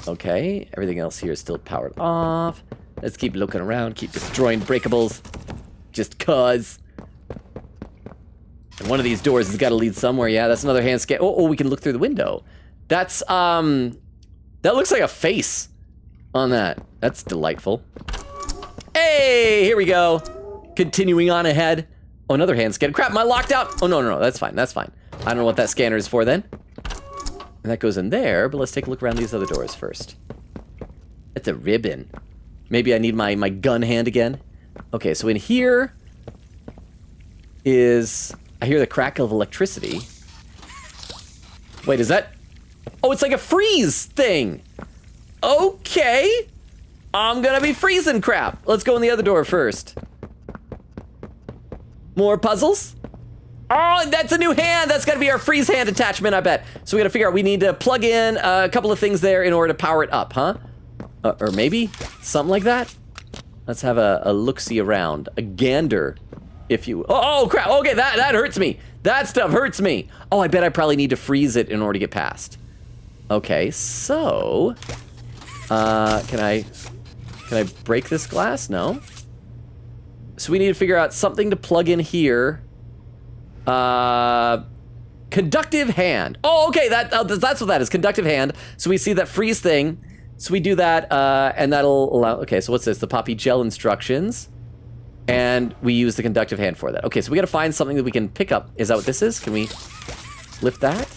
Okay, everything else here is still powered off. Let's keep looking around, keep destroying breakables. Just cuz. And one of these doors has got to lead somewhere. Yeah, that's another hand scan. Oh, we can look through the window. That's, that looks like a face on that. That's delightful. Hey, here we go. Continuing on ahead. Oh, another hand scan. Crap, am I locked out? Oh, no, that's fine, that's fine. I don't know what that scanner is for then. And that goes in there, but let's take a look around these other doors first. It's a ribbon. Maybe I need my gun hand again. Okay, so in here is... I hear the crackle of electricity. Wait, is that... Oh, it's like a freeze thing. Okay. I'm gonna be freezing crap. Let's go in the other door first. More puzzles? Oh, that's a new hand. That's gotta be our freeze hand attachment, I bet. So we gotta figure out, we need to plug in a couple of things there in order to power it up, huh? Or maybe something like that? Let's have a look-see around. A gander, if you... Oh, crap. Okay, that hurts me. That stuff hurts me. Oh, I bet I probably need to freeze it in order to get past. Okay, so... Can I break this glass? No. So we need to figure out something to plug in here. Conductive hand. Oh, okay, that's what that is, conductive hand. So we see that freeze thing. So we do that, and that'll allow... Okay, so what's this? The Poppy Gel instructions. And we use the conductive hand for that. Okay, so we gotta find something that we can pick up. Is that what this is? Can we lift that?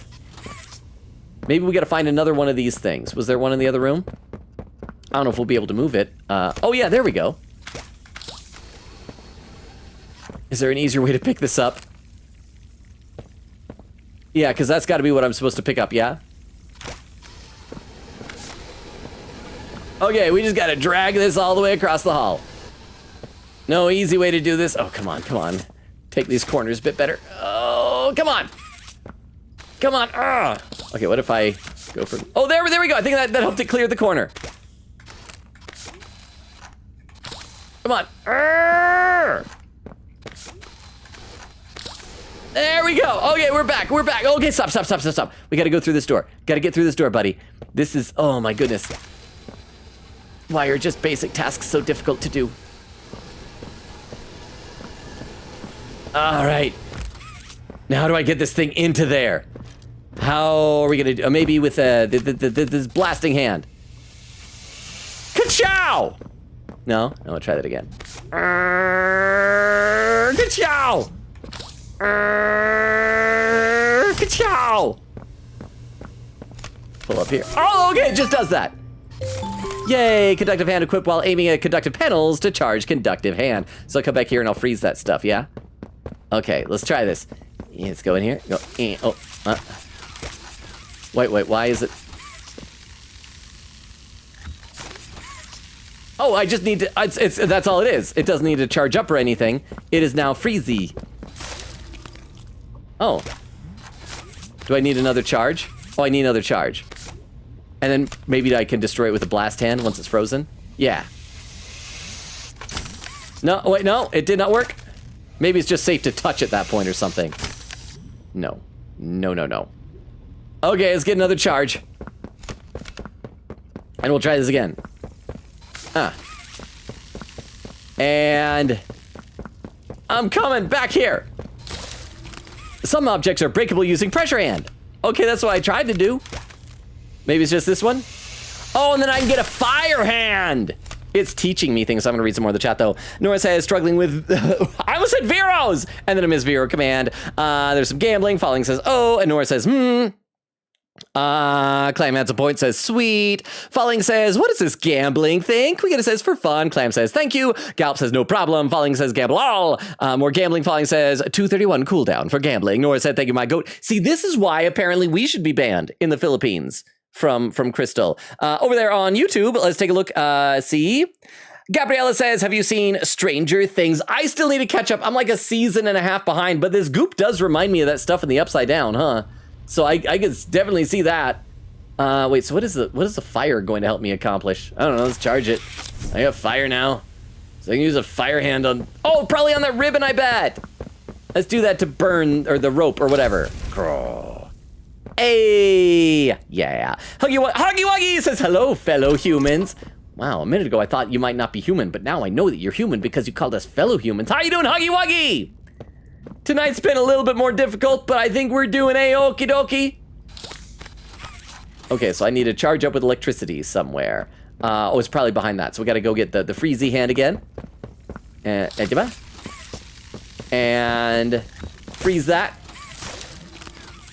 Maybe we gotta find another one of these things. Was there one in the other room? I don't know if we'll be able to move it. Oh yeah, there we go. Is there an easier way to pick this up? Yeah, because that's gotta be what I'm supposed to pick up, yeah? Okay, we just gotta drag this all the way across the hall. No easy way to do this. Oh, come on, come on. Take these corners a bit better. Oh, come on. Come on. Okay, what if I go for... Oh, there we go. I think that helped it clear the corner. Come on. There we go. Okay, we're back. We're back. Okay, stop. We gotta go through this door. Gotta get through this door, buddy. This is... Oh, my goodness. Why are just basic tasks so difficult to do? All right. Now how do I get this thing into there? How are we gonna do? Maybe with this blasting hand. Ka-chow! No, I'll try that again. Ka-chow! Ka-chow! Pull up here. Oh, okay, it just does that. Yay, conductive hand equipped while aiming at conductive panels to charge conductive hand. So I'll come back here and I'll freeze that stuff, yeah? Okay, let's try this. Let's go in here. Go. Wait, why is it? Oh, I just need to, that's all it is. It doesn't need to charge up or anything. It is now freezy. Oh. Do I need another charge? Oh, I need another charge. And then maybe I can destroy it with a blast hand once it's frozen? Yeah. No, wait, no, it did not work. Maybe it's just safe to touch at that point or something. No. No. Okay, let's get another charge. And we'll try this again. And I'm coming back here. Some objects are breakable using pressure hand. Okay, that's what I tried to do. Maybe it's just this one. Oh, and then I can get a fire hand. It's teaching me things. I'm gonna read some more of the chat though. Nora says, struggling with, I almost said Veros! And then a Miss Vero command. There's some gambling. Falling says, oh, and Nora says, Clam adds a point, says, sweet. Falling says, what is this gambling thing? Quiggin says, for fun. Clam says, thank you. Gallop says, no problem. Falling says, gamble all. More gambling. Falling says, 231 cooldown for gambling. Nora said, thank you, my goat. See, this is why apparently we should be banned in the Philippines from Crystal. Over there on YouTube, let's take a look. See? Gabriella says, have you seen Stranger Things? I still need to catch up. I'm like a season and a half behind, but this goop does remind me of that stuff in the Upside Down, huh? So I can definitely see that. Wait, so what is the fire going to help me accomplish? I don't know, let's charge it. I have fire now. So I can use a fire hand on, oh, probably on that ribbon, I bet. Let's do that to burn, or the rope, or whatever. Hey! Yeah. Huggy Wuggy says, hello, fellow humans. Wow, a minute ago I thought you might not be human, but now I know that you're human because you called us fellow humans. How you doing, Huggy Wuggy? Tonight's been a little bit more difficult, but I think we're doing a-okie dokie. Okay, so I need to charge up with electricity somewhere. Oh, it's probably behind that. So we got to go get the freezy hand again. And freeze that.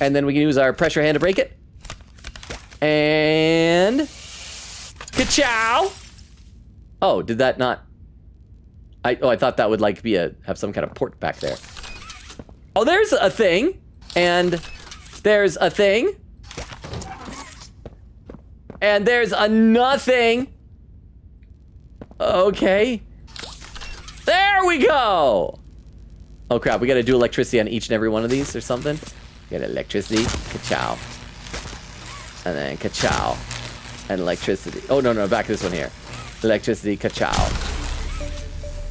And then we can use our pressure hand to break it. And ka-chow. Oh, did that not? I thought that would like have some kind of port back there. Oh, there's a thing. And there's a thing. And there's a nothing. Okay. There we go. Oh crap, we gotta do electricity on each and every one of these or something. Get electricity, ka-chow. And then ka-chow. And electricity. Oh, no, back this one here. Electricity, ka-chow.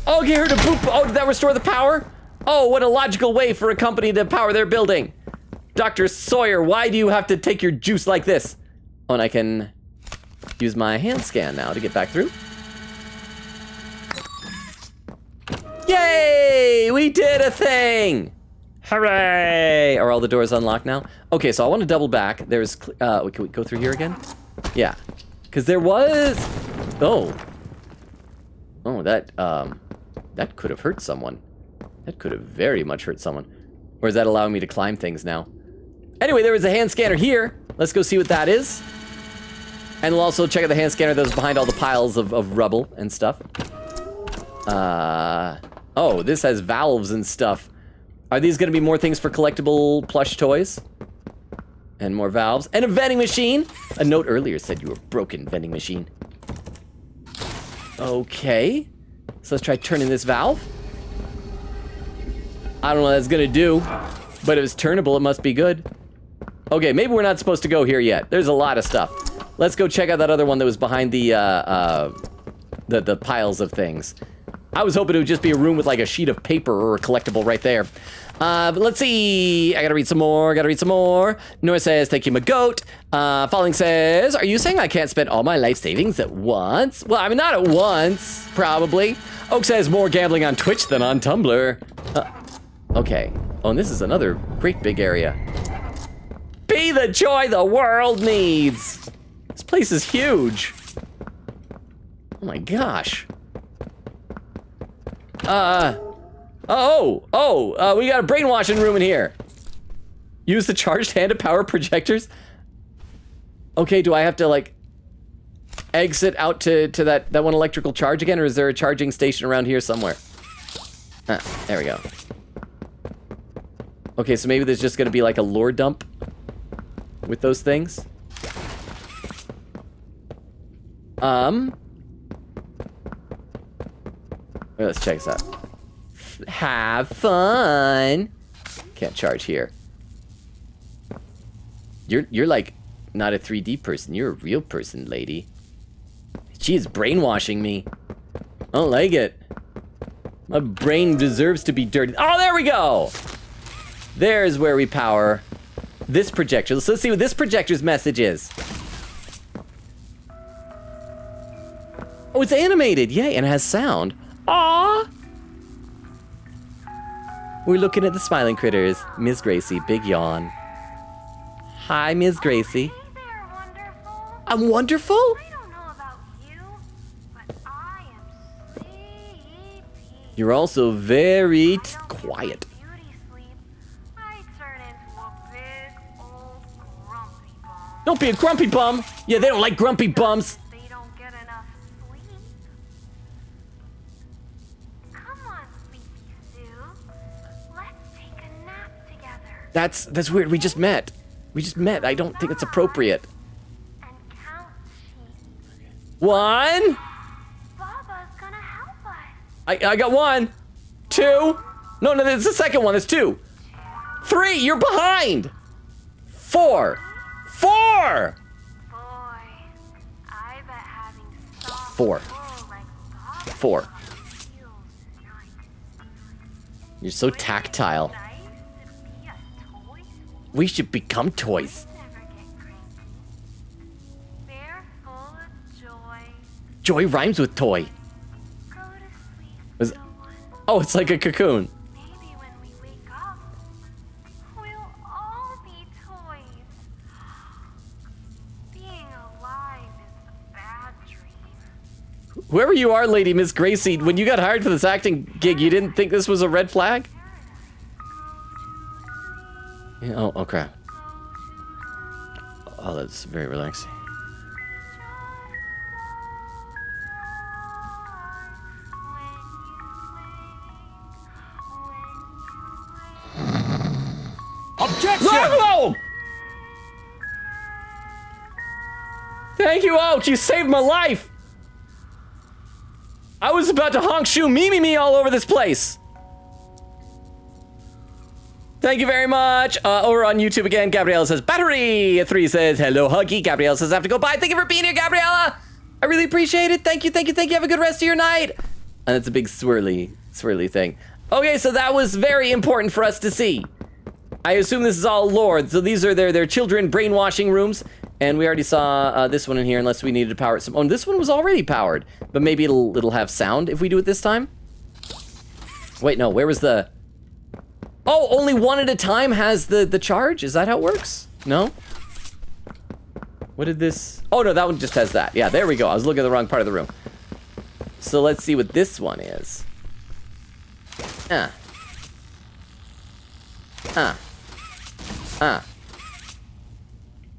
Oh, get her to poop. Oh, did that restore the power? Oh, what a logical way for a company to power their building. Dr. Sawyer, why do you have to take your juice like this? Oh, and I can use my hand scan now to get back through. Yay! We did a thing! Hooray! Are all the doors unlocked now? Okay, so I want to double back. There's, can we go through here again? Yeah. Because there was... Oh, that could have hurt someone. That could have very much hurt someone. Or is that allowing me to climb things now? Anyway, there was a hand scanner here. Let's go see what that is. And we'll also check out the hand scanner that was behind all the piles of rubble and stuff. Oh, this has valves and stuff. Are these going to be more things for collectible plush toys? And more valves. And a vending machine! A note earlier said you were broken, vending machine. Okay. So let's try turning this valve. I don't know what that's going to do. But if it's turnable, it must be good. Okay, maybe we're not supposed to go here yet. There's a lot of stuff. Let's go check out that other one that was behind the piles of things. I was hoping it would just be a room with like a sheet of paper or a collectible right there. But let's see. I gotta read some more. Nora says, thank you, my goat. Falling says, are you saying I can't spend all my life savings at once? Well, I mean, not at once, probably. Oak says, more gambling on Twitch than on Tumblr. Okay. Oh, and this is another great big area. Be the joy the world needs. This place is huge. Oh my gosh. We got a brainwashing room in here. Use the charged hand to power projectors. Okay, do I have to like exit out to that one electrical charge again, or is there a charging station around here somewhere? There we go. Okay, so maybe there's just gonna be like a lore dump with those things. Let's check this out. Have fun. Can't charge here. You're like not a 3D person. You're a real person, lady. She is brainwashing me. I don't like it. My brain deserves to be dirty. Oh, there we go. There's where we power this projector. So let's see what this projector's message is. Oh, it's animated. Yay, and it has sound. Aww. We're looking at the smiling critters. Ms. Gracie, big yawn. Hi, Ms. Gracie. Hey there, wonderful. I'm wonderful? I don't know about you, but I am sleepy. You're also very quiet. Beauty sleep. I turn into a big old grumpy bum. Don't be a grumpy bum. Yeah, they don't like grumpy bums. They don't get enough sleep. Come on, Sleepy Sue. Let's take a nap together. That's weird. We just met. I don't think it's appropriate. And count sheep. 1. Baba's gonna help us. I got 1, 2. No, it's the second one. It's 2. 3. You're behind. 4. 4. Boy, I bet having soft 4. wool like Baba 4. feels nice. You're so tactile. Nice to be a toy. We should become toys. Never Joy rhymes with toy. Oh, it's like a cocoon. Maybe when we wake up, we'll all be toys. Being alive is the bad dream. Whoever you are, Lady Miss Gracie, when you got hired for this acting gig, you didn't think this was a red flag? Yeah, oh, crap. Oh, that's very relaxing. Objection! Whoa! Thank you, Ouch! You saved my life! I was about to honk shoe me all over this place. Thank you very much. Over on YouTube again, Gabriella says, Battery 3 says, hello, Huggy. Gabriella says, I have to go. Bye. Thank you for being here, Gabriella. I really appreciate it. Thank you. Have a good rest of your night. And it's a big swirly thing. Okay, so that was very important for us to see. I assume this is all lore. So these are their children brainwashing rooms. And we already saw this one in here, unless we needed to power it some. Oh, and this one was already powered. But maybe it'll have sound if we do it this time. Wait, no, where was the... Oh, only one at a time has the charge? Is that how it works? No? What did this... Oh, no, that one just has that. Yeah, there we go. I was looking at the wrong part of the room. So let's see what this one is.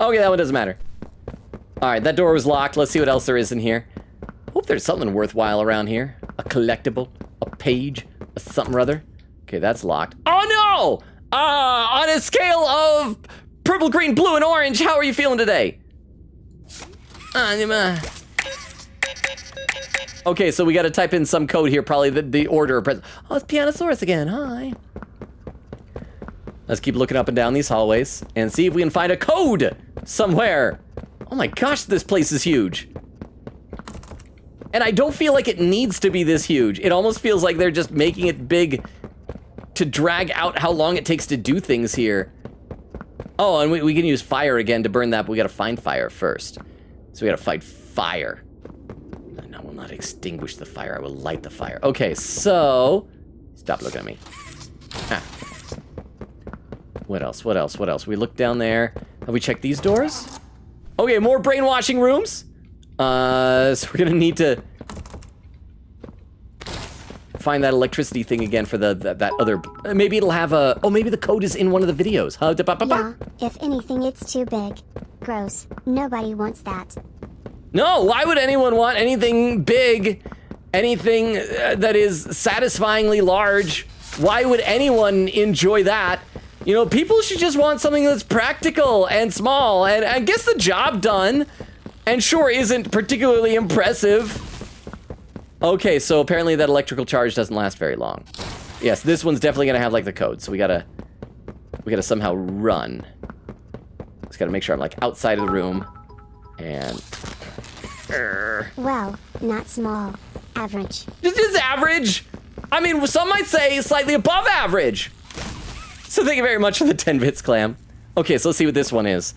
Okay, that one doesn't matter. All right, that door was locked. Let's see what else there is in here. Hope there's something worthwhile around here. A collectible, a page, a something or other. Okay, that's locked. Oh no! On a scale of purple, green, blue, and orange, how are you feeling today? Okay, so we gotta type in some code here, probably the order of presents. Oh, it's Pianosaurus again, hi. Let's keep looking up and down these hallways and see if we can find a code somewhere. Oh my gosh, this place is huge. And I don't feel like it needs to be this huge. It almost feels like they're just making it big to drag out how long it takes to do things here. Oh, and we can use fire again to burn that, but we gotta find fire first. So we gotta fight fire. And I will not extinguish the fire, I will light the fire. Okay, so... Stop looking at me. Ah. What else? We look down there. Have we checked these doors? Okay, more brainwashing rooms. So we're gonna need to find that electricity thing again for that other... Maybe it'll have a... Oh, maybe the code is in one of the videos. Huh? Yeah, if anything, it's too big. Gross. Nobody wants that. No, why would anyone want anything big? Anything that is satisfyingly large? Why would anyone enjoy that? You know, people should just want something that's practical and small and gets the job done. And sure, isn't particularly impressive. Okay, so apparently that electrical charge doesn't last very long. Yes, this one's definitely gonna have like the code, so we gotta somehow run. Just gotta make sure I'm like outside of the room. And... Well, not small. Average. Just average! I mean, some might say slightly above average. So thank you very much for the 10 bits, Clam. Okay, so let's see what this one is.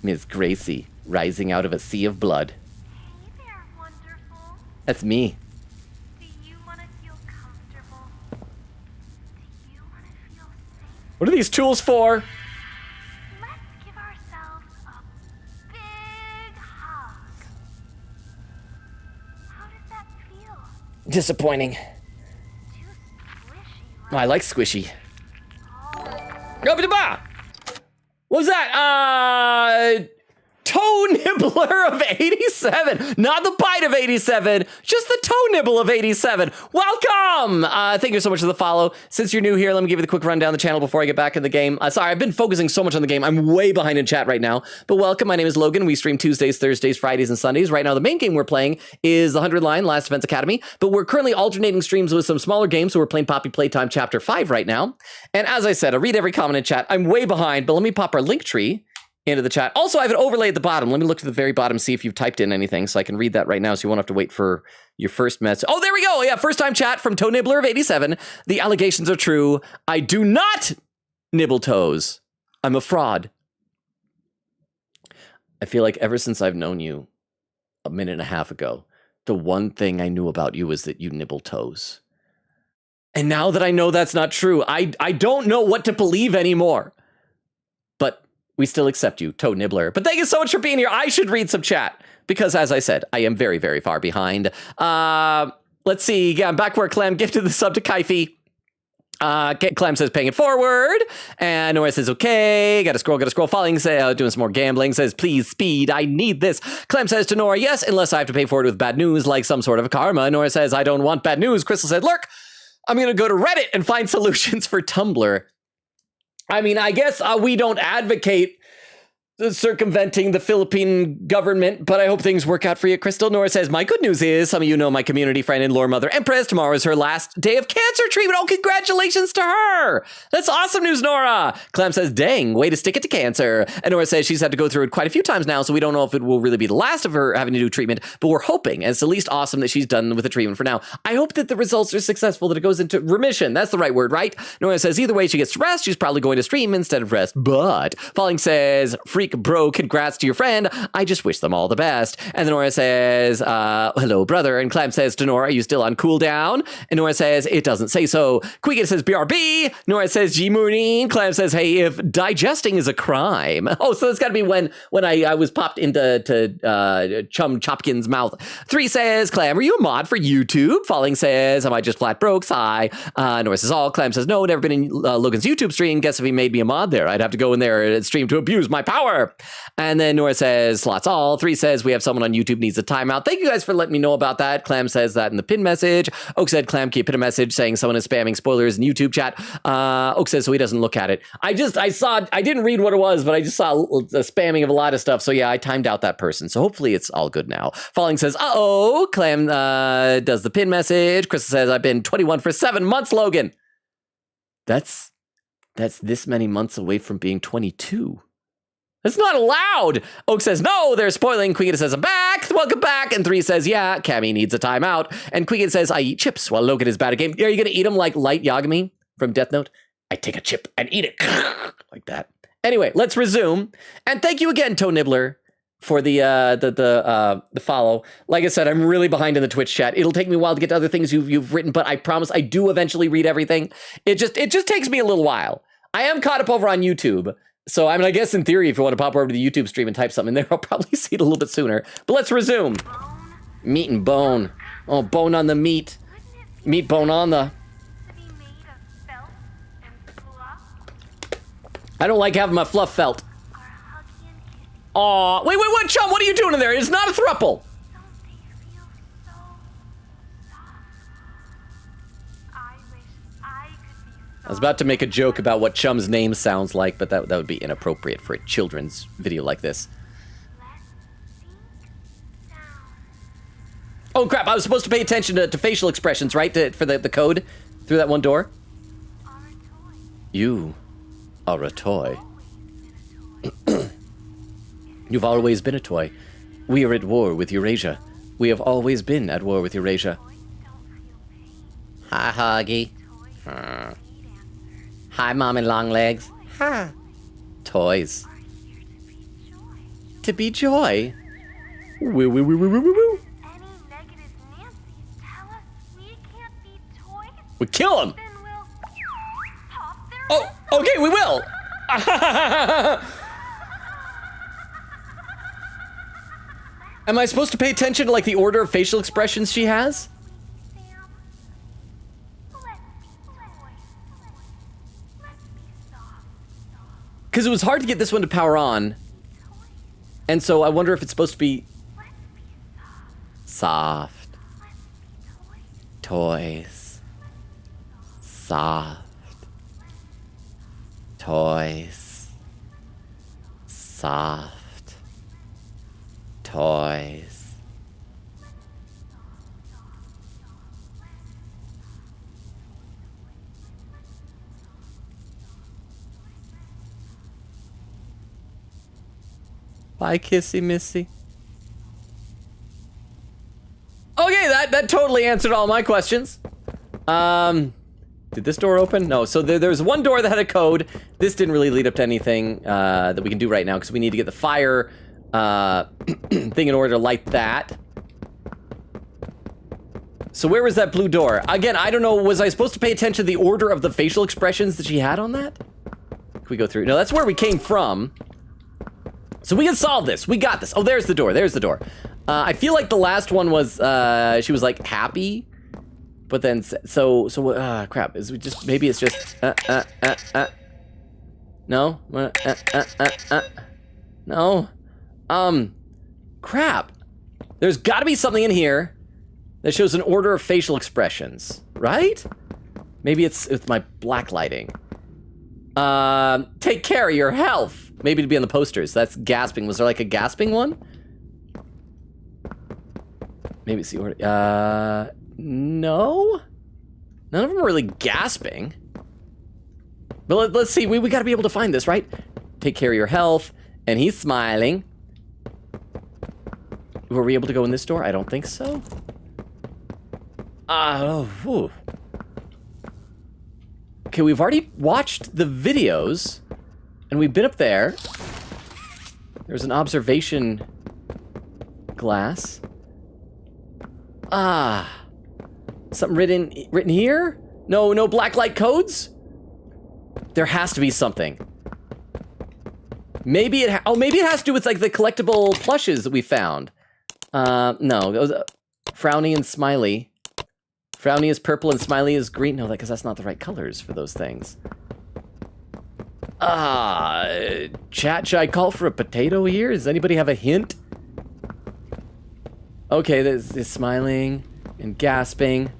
Miss Gracie, rising out of a sea of blood. Hey there, wonderful. That's me. Do you want to feel comfortable? Do you want to feel safe? What are these tools for? Let's give ourselves a big hug. How does that feel? Disappointing. Too squishy, Oh, I like squishy. right? What was that? Toe nibbler of 87. Not the bite of 87, just the toe nibble of 87. Welcome! Thank you so much for the follow. Since you're new here, let me give you the quick rundown of the channel before I get back in the game. Sorry, I've been focusing so much on the game. I'm way behind in chat right now. But welcome, my name is Logan. We stream Tuesdays, Thursdays, Fridays, and Sundays. Right now, the main game we're playing is the 100 Line Last Defense Academy. But we're currently alternating streams with some smaller games, so we're playing Poppy Playtime Chapter 5 right now. And as I said, I read every comment in chat. I'm way behind, but let me pop our link tree into the chat. Also, I have an overlay at the bottom. Let me look to the very bottom, see if you've typed in anything, so I can read that right now, so you won't have to wait for your first message. Oh, there we go. Yeah, first time chat from Toe Nibbler of 87. The allegations are true. I do not nibble toes. I'm a fraud. I feel like ever since I've known you, a minute and a half ago, the one thing I knew about you was that you nibble toes. And now that I know that's not true, I don't know what to believe anymore. But we still accept you, Toe Nibbler. But thank you so much for being here. I should read some chat because, as I said, I am very, very far behind. Let's see. Yeah, I'm back where Clem gifted the sub to Kaifi. Clem says paying it forward, and Nora says okay. Gotta scroll. Falling says doing some more gambling. Says please speed. I need this. Clem says to Nora yes, unless I have to pay for it with bad news, like some sort of a karma. Nora says I don't want bad news. Crystal said lurk. I'm gonna go to Reddit and find solutions for Tumblr. I mean, I guess we don't advocate circumventing the Philippine government, but I hope things work out for you, Crystal. Nora says, my good news is some of you know my community friend and lore mother Empress. Tomorrow is her last day of cancer treatment. Oh, congratulations to her. That's awesome news, Nora. Clem says, dang, way to stick it to cancer. And Nora says she's had to go through it quite a few times now, so we don't know if it will really be the last of her having to do treatment, but we're hoping, and it's the least awesome that she's done with the treatment for now. I hope that the results are successful, that it goes into remission. That's the right word, right? Nora says, either way, she gets to rest. She's probably going to stream instead of rest, but Falling says, freak bro, congrats to your friend. I just wish them all the best. And then Nora says, hello, brother. And Clem says to Nora, are you still on cooldown? And Nora says, it doesn't say so. Quiga says, BRB. Nora says, G Mooning. Clem says, hey, if digesting is a crime. Oh, so that's got to be when I was popped into Chum Chopkin's mouth. 3 says, Clem, are you a mod for YouTube? Falling says, am I just flat broke? Sigh. Nora says, all. Clem says, no, never been in Logan's YouTube stream. Guess if he made me a mod there, I'd have to go in there and stream to abuse my power. And then Nora says, slots all. 3 says, we have someone on YouTube needs a timeout. Thank you guys for letting me know about that. Clam says that in the pin message. Oak said, Clam, can you pin a message saying someone is spamming spoilers in YouTube chat? Oak says, so he doesn't look at it. I didn't read what it was, but I just saw the spamming of a lot of stuff. So yeah, I timed out that person. So hopefully it's all good now. Falling says, uh-oh. Clam does the pin message. Crystal says, I've been 21 for 7 months, Logan. That's this many months away from being 22. That's not allowed. Oak says, no, they're spoiling. Quiggin says, I'm back. Welcome back. And 3 says, yeah, Cammy needs a timeout. And Quiggin says, I eat chips while Logan is bad at game. Are you going to eat them like Light Yagami from Death Note? I take a chip and eat it. Like that. Anyway, let's resume. And thank you again, Toe Nibbler, for the follow. Like I said, I'm really behind in the Twitch chat. It'll take me a while to get to other things you've written, but I promise I do eventually read everything. It just takes me a little while. I am caught up over on YouTube. So, I mean, I guess in theory, if you want to pop over to the YouTube stream and type something in there, I'll probably see it a little bit sooner. But let's resume. Meat and bone. Oh, bone on the meat. Meat bone on the... I don't like having my fluff felt. Aw, wait, what, Chum? What are you doing in there? It's not a throuple. I was about to make a joke about what Chum's name sounds like, but that would be inappropriate for a children's video like this. Oh, crap. I was supposed to pay attention to facial expressions, right? For the code through that one door. You are a toy. You've always been a toy. We are at war with Eurasia. We have always been at war with Eurasia. Hi, Huggy. Hi, Mommy Longlegs. Hi. Toys. To be joy. Woo, woo, woo, woo, woo, woo. We kill him. Oh, okay, we will. Am I supposed to pay attention to like the order of facial expressions she has? Because it was hard to get this one to power on. And so I wonder if it's supposed to be soft. Toys. Soft. Toys. Soft. Toys. Bye, Kissy Missy. Okay, that totally answered all my questions. Did this door open? No, so there's one door that had a code. This didn't really lead up to anything that we can do right now because we need to get the fire thing in order to light that. So where was that blue door? Again, I don't know. Was I supposed to pay attention to the order of the facial expressions that she had on that? Can we go through? No, that's where we came from. So we can solve this. We got this. Oh, there's the door. There's the door. I feel like the last one was, she was like happy. But then, crap. Is we just, maybe it's just, no? No? Crap. There's gotta be something in here that shows an order of facial expressions, right? Maybe it's with my black lighting. Take care of your health. Maybe to be on the posters. That's gasping. Was there like a gasping one? Maybe it's the order. No? None of them are really gasping. But let's see. We gotta be able to find this, right? Take care of your health. And he's smiling. Were we able to go in this door? I don't think so. Okay, we've already watched the videos. And we've been up there. There's an observation glass. Something written here? No black light codes? There has to be something. Maybe it maybe it has to do with like the collectible plushes that we found. No, it was Frowny and Smiley. Frowny is purple and Smiley is green. No, because that's not the right colors for those things. Chat, should I call for a potato here? Does anybody have a hint? Okay, there's smiling and gasping.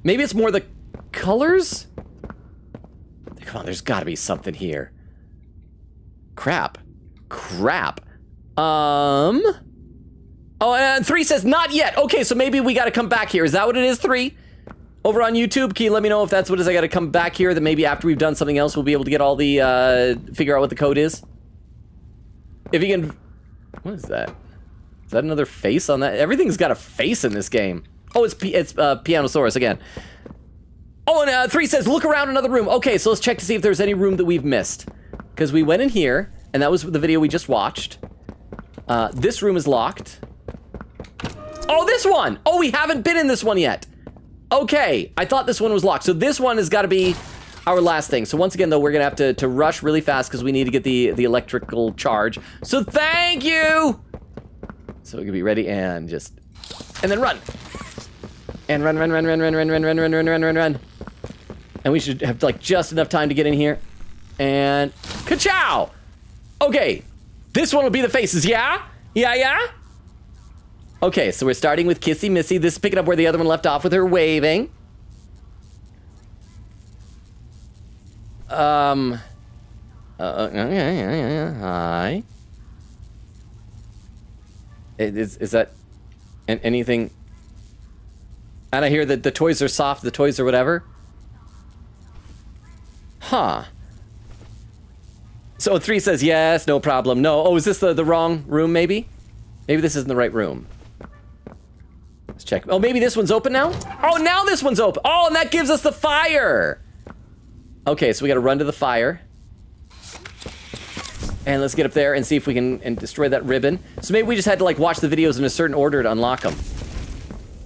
Maybe it's more the colors? Come on, there's gotta be something here. Crap. Oh, and 3 says not yet. Okay, so maybe we gotta come back here. Is that what it is, 3? Over on YouTube, can you let me know if that's what it is? I gotta come back here, that maybe after we've done something else, we'll be able to get all the, figure out what the code is. If you can... What is that? Is that another face on that? Everything's got a face in this game. Oh, it's Pianosaurus again. Oh, and 3 says, look around another room. Okay, so let's check to see if there's any room that we've missed. Because we went in here, and that was the video we just watched. This room is locked. Oh, this one! Oh, we haven't been in this one yet. Okay, I thought this one was locked. So this one has got to be our last thing. So once again, though, we're going to have to rush really fast because we need to get the electrical charge. So thank you! So we can be ready and just... And then run. And run. And we should have, like, just enough time to get in here. And... Ka-chow! Okay. This one will be the faces, yeah? Yeah? Okay, so we're starting with Kissy Missy. This is picking up where the other one left off with her waving. Hi. Is that anything? And I hear that the toys are soft, the toys are whatever. Huh. So 3 says yes, no problem. No. Oh, is this the wrong room, maybe? Maybe this isn't the right room. Let's check. Oh, maybe this one's open now? Oh, now this one's open. Oh, and that gives us the fire. Okay, so we gotta run to the fire. And let's get up there and see if we can destroy that ribbon. So maybe we just had to like watch the videos in a certain order to unlock them.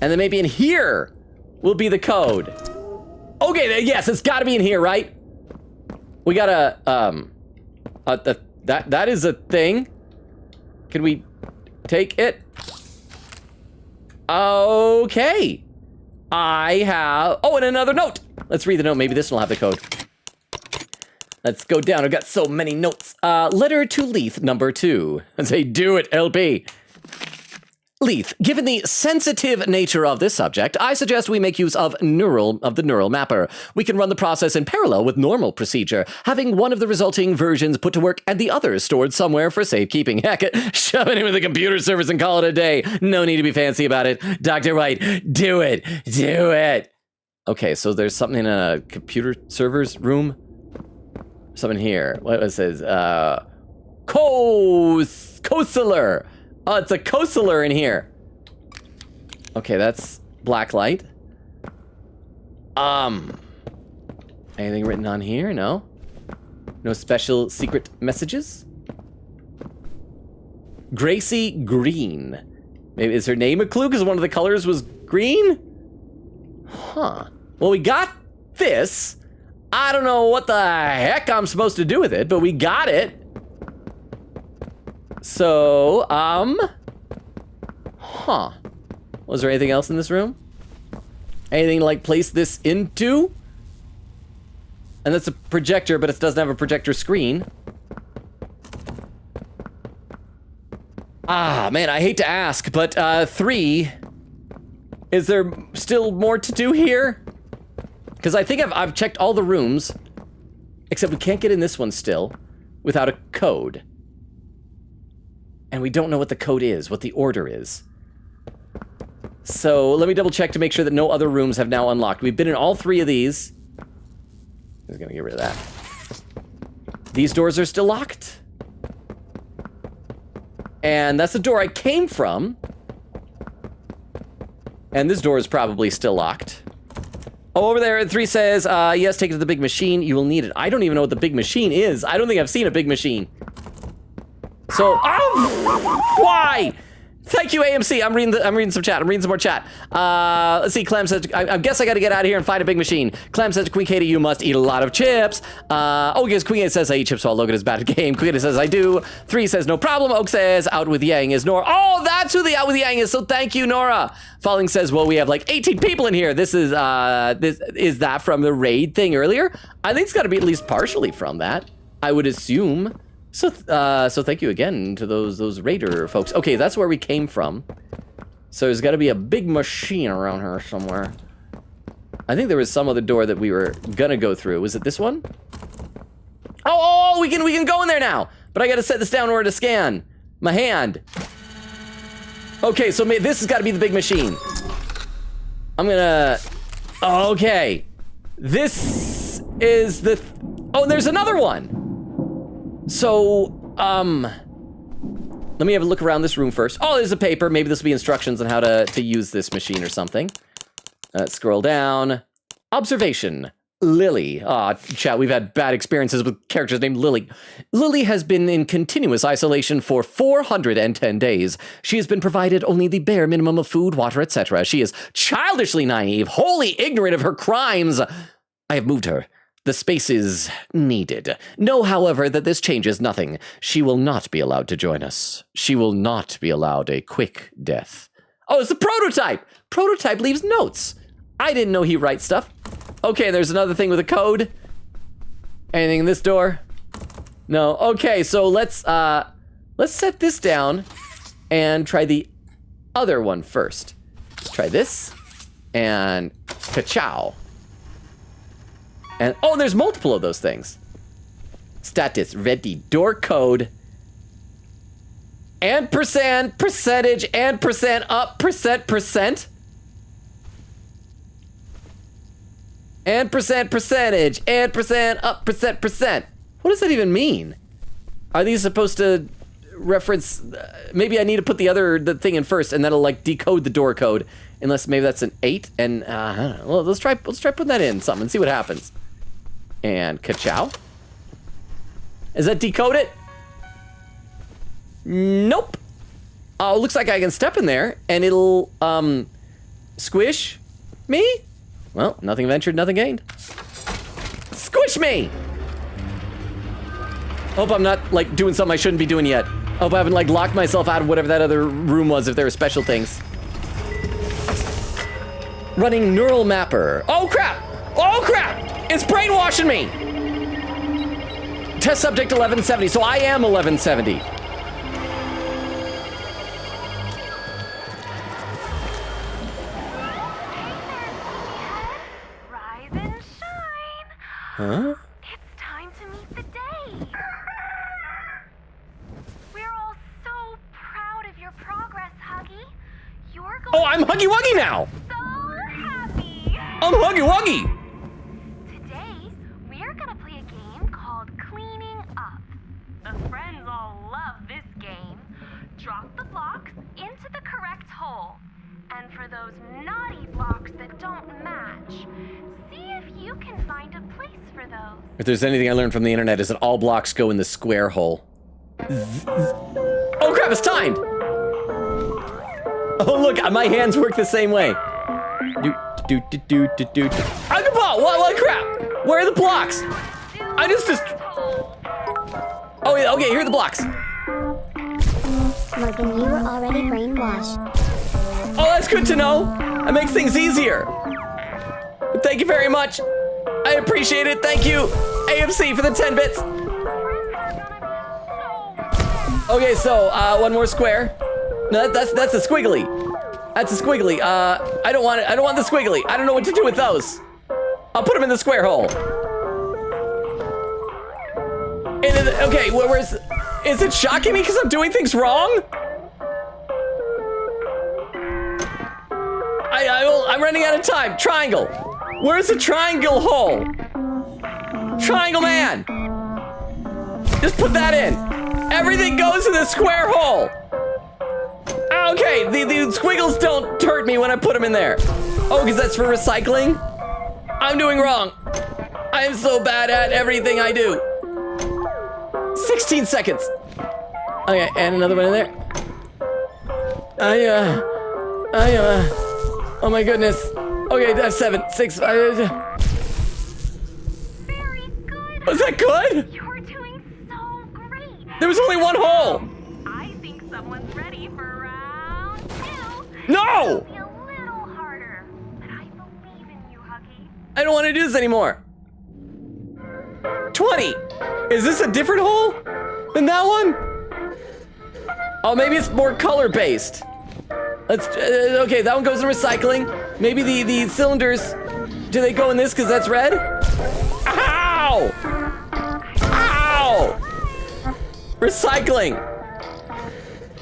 And then maybe in here will be the code. Okay, yes, it's gotta be in here, right? We gotta, that is a thing. Can we take it? Okay. I have... Oh, and another note. Let's read the note. Maybe this one will have the code. Let's go down. I've got so many notes. Letter to Leith, number 2. And say, do it, LP. Leith, given the sensitive nature of this subject, I suggest we make use of the neural mapper. We can run the process in parallel with normal procedure, having one of the resulting versions put to work and the other stored somewhere for safekeeping. Heck, shove it in with the computer servers and call it a day. No need to be fancy about it. Dr. White, do it. Do it. Okay, so there's something in a computer server's room. Something here. What it says? Coasteller. Oh, it's a coasteller in here. Okay, that's black light. Anything written on here? No? No special secret messages? Gracie Green. Maybe is her name a clue because one of the colors was green? Huh. Well, we got this. I don't know what the heck I'm supposed to do with it, but we got it. So, huh. Was there anything else in this room? Anything to, like, place this into? And that's a projector, but it doesn't have a projector screen. Ah, man, I hate to ask, but 3, is there still more to do here? Because I think I've checked all the rooms, except we can't get in this one still without a code. And we don't know what the code is, what the order is. So let me double check to make sure that no other rooms have now unlocked. We've been in all 3 of these. I was gonna get rid of that. These doors are still locked. And that's the door I came from. And this door is probably still locked. Oh, over there, 3 says, yes, take it to the big machine. You will need it. I don't even know what the big machine is. I don't think I've seen a big machine. So, why? Thank you, AMC. I'm reading some chat. I'm reading some more chat. Let's see. Clem says, I guess I got to get out of here and find a big machine. Clem says, Queen Katie, you must eat a lot of chips. Yes, Queen Katie says, I eat chips while Logan is bad at the game. Queen Katie says, I do. 3 says, no problem. Oak says, out with Yang is Nora. Oh, that's who the out with Yang is. So thank you, Nora. Falling says, well, we have like 18 people in here. This is that from the raid thing earlier? I think it's got to be at least partially from that. I would assume. So thank you again to those raider folks. Okay, that's where we came from. So there's got to be a big machine around here somewhere. I think there was some other door that we were gonna go through. Was it this one? Oh, we can go in there now. But I got to set this down in order to scan my hand. Okay, so this has got to be the big machine. I'm gonna. Okay, this is the. Oh, there's another one. So, let me have a look around this room first. Oh, there's a paper. Maybe this will be instructions on how to use this machine or something. Let's scroll down. Observation. Lily. Chat, we've had bad experiences with characters named Lily. Lily has been in continuous isolation for 410 days. She has been provided only the bare minimum of food, water, etc. She is childishly naive, wholly ignorant of her crimes. I have moved her. The space is needed. Know, however, that this changes nothing. She will not be allowed to join us. She will not be allowed a quick death. Oh, it's the prototype! Prototype leaves notes. I didn't know he writes stuff. Okay, there's another thing with a code. Anything in this door? No. Okay, so let's set this down and try the other one first. Let's try this and ka-chow. And, oh, there's multiple of those things. Status, ready, door code. And percentage, and percent up, percent. And percentage, and percent up, percent. What does that even mean? Are these supposed to reference, maybe I need to put the thing in first and that'll like decode the door code. Unless maybe that's an 8 and, I don't know. Well, let's try putting that in something and see what happens. And ka-chow. Does that decode it? Nope. Oh, looks like I can step in there and it'll, squish me? Well, nothing ventured, nothing gained. Squish me! Hope I'm not, like, doing something I shouldn't be doing yet. Hope I haven't, like, locked myself out of whatever that other room was if there were special things. Running neural mapper. Oh, crap! Oh, crap! It's brainwashing me! Test subject 1170, so I am 1170. Rise and shine. Huh? It's time to meet the day. We're all so proud of your progress, Huggy. You're going Oh, I'm Huggy Wuggy now! so happy. I'm Huggy Wuggy! Today, we're gonna play a game called Cleaning Up. The friends all love this game. Drop the blocks into the correct hole. And for those naughty blocks that don't match, see if you can find a place for those. If there's anything I learned from the internet is that all blocks go in the square hole. Oh crap, it's timed. Oh look, my hands work the same way. What crap? Where are the blocks? I just... Oh yeah, okay, here are the blocks. Logan, you were already brainwashed. Oh, that's good to know. That makes things easier. Thank you very much. I appreciate it. Thank you, AMC, for the 10 bits. Okay, so one more square. No, that's a squiggly. That's a squiggly. I don't want it. I don't want the squiggly. I don't know what to do with those. I'll put them in the square hole. Okay, where's... Is it shocking me because I'm doing things wrong? I'm running out of time. Triangle. Where's the triangle hole? Triangle man. Just put that in. Everything goes in the square hole. Okay, the squiggles don't hurt me when I put them in there. Oh, because that's for recycling? I'm doing wrong. I am so bad at everything I do. 16 seconds. Okay, and another one in there. Oh my goodness. Okay, that's 7, 6, 5. Very good. Was that good? You're doing so great. There was only one hole. I think someone's ready for round 2. No! It'll be a little harder, but I believe in you, Huggy. I don't want to do this anymore. 20. Is this a different hole than that one? Oh, maybe it's more color-based. Let's, okay, that one goes in recycling. Maybe the cylinders, do they go in this because that's red? Ow! Ow! Recycling.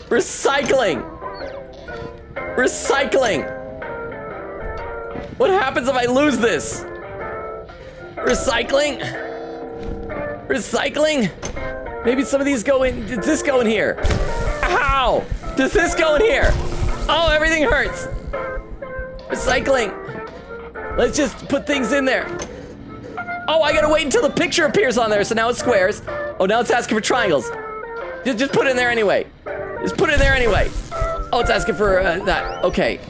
Recycling. Recycling. What happens if I lose this? Recycling. Recycling. Maybe some of these go in. Does this go in here? Ow! Does this go in here? Oh, everything hurts. Recycling. Let's just put things in there. Oh, I gotta wait until the picture appears on there, so now it's squares. Oh, now it's asking for triangles. Just put it in there anyway. Just put it in there anyway. Oh, it's asking for that. Okay.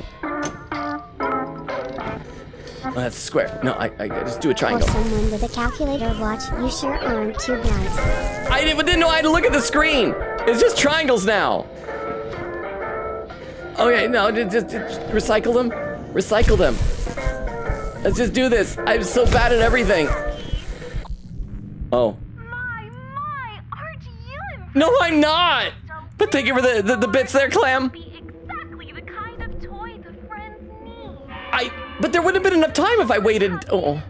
Oh, that's a square. No, I just do a triangle. Or someone with a calculator watch. You sure aren't too bright. I didn't know I had to look at the screen. It's just triangles now. Okay, no, just recycle them. Recycle them. Let's just do this. I'm so bad at everything. Oh. My, aren't you impressed? No, I'm not. But thank you for the bits there, Clam. Be exactly the kind of toy the friends need. But there wouldn't have been enough time if I waited. Oh.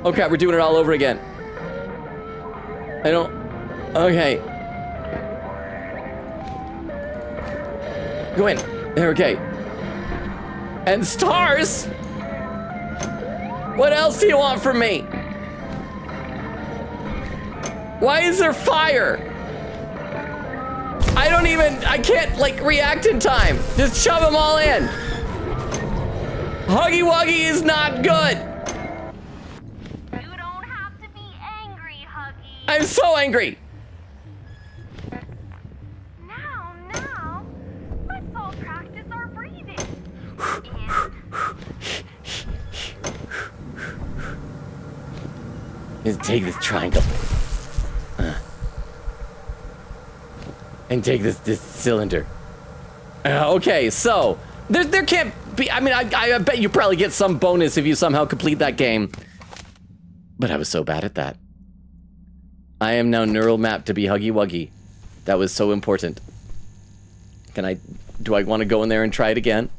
Okay, we're doing it all over again. I don't. Okay. Go in. There, okay. And stars? What else do you want from me? Why is there fire? I can't, like, react in time. Just shove them all in. Huggy Wuggy is not good. You don't have to be angry, Huggy. I'm so angry. Now, let's all practice our breathing. Just take this triangle. And take this cylinder. Okay, so there can't be. I mean, I bet you probably get some bonus if you somehow complete that game. But I was so bad at that. I am now neural mapped to be Huggy Wuggy. That was so important. Do I want to go in there and try it again?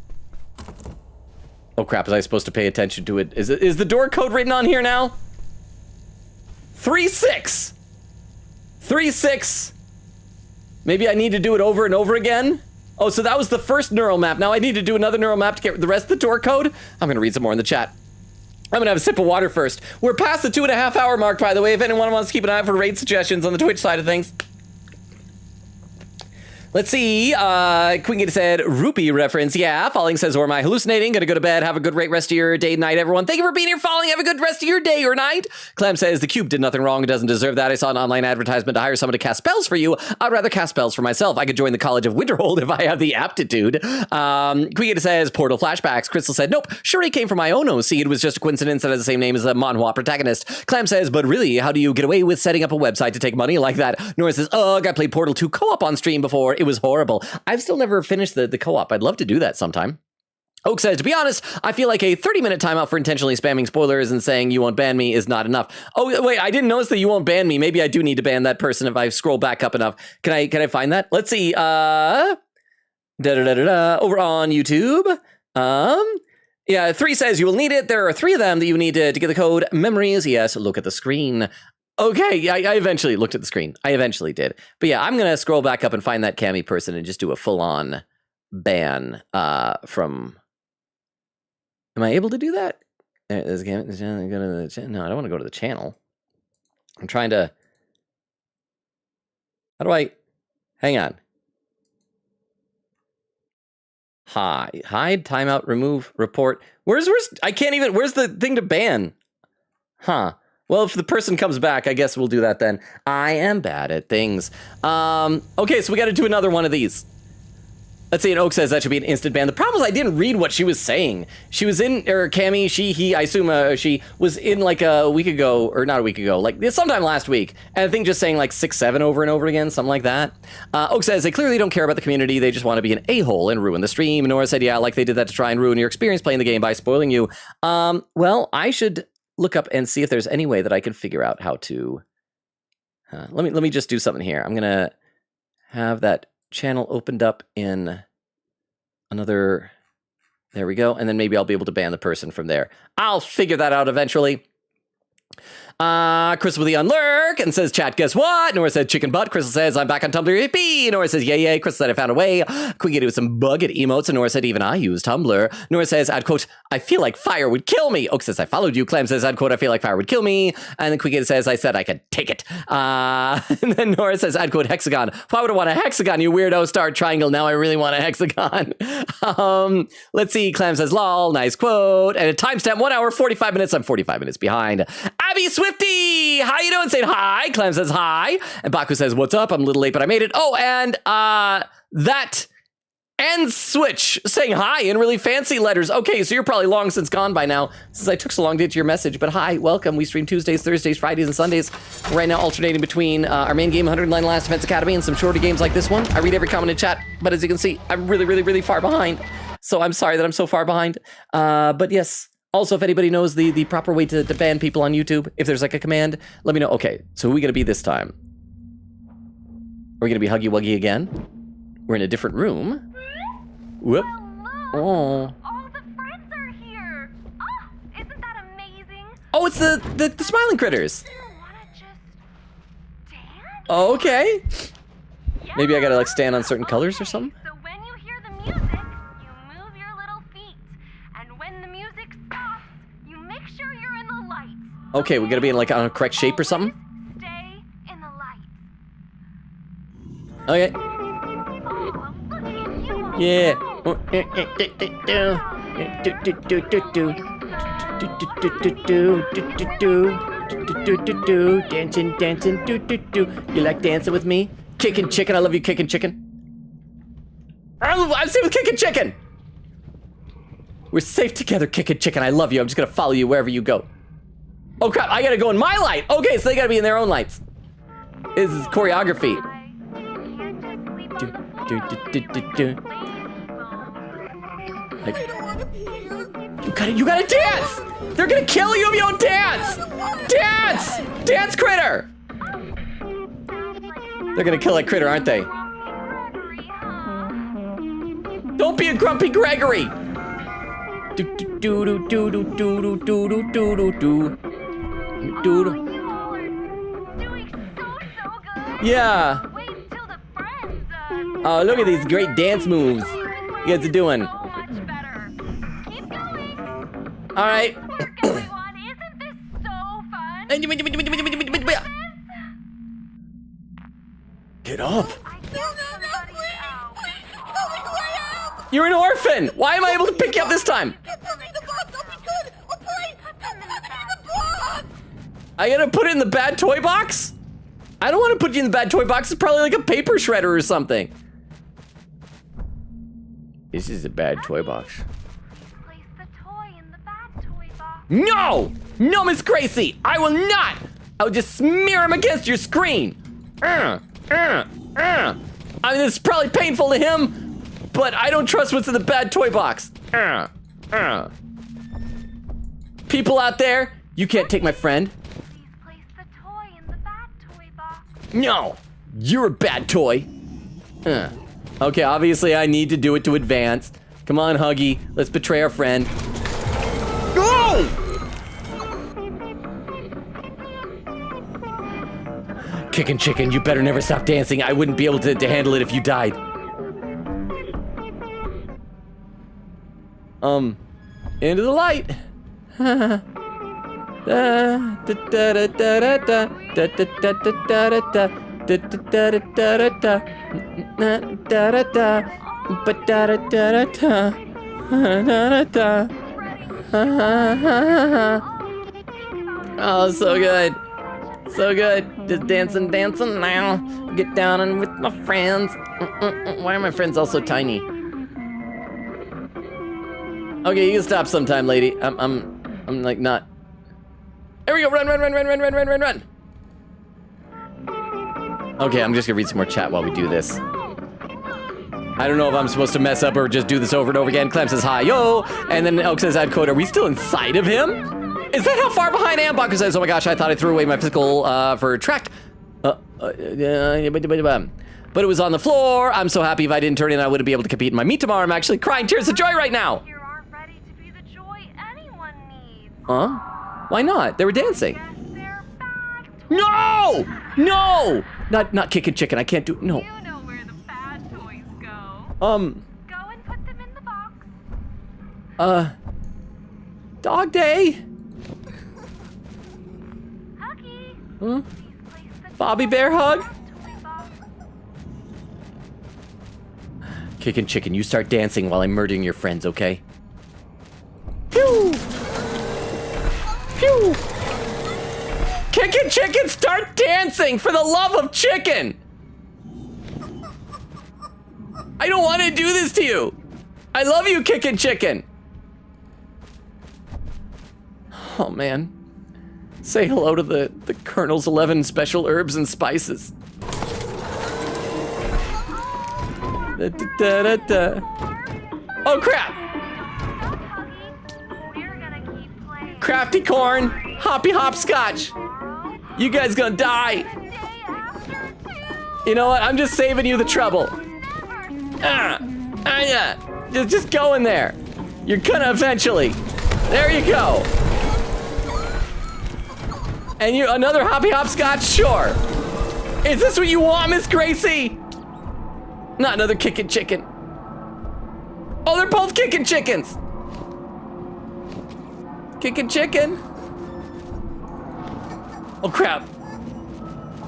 Oh crap, was I supposed to pay attention to it? Is the door code written on here now? 3-6. 3-6. Maybe I need to do it over and over again? Oh, so that was the first neural map. Now I need to do another neural map to get the rest of the door code? I'm gonna read some more in the chat. I'm gonna have a sip of water first. We're past the 2.5 hour mark, by the way, if anyone wants to keep an eye out for raid suggestions on the Twitch side of things. Let's see. Queen Gator said, rupee reference. Yeah. Falling says, or am I hallucinating? Gonna go to bed. Have a good rest of your day, night, everyone. Thank you for being here, Falling. Have a good rest of your day or night. Clem says, the cube did nothing wrong. It doesn't deserve that. I saw an online advertisement to hire someone to cast spells for you. I'd rather cast spells for myself. I could join the College of Winterhold if I have the aptitude. Queen Gator says, portal flashbacks. Crystal said, nope. Sure, he came from my own OC. It was just a coincidence that has the same name as the manhwa protagonist. Clem says, but really, how do you get away with setting up a website to take money like that? Nora says, ugh, I played Portal 2 co-op on stream before. It was horrible. I've still never finished the co-op. I'd love to do that sometime. Oak says, to be honest, I feel like a 30-minute timeout for intentionally spamming spoilers and saying you won't ban me is not enough. Oh, wait, I didn't notice that you won't ban me. Maybe I do need to ban that person if I scroll back up enough. Can I find that? Let's see. Over on YouTube. Yeah, 3 says you will need it. There are 3 of them that you need to get the code. Memories, yes, look at the screen. Okay, I eventually looked at the screen. I eventually did. But yeah, I'm going to scroll back up and find that Cammy person and just do a full-on ban from... Am I able to do that? No, I don't want to go to the channel. I'm trying to... How do I... Hang on. Hide, timeout, remove, report. Where's... I can't even... Where's the thing to ban? Huh. Well, if the person comes back, I guess we'll do that then. I am bad at things. Okay, so we got to do another one of these. Let's see, and Oak says that should be an instant ban. The problem is I didn't read what she was saying. She was in, or Cammy, he, I assume she was in like a week ago, or not a week ago, like sometime last week. And I think just saying like 6-7 over and over again, something like that. Oak says they clearly don't care about the community. They just want to be an a-hole and ruin the stream. Nora said, yeah, like they did that to try and ruin your experience playing the game by spoiling you. Well, I should look up and see if there's any way that I can figure out how to... let me just do something here. I'm going to have that channel opened up in another... There we go. And then maybe I'll be able to ban the person from there. I'll figure that out eventually. Crystal with the unlurk and says, chat, guess what? Nora said chicken butt. Crystal says, I'm back on Tumblr. Yippee! Nora says, yay, yay. Crystal said, I found a way. Queen Gator with some bugged emotes. And Nora said, even I use Tumblr. Nora says, I'd quote, I feel like fire would kill me. Oak says, I followed you. Clem says, I'd quote, I feel like fire would kill me. And then Queen Gator says, I said I could take it. And then Nora says, I'd quote, hexagon. Why would I want a hexagon, you weirdo? Start triangle. Now I really want a hexagon. Let's see. Clem says, lol. Nice quote. And a timestamp, 1 hour, 45 minutes. I'm 45 minutes behind. Abby Swifty, how you doing? Saying hi. Clem says hi. And Baku says, what's up? I'm a little late, but I made it. Oh, and that and Switch saying hi in really fancy letters. Okay, so you're probably long since gone by now, since I took so long to get to your message. But hi, welcome. We stream Tuesdays, Thursdays, Fridays, and Sundays. Right now, alternating between our main game, 109 Last Defense Academy, and some shorter games like this one. I read every comment in chat, but as you can see, I'm really, really, really far behind. So I'm sorry that I'm so far behind. But yes. Also, if anybody knows the proper way to ban people on YouTube, if there's like a command, let me know. Okay, so who are we going to be this time? Are we going to be Huggy Wuggy again? We're in a different room. Whoop. Hello. Oh. All the friends are here. Oh, isn't that amazing? Oh, it's the smiling critters. Wanna just dance? Oh, okay. Yeah. Maybe I got to like stand on certain colors or something? So when you hear the music, you move your little feet. And when the music stops, you make sure you're in the light. Okay, we got to be in like on a correct shape or something? Stay in the light. Okay. Oh, look at you. Yeah. Dancing, dancing, You like dancing with me? Kicking chicken, I love you, kicking chicken. I'm safe with kicking chicken. We're safe together, kicking chicken. I love you. I'm just gonna follow you wherever you go. Oh crap! I gotta go in my light. Okay, so they gotta be in their own lights. This is choreography. Like, you gotta dance! They're gonna kill you if you don't dance! Dance! Dance, critter! They're gonna kill that critter, aren't they? Don't be a grumpy Gregory! Yeah. Oh, look at these great dance moves you guys are doing. All right. Everyone, isn't this so fun? Get up. I can't somebody else. You're an orphan. Why am I able to pick you up this time? I gotta put it in the bad toy box? I don't want to put you in the bad toy box. It's probably like a paper shredder or something. This is a bad toy box. Place the toy in the bad toy box. No! No, Miss Gracie! I will not! I will just smear him against your screen. I mean, this is probably painful to him, but I don't trust what's in the bad toy box. People out there, you can't take my friend. Please place the toy in the bad toy box. No, you're a bad toy. Okay, obviously I need to do it to advance. Come on, Huggy, let's betray our friend. Go! Kickin' chicken, you better never stop dancing. I wouldn't be able to handle it if you died. Into the light. Oh, so good. So good. Just dancing now. Get down and with my friends. Why are my friends all so tiny? Okay, you can stop sometime, lady. I'm like not. There we go. Run. Okay, I'm just gonna read some more chat while we do this. I don't know if I'm supposed to mess up or just do this over and over again. Clem says hi, yo. And then Elk says add code. Are we still inside of him? Is that how far behind I am? Baku says, oh my gosh, I thought I threw away my physical for track. But it was on the floor. I'm so happy if I didn't turn in, I wouldn't be able to compete in my meet tomorrow. I'm actually crying tears of joy right now. You aren't ready to be the joy anyone needs. Huh? Why not? They were dancing. Guess they're back. No! No! Not kicking chicken. I can't do, no. You know where the bad toys go. Go and put them in the box. Dog day. Huggy. Huh? Please place the Bobby toy Bear in the hug? bad toy box. Kicking chicken, you start dancing while I'm murdering your friends, okay? Pew! Pew! Kicking chicken, start dancing for the love of chicken! I don't want to do this to you. I love you, kicking chicken. Oh man. Say hello to the Colonel's 11 special herbs and spices. Oh crap! Crafty corn, hoppy hopscotch. You guys gonna die. You know what? I'm just saving you the trouble. Just go in there. You're gonna eventually. There you go. And you another hoppy hopscotch? Sure. Is this what you want, Miss Gracie? Not another kicking chicken. Oh, they're both kicking chickens. Kicking chicken. Oh crap.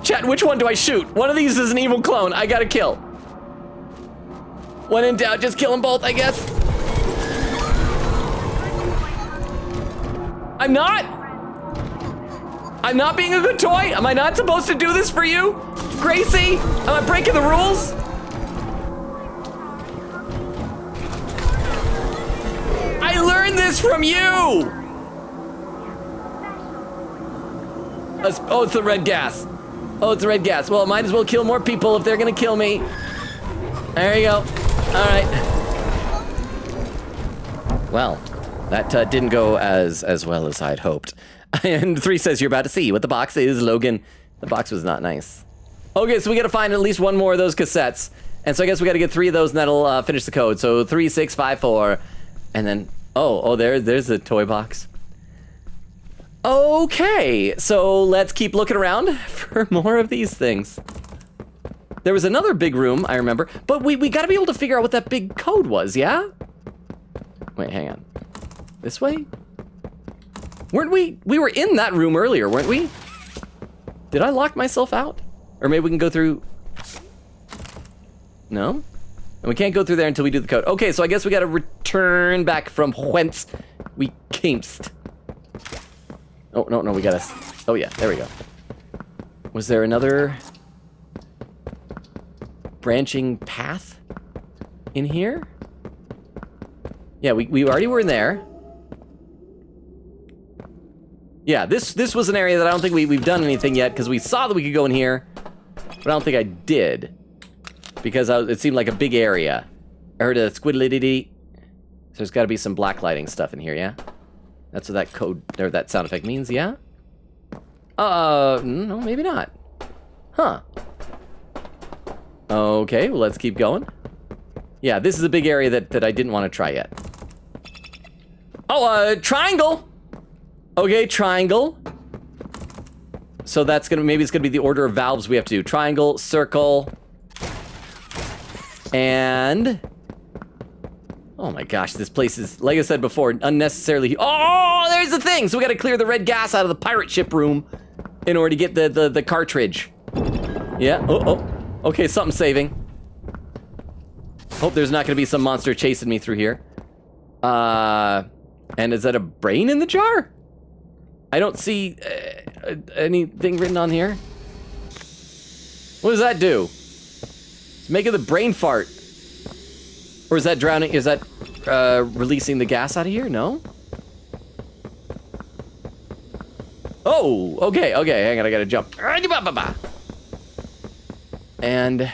Chat, which one do I shoot? One of these is an evil clone. I gotta kill. When in doubt, just kill them both, I guess. I'm not being a good toy. Am I not supposed to do this for you? Gracie, am I breaking the rules? I learned this from you. Oh, it's the red gas. Oh, it's the red gas. Well, might as well kill more people if they're gonna kill me. There you go. All right. Well, that didn't go as well as I'd hoped. And 3 says you're about to see what the box is, Logan. The box was not nice. Okay, so we gotta find at least one more of those cassettes. And so I guess we gotta get 3 of those and that'll finish the code. So 3, 6, 5, 4. And then, there's the toy box. Okay, so let's keep looking around for more of these things. There was another big room, I remember, but we gotta be able to figure out what that big code was, yeah? Wait, hang on. This way? Weren't we were in that room earlier, weren't we? Did I lock myself out? Or maybe we can go through... No? And we can't go through there until we do the code. Okay, so I guess we gotta return back from whence we camest. Oh, no, we gotta... Oh, yeah, there we go. Was there another branching path in here? Yeah, we already were in there. Yeah, this was an area that I don't think we've done anything yet, because we saw that we could go in here, but I don't think I did. Because it seemed like a big area. I heard a squiddly-dee-dee. So there's got to be some black lighting stuff in here, yeah? That's what that code, or that sound effect means, yeah? No, maybe not. Huh. Okay, well, let's keep going. Yeah, this is a big area that I didn't want to try yet. Oh, triangle! Okay, triangle. So that's gonna, maybe it's gonna be the order of valves we have to do. Triangle, circle, and... Oh my gosh, this place is, like I said before, unnecessarily... Oh, there's the thing! So we gotta clear the red gas out of the pirate ship room in order to get the cartridge. Yeah, oh. Okay, something's saving. Hope there's not gonna be some monster chasing me through here. And is that a brain in the jar? I don't see anything written on here. What does that do? It's making the brain fart. Or is that drowning? Is that releasing the gas out of here? No? Oh, okay, hang on, I gotta jump. And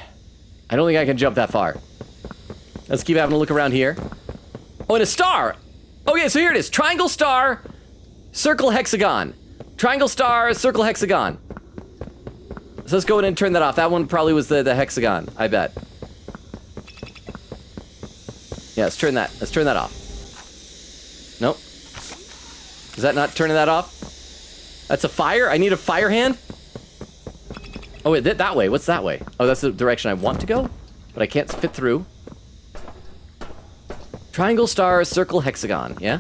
I don't think I can jump that far. Let's keep having a look around here. Oh, and a star! Okay, so here it is. Triangle, star, circle, hexagon. Triangle, star, circle, hexagon. So let's go in and turn that off. That one probably was the hexagon, I bet. Yeah, let's turn that off. Nope. Is that not turning that off? That's a fire? I need a fire hand? Oh, wait, that way. What's that way? Oh, that's the direction I want to go? But I can't fit through. Triangle, star, circle, hexagon, yeah?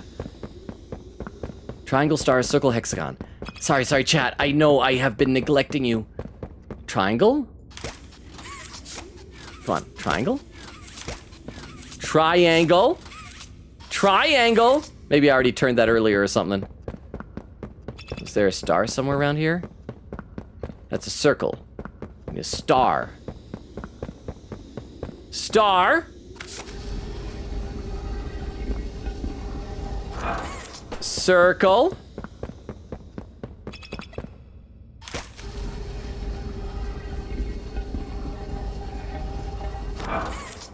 Triangle, star, circle, hexagon. Sorry, chat. I know I have been neglecting you. Triangle? Come on, triangle? Triangle? Triangle? Maybe I already turned that earlier or something. Is there a star somewhere around here? That's a circle. A star. Star? Circle.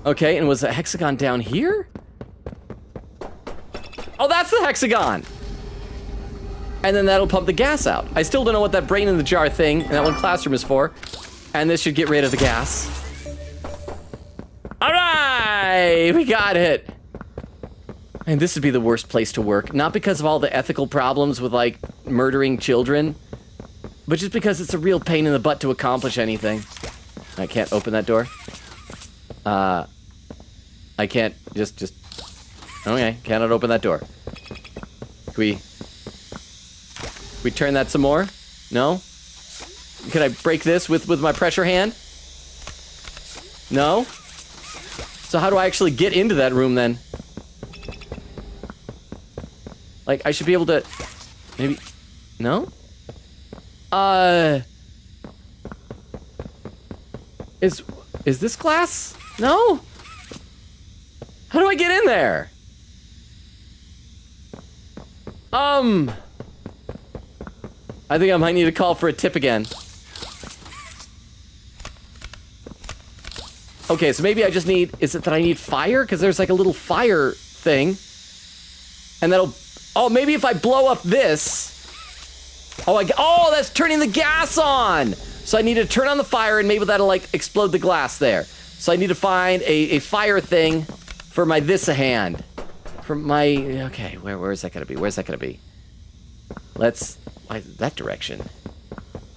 Okay, and was the hexagon down here? Oh, that's the hexagon! And then that'll pump the gas out. I still don't know what that brain in the jar thing and that one classroom is for. And this should get rid of the gas. All right, we got it. And this would be the worst place to work. Not because of all the ethical problems with, like, murdering children, but just because it's a real pain in the butt to accomplish anything. I can't open that door. I can't just... Okay, cannot open that door. Can we turn that some more? No? Can I break this with my pressure hand? No? So how do I actually get into that room then? Like, I should be able to... Maybe... No? Is this glass? No? How do I get in there? I think I might need to call for a tip again. Okay, so maybe I just need... Is it that I need fire? Because there's like a little fire thing. And that'll... Oh, maybe if I blow up this... Oh, that's turning the gas on! So I need to turn on the fire and maybe that'll, like, explode the glass there. So I need to find a fire thing for my this-a-hand. For my... Okay, where is that gonna be? Where's that gonna be? Let's... Why, that direction?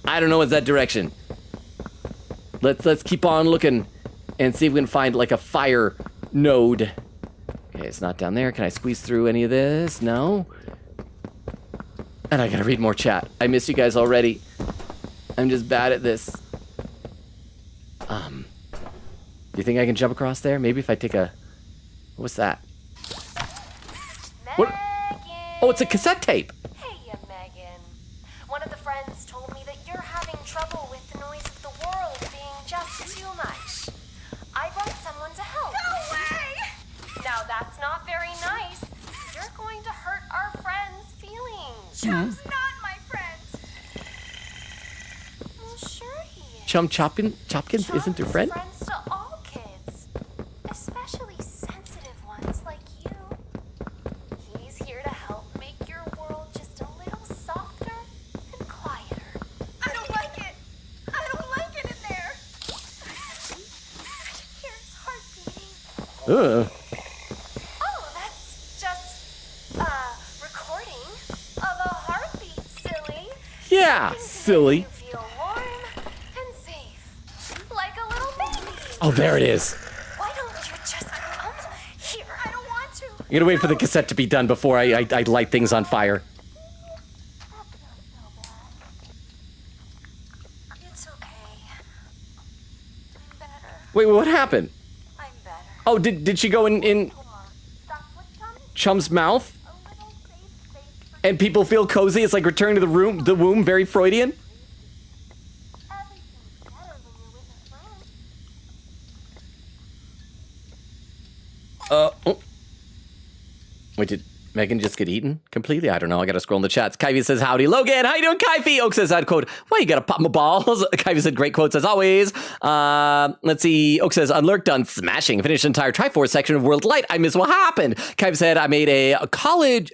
I don't know what's that direction. Let's keep on looking and see if we can find, like, a fire node. Okay, it's not down there. Can I squeeze through any of this? No? And I gotta read more chat. I miss you guys already. I'm just bad at this. you think I can jump across there? Maybe if I take a... What's that? What? Oh, it's a cassette tape. Hey, Megan. One of the friends told me that you're having trouble with the noise of the world being just too much. I brought someone to help. No way! Now that's not very nice. You're going to hurt our friend's feelings. Chum's not my friend. Well, sure he is. Chum Chopkins isn't your friend? Friends to all kids, especially sensitive ones like you. He's here to help make your world just a little softer and quieter. I don't like it. I don't like it in there. I can hear his heart beating. Ugh. Oh, that's just recording of a heartbeat, silly. Yeah, silly. You feel warm and safe, like a little baby. Oh, there it is. Why don't you just come here? I don't want to. I'm gonna wait for the cassette to be done before I light things on fire. It's okay. I'm better. Wait, what happened? I'm better. Oh, did she go in Chum's mouth? And people feel cozy? It's like returning to the womb, very Freudian? Oh. Wait, did Megan just get eaten completely? I don't know. I gotta scroll in the chats. Kyvie says, howdy, Logan. How you doing, Kyvie? Oak says, I'd quote, why you gotta pop my balls? Kyvie said, great quotes as always. Let's see. Oak says, unlurked on smashing. Finished an entire Triforce section of World Light. I miss what happened. Kyvie said, I made a collage,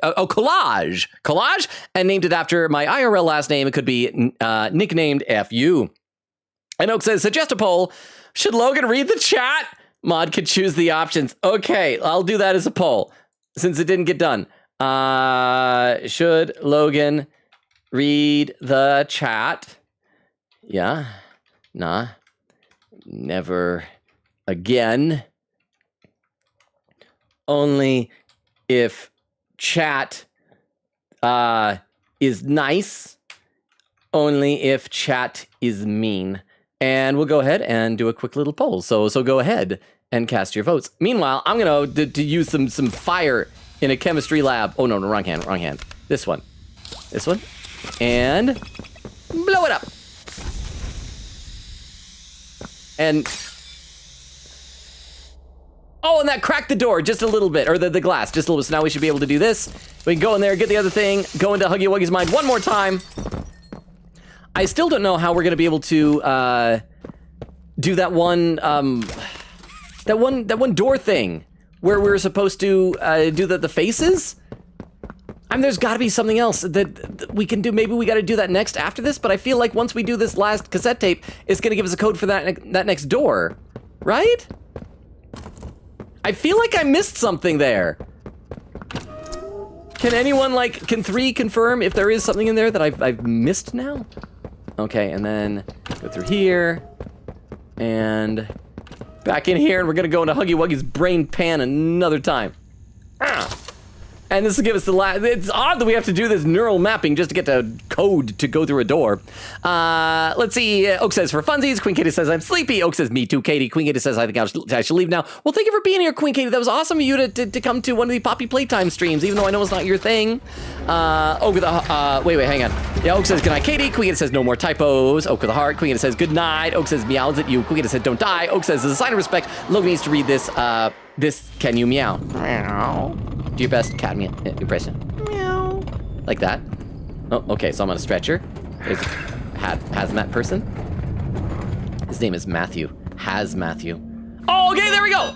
and named it after my IRL last name. It could be nicknamed FU. And Oak says, suggest a poll. Should Logan read the chat? Mod could choose the options. Okay, I'll do that as a poll since it didn't get done. Should Logan read the chat? Yeah. Nah. Never again. Only if chat is nice. Only if chat is mean. And we'll go ahead and do a quick little poll. So go ahead and cast your votes. Meanwhile, I'm gonna to use some fire in a chemistry lab. Oh no, wrong hand. This one, and blow it up. And and that cracked the door just a little bit, or the glass just a little bit. So now we should be able to do this. We can go in there, get the other thing, go into Huggy Wuggy's mind one more time. I still don't know how we're gonna be able to do that one door thing where we're supposed to do the faces. I mean, there's got to be something else that we can do. Maybe we got to do that next after this. But I feel like once we do this last cassette tape, it's gonna give us a code for that next door, right? I feel like I missed something there. Can anyone can 3 confirm if there is something in there that I've missed now? Okay, and then go through here, and back in here, and we're gonna go into Huggy Wuggy's brain pan another time. And this will give us the last. It's odd that we have to do this neural mapping just to get the code to go through a door. Let's see. Oak says, for funsies. Queen Katie says, I'm sleepy. Oak says, me too, Katie. Queen Katie says, I think I should leave now. Well, thank you for being here, Queen Katie. That was awesome of you to come to one of the Poppy Playtime streams, even though I know it's not your thing. Oak with a, wait, hang on. Yeah, Oak says, good night, Katie. Queen Katie says, no more typos. Oak with a heart. Queen Katie says, good night. Oak says, meows at you. Queen Katie says, don't die. Oak says, as a sign of respect, Logan needs to read this, can you meow? Meow. Do your best cat impression. Meow. Like that. Oh, okay, so I'm on a stretcher. There's a hazmat person. His name is Matthew. Matthew. Oh, okay, there we go!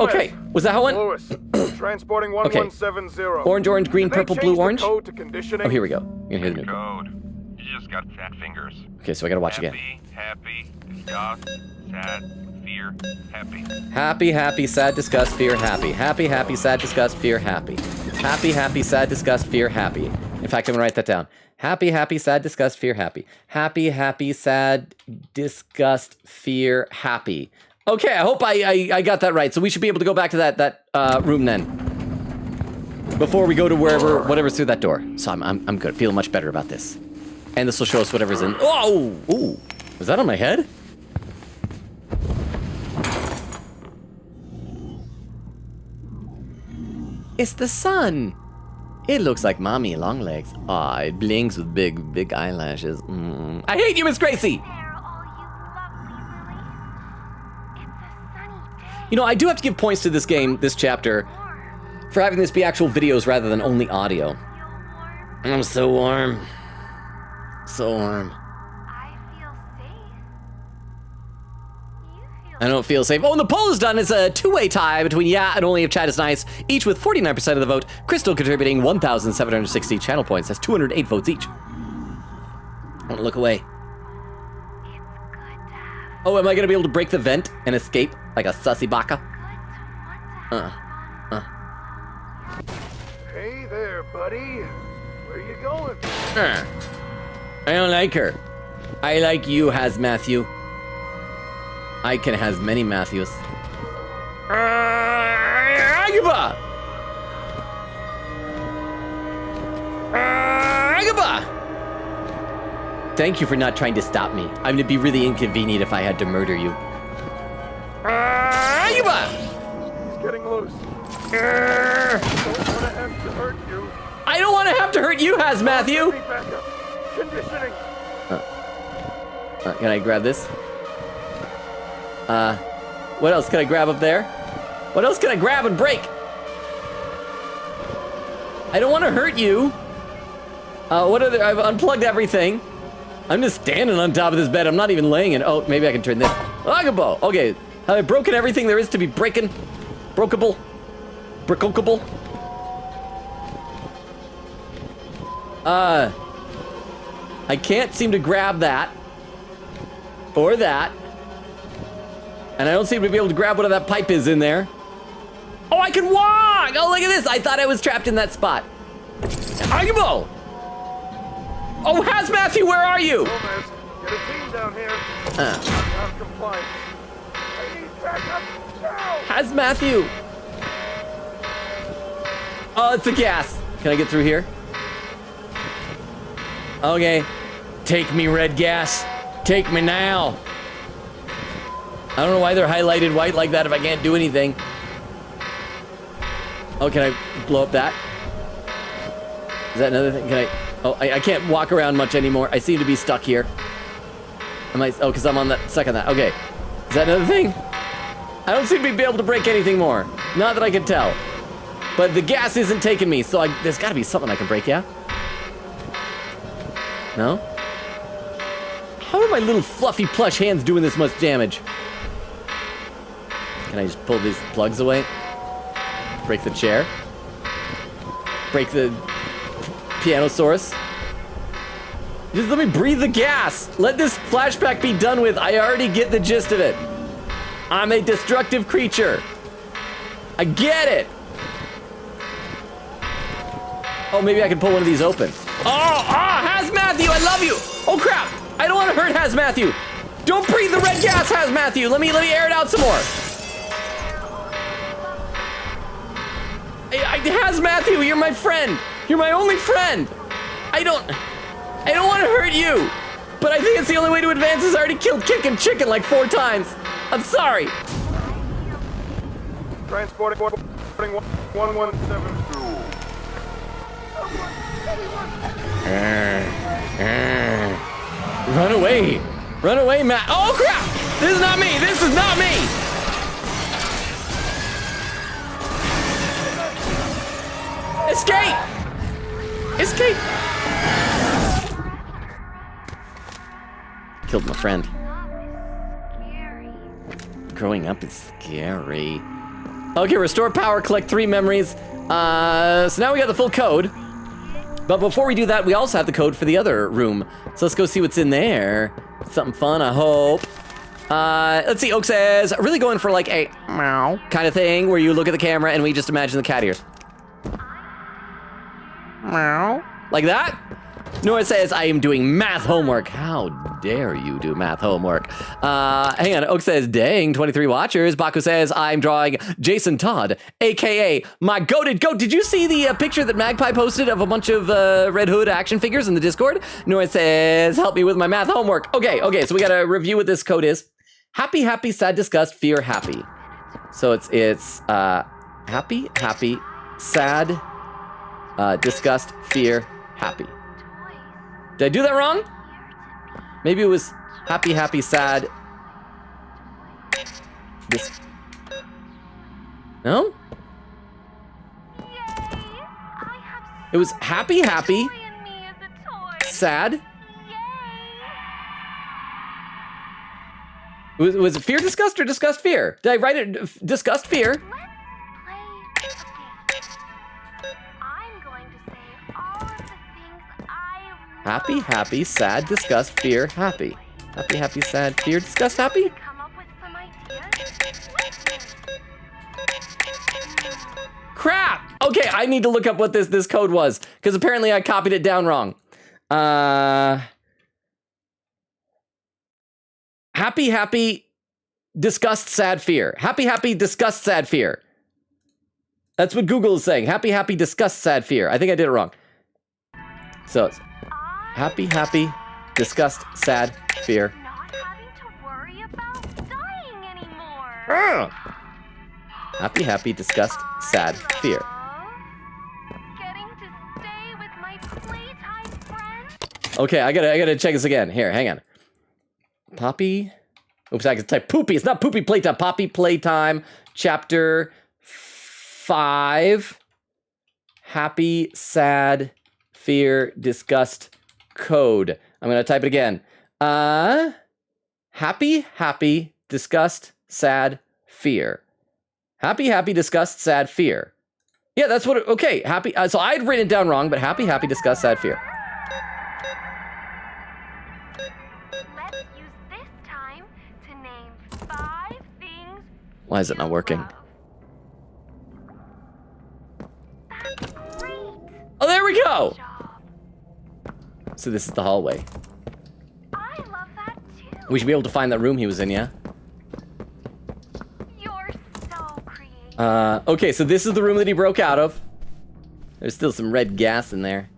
Okay, was that how it went? Transporting 1170. Orange, green, purple, blue, orange. Code to conditioning? Oh, here we go. You're gonna hear the new Code. You just got fat fingers. Okay, so I gotta watch again. Happy, disgust, sad, fear, happy. Happy, sad, disgust, fear, happy. Happy, sad, disgust, fear, happy. Happy, sad, disgust, fear, happy. In fact, I'm gonna write that down. Happy, sad, disgust, fear, happy. Happy, sad, disgust, fear, happy. Okay, I hope I got that right. So we should be able to go back to that room then. Before we go to whatever's through that door. So I'm good, feeling much better about this. And this will show us whatever's in. Oh, ooh, was that on my head? It's the sun. It looks like mommy long-legs. Aw, it blinks with big eyelashes. I hate you, Miss Gracie! You know, I do have to give points to this game, this chapter, for having this be actual videos rather than only audio. I'm so warm. So warm. I don't feel safe. Oh, and the poll is done. It's a two-way tie between yeah and only if chat is nice, each with 49% of the vote. Crystal contributing 1,760 channel points. That's 208 votes each. I want to look away. Oh, am I going to be able to break the vent and escape like a sussy baka? Hey there, buddy. Where you going? I don't like her. I like you, Has Matthew. I can has many Matthews. Agaba! Agaba! Thank you for not trying to stop me. I'm gonna be really inconvenient if I had to murder you. Agaba! He's getting loose. Don't want to have to hurt you. I don't want to have to hurt you, Has Matthew. Conditioning. Can I grab this? What else can I grab up there? What else can I grab and break? I don't want to hurt you. What other? I've unplugged everything. I'm just standing on top of this bed. I'm not even laying in. Oh, maybe I can turn this. Agabo. Okay. Have I broken everything there is to be breaking? Brokeable? Breakable? I can't seem to grab that. Or that. And I don't seem to be able to grab whatever that pipe is in there. Oh, I can walk! Oh, look at this! I thought I was trapped in that spot. Agabo! Oh, Has Matthew, where are you? Gomez, get a team down here. I'm compliant. I need backup now. Has Matthew? Oh, it's the gas. Can I get through here? Okay. Take me, red gas. Take me now. I don't know why they're highlighted white like that if I can't do anything. Oh, can I blow up that? Is that another thing? Can I? Oh, I can't walk around much anymore. I seem to be stuck here. Am I? Oh, because I'm on that stuck on that. Okay. Is that another thing? I don't seem to be able to break anything more. Not that I can tell. But the gas isn't taking me, so there's got to be something I can break, yeah? No? How are my little fluffy plush hands doing this much damage? Can I just pull these plugs away? Break the chair? Break the Pianosaurus? Just let me breathe the gas! Let this flashback be done with. I already get the gist of it. I'm a destructive creature. I get it! Oh, maybe I can pull one of these open. Oh, Has Matthew, I love you! Oh crap! I don't want to hurt Has Matthew! Don't breathe the red gas, Has Matthew! Let me air it out some more! Has Matthew, you're my friend! You're my only friend! I don't want to hurt you! But I think it's the only way to advance is I already killed Kickin' Chicken like 4 times! I'm sorry! Transporting 1172. Run away! Run away, Matt! Oh crap! This is not me! This is not me! Escape! Escape! Killed my friend. Growing up is scary. Okay, restore power, collect 3 memories. So now we got the full code. But before we do that, we also have the code for the other room. So let's go see what's in there. Something fun, I hope. Let's see, Oak says, really going for like a meow kind of thing where you look at the camera and we just imagine the cat ears. Meow. Like that? Nora says, I am doing math homework. How dare you do math homework? Hang on, Oak says, dang, 23 watchers. Baku says, I'm drawing Jason Todd, AKA my goated goat. Did you see the picture that Magpie posted of a bunch of Red Hood action figures in the Discord? Nora says, help me with my math homework. Okay, so we gotta review what this code is. Happy, happy, sad, disgust, fear, happy. So it's happy, happy, sad, disgust, fear, happy. Did I do that wrong? Maybe it was happy, happy, sad. No? It was happy, happy, sad. Was it fear, disgust, or disgust, fear? Did I write it? Disgust, fear. Happy, happy, sad, disgust, fear, happy. Happy, happy, sad, fear, disgust, happy? Crap! Okay, I need to look up what this code was, because apparently I copied it down wrong. Happy, happy, disgust, sad, fear. Happy, happy, disgust, sad, fear. That's what Google is saying. Happy, happy, disgust, sad, fear. I think I did it wrong. So it's happy, happy, disgust, sad, fear. Happy, happy, disgust, sad, fear. Okay, I gotta check this again. Here, hang on. Poppy. Oops, I can type poopy. It's not poopy playtime. Poppy Playtime, chapter 5. Happy, sad, fear, disgust, code. I'm gonna type it again. Happy, happy, disgust, sad, fear. Happy, happy, disgust, sad, fear. Yeah, that's what, okay, happy, so I'd written it down wrong, but happy, happy, disgust, sad, fear. Let's use this time to name 5 things. Why is it not working? That's great. Oh, there we go! So this is the hallway. I love that too. We should be able to find that room he was in, yeah? You're so creative. Okay, so this is the room that he broke out of. There's still some red gas in there.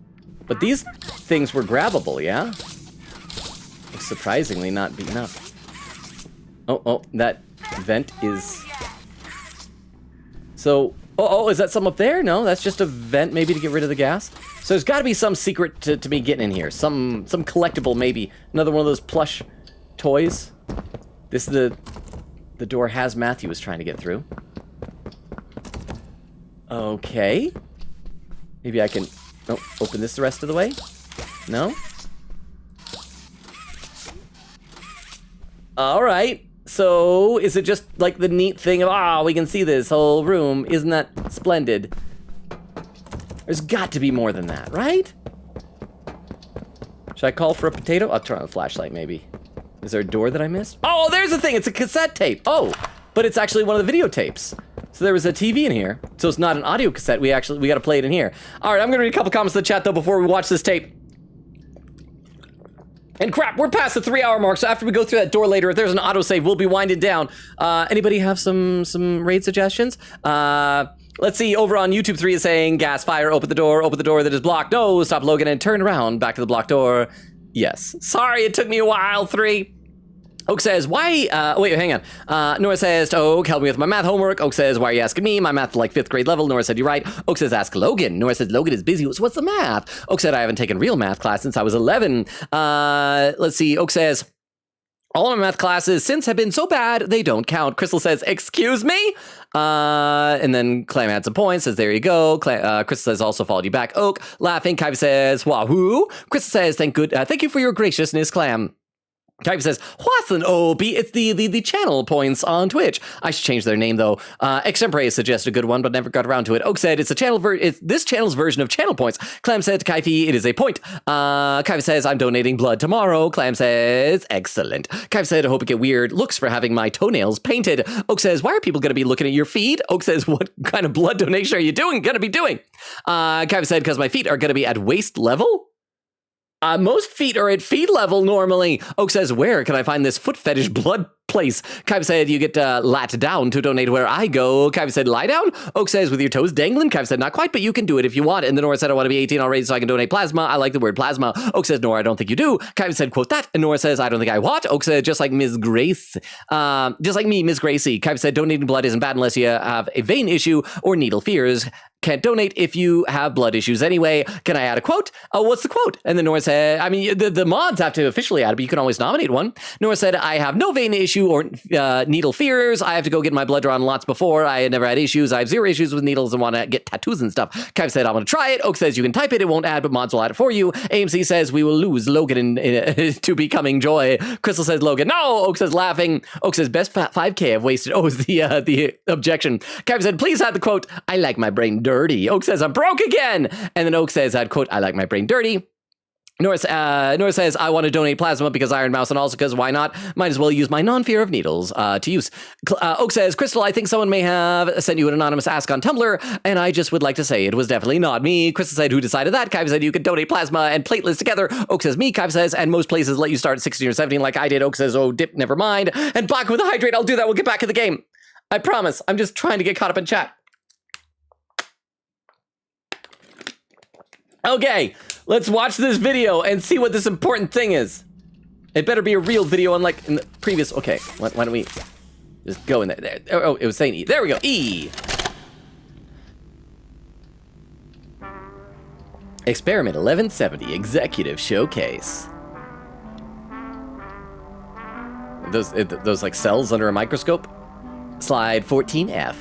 But these things were grabbable, yeah? Surprisingly not beaten up. Oh, that vent is... So, is that some up there? No, that's just a vent maybe to get rid of the gas. So there's got to be some secret to me getting in here. Some collectible maybe. Another one of those plush toys. This is the door Matthew was trying to get through. Okay. Maybe I can open this the rest of the way. No? All right. So is it just like the neat thing of, we can see this whole room. Isn't that splendid? There's got to be more than that, right? Should I call for a potato? I'll turn on the flashlight, maybe. Is there a door that I missed? Oh, there's the thing. It's a cassette tape. Oh, but it's actually one of the videotapes. So there was a TV in here. So it's not an audio cassette. We got to play it in here. All right, I'm going to read a couple comments in the chat, though, before we watch this tape. And crap, we're past the 3-hour mark, so after we go through that door later, if there's an autosave, we'll be winding down. Anybody have some raid suggestions? Let's see, over on YouTube 3 is saying, gas, fire, open the door that is blocked. No, stop Logan and turn around, back to the blocked door. Yes. Sorry, it took me a while, 3. Oak says, why, wait, hang on. Nora says, to Oak, help me with my math homework. Oak says, why are you asking me? My math's like 5th grade level. Nora said, you're right. Oak says, ask Logan. Nora says, Logan is busy. So what's the math? Oak said, I haven't taken real math class since I was 11. Let's see. Oak says, all of my math classes since have been so bad, they don't count. Crystal says, excuse me? And then Clam adds some points, says, there you go. Crystal says, also followed you back. Oak, laughing. Kyva says, wahoo. Crystal says, thank you for your graciousness, Clam. Kype says, what's an OP? It's the channel points on Twitch. I should change their name, though. Extempore suggested a good one, but never got around to it. Oak said, it's this channel's version of channel points. Clam said to Kype, it is a point. Kype says, I'm donating blood tomorrow. Clam says, excellent. Kype said, I hope it get weird looks for having my toenails painted. Oak says, why are people going to be looking at your feed? Oak says, what kind of blood donation are you going to be doing? Kype said, because my feet are going to be at waist level? Most feet are at feet level normally. Oak says, where can I find this foot fetish blood place? Kype said, you get lat down to donate where I go. Kype said, lie down? Oak says, with your toes dangling? Kype said, not quite, but you can do it if you want. And then Nora said, I want to be 18 already so I can donate plasma. I like the word plasma. Oak says, Nora, I don't think you do. Kype said, quote that. And Nora says, I don't think I what? Oak said, just like Ms. Grace. Just like me, Ms. Gracie. Kype said, donating blood isn't bad unless you have a vein issue or needle fears. can't donate if you have blood issues anyway. Can I add a quote? Oh, what's the quote? And then Nora said, I mean, the mods have to officially add it, but you can always nominate one. Nora said, I have no vein issue or needle fears. I have to go get my blood drawn lots before. I had never had issues. I have 0 issues with needles and want to get tattoos and stuff. Kev said, I want to try it. Oak says, you can type it. It won't add, but mods will add it for you. AMC says, we will lose Logan to becoming joy. Crystal says, Logan, no. Oak says, laughing. Oak says, best 5K I've wasted. Oh, is the objection. Kev said, please add the quote, I like my brain dirty. Oak says, I'm broke again. And then Oak says, add quote, I like my brain dirty. Nora says, I want to donate plasma because Iron Mouse, and also because why not? Might as well use my non-fear of needles to use. Oak says, Crystal, I think someone may have sent you an anonymous ask on Tumblr, and I just would like to say it was definitely not me. Crystal said, who decided that? Kaiva said, you could donate plasma and platelets together. Oak says, me. Kaiva says, and most places let you start at 16 or 17 like I did. Oak says, oh, dip, never mind. And Bach with a hydrate, I'll do that. We'll get back in the game. I promise. I'm just trying to get caught up in chat. Okay, let's watch this video and see what this important thing is. It better be a real video, unlike in the previous. Okay, why don't we just go in there? Oh, it was saying E. There we go. E. Experiment 1170 Executive Showcase. Those like cells under a microscope. Slide 14F.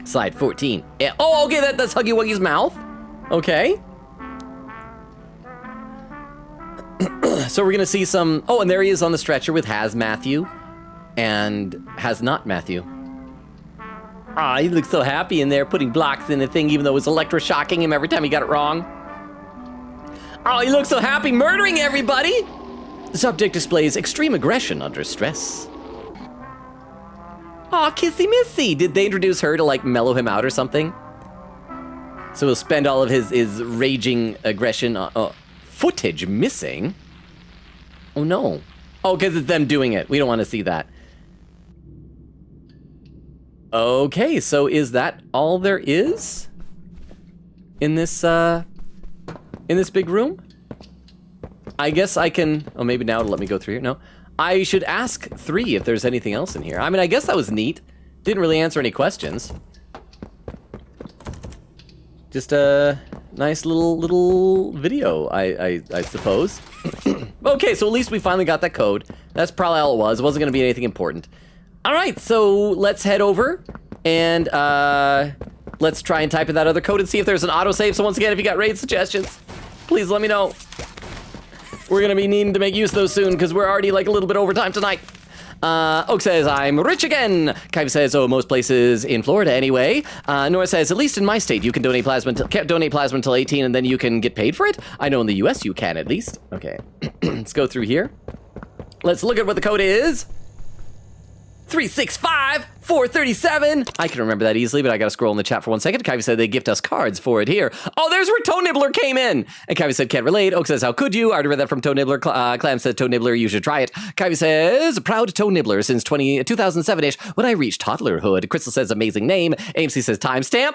Slide 14. Oh, okay, that's Huggy Wuggy's mouth. Okay. So we're gonna see some. Oh, and there he is on the stretcher with Has Matthew and Has Not Matthew. Ah, he looks so happy in there putting blocks in the thing, even though it was electroshocking him every time he got it wrong. Oh, he looks so happy murdering everybody. The subject displays extreme aggression under stress. Aw, Kissy Missy. Did they introduce her to like mellow him out or something? So he'll spend all of his raging aggression on footage missing. Oh no. Oh, because it's them doing it. We don't want to see that. Okay, so is that all there is in this big room? I guess I can. Oh, maybe now it'll let me go through here. No, I should ask 3 if there's anything else in here. I mean, I guess that was neat. Didn't really answer any questions. Just a nice little video, I suppose. Okay, so at least we finally got that code. That's probably all it was. It wasn't going to be anything important. All right, so let's head over and let's try and type in that other code and see if there's an autosave. So once again, if you got raid suggestions, please let me know. We're going to be needing to make use of those soon because we're already like a little bit over time tonight. Oak says, I'm rich again. Kaiva says, oh, most places in Florida anyway. Nora says, at least in my state, you can donate plasma until 18 and then you can get paid for it. I know in the US you can at least. Okay, let's go through here. Let's look at what the code is. 365-437. I can remember that easily, but I gotta scroll in the chat for 1 second. Kaiva said they gift us cards for it here. Oh, there's where Toe Nibbler came in. And Kaiva said, can't relate. Oak says, how could you? I already read that from Toe Nibbler. Clam says, Toe Nibbler, you should try it. Kaiva says, proud Toe Nibbler since 2007-ish when I reached toddlerhood. Crystal says, amazing name. AMC says, timestamp.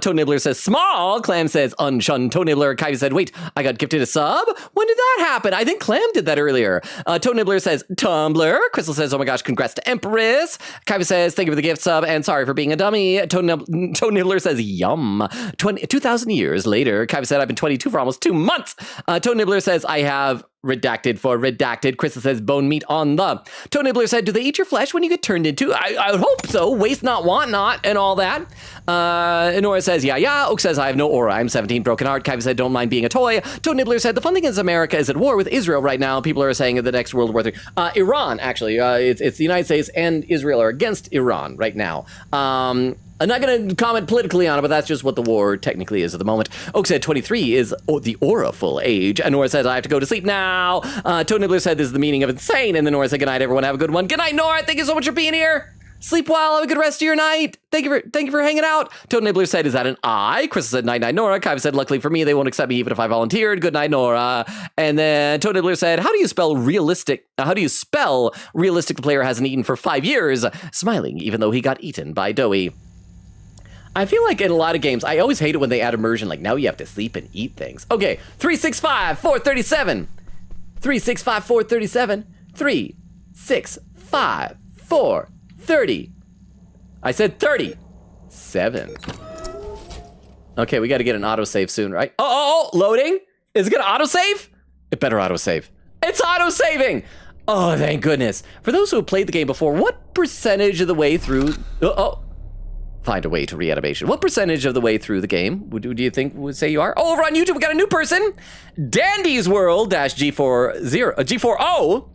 Toe Nibbler says, small. Clam says, unshunned Toe Nibbler. Kaiva said, wait, I got gifted a sub? When did that happen? I think Clam did that earlier. Toe Nibbler says, Tumblr. Crystal says, oh my gosh, congrats to Empress. Kaiva says, thank you for the gift sub and sorry for being a dummy. Toe Nibbler says, yum. 2,000 years later. Kaiva said, I've been 22 for almost 2 months. Toe Nibbler says, I have redacted for redacted. Crystal says, bone meat on the. Toe Nibbler said, do they eat your flesh when you get turned into? I would hope so. Waste not, want not, and all that. Nora says, yeah. Oak says, I have no aura. I'm 17, broken heart. Kaiva said, don't mind being a toy. Toe Nibbler said, the fun thing is America is at war with Israel right now. People are saying the next World War III. Iran, actually. It's the United States and Israel are against Iran right now. I'm not going to comment politically on it, but that's just what the war technically is at the moment. Oak said 23 is the aura-full age. And Nora says, I have to go to sleep now. Toe Nibbler said, this is the meaning of insane. And then Nora said, good night, everyone. Have a good one. Good night, Nora. Thank you so much for being here. Sleep well. Have a good rest of your night. Thank you for hanging out. Toe Nibbler said, is that an I? Crystal said, night, Nora. Kaiva said, luckily for me, they won't accept me even if I volunteered. Good night, Nora. And then Toe Nibbler said, how do you spell realistic? The player hasn't eaten for 5 years? Smiling, even though he got eaten by Doey. I feel like in a lot of games, I always hate it when they add immersion, like now you have to sleep and eat things. Okay, 365-437. 365-437. 365-430. I said 37. Okay, we got to get an autosave soon, right? Oh, loading. Is it going to autosave? It better autosave. It's autosaving. Oh, thank goodness. For those who have played the game before, what percentage of the way through... Find a way to reanimation. What percentage of the way through the game do you think would say you are? Oh, over on YouTube, we got a new person. Dandy's World G40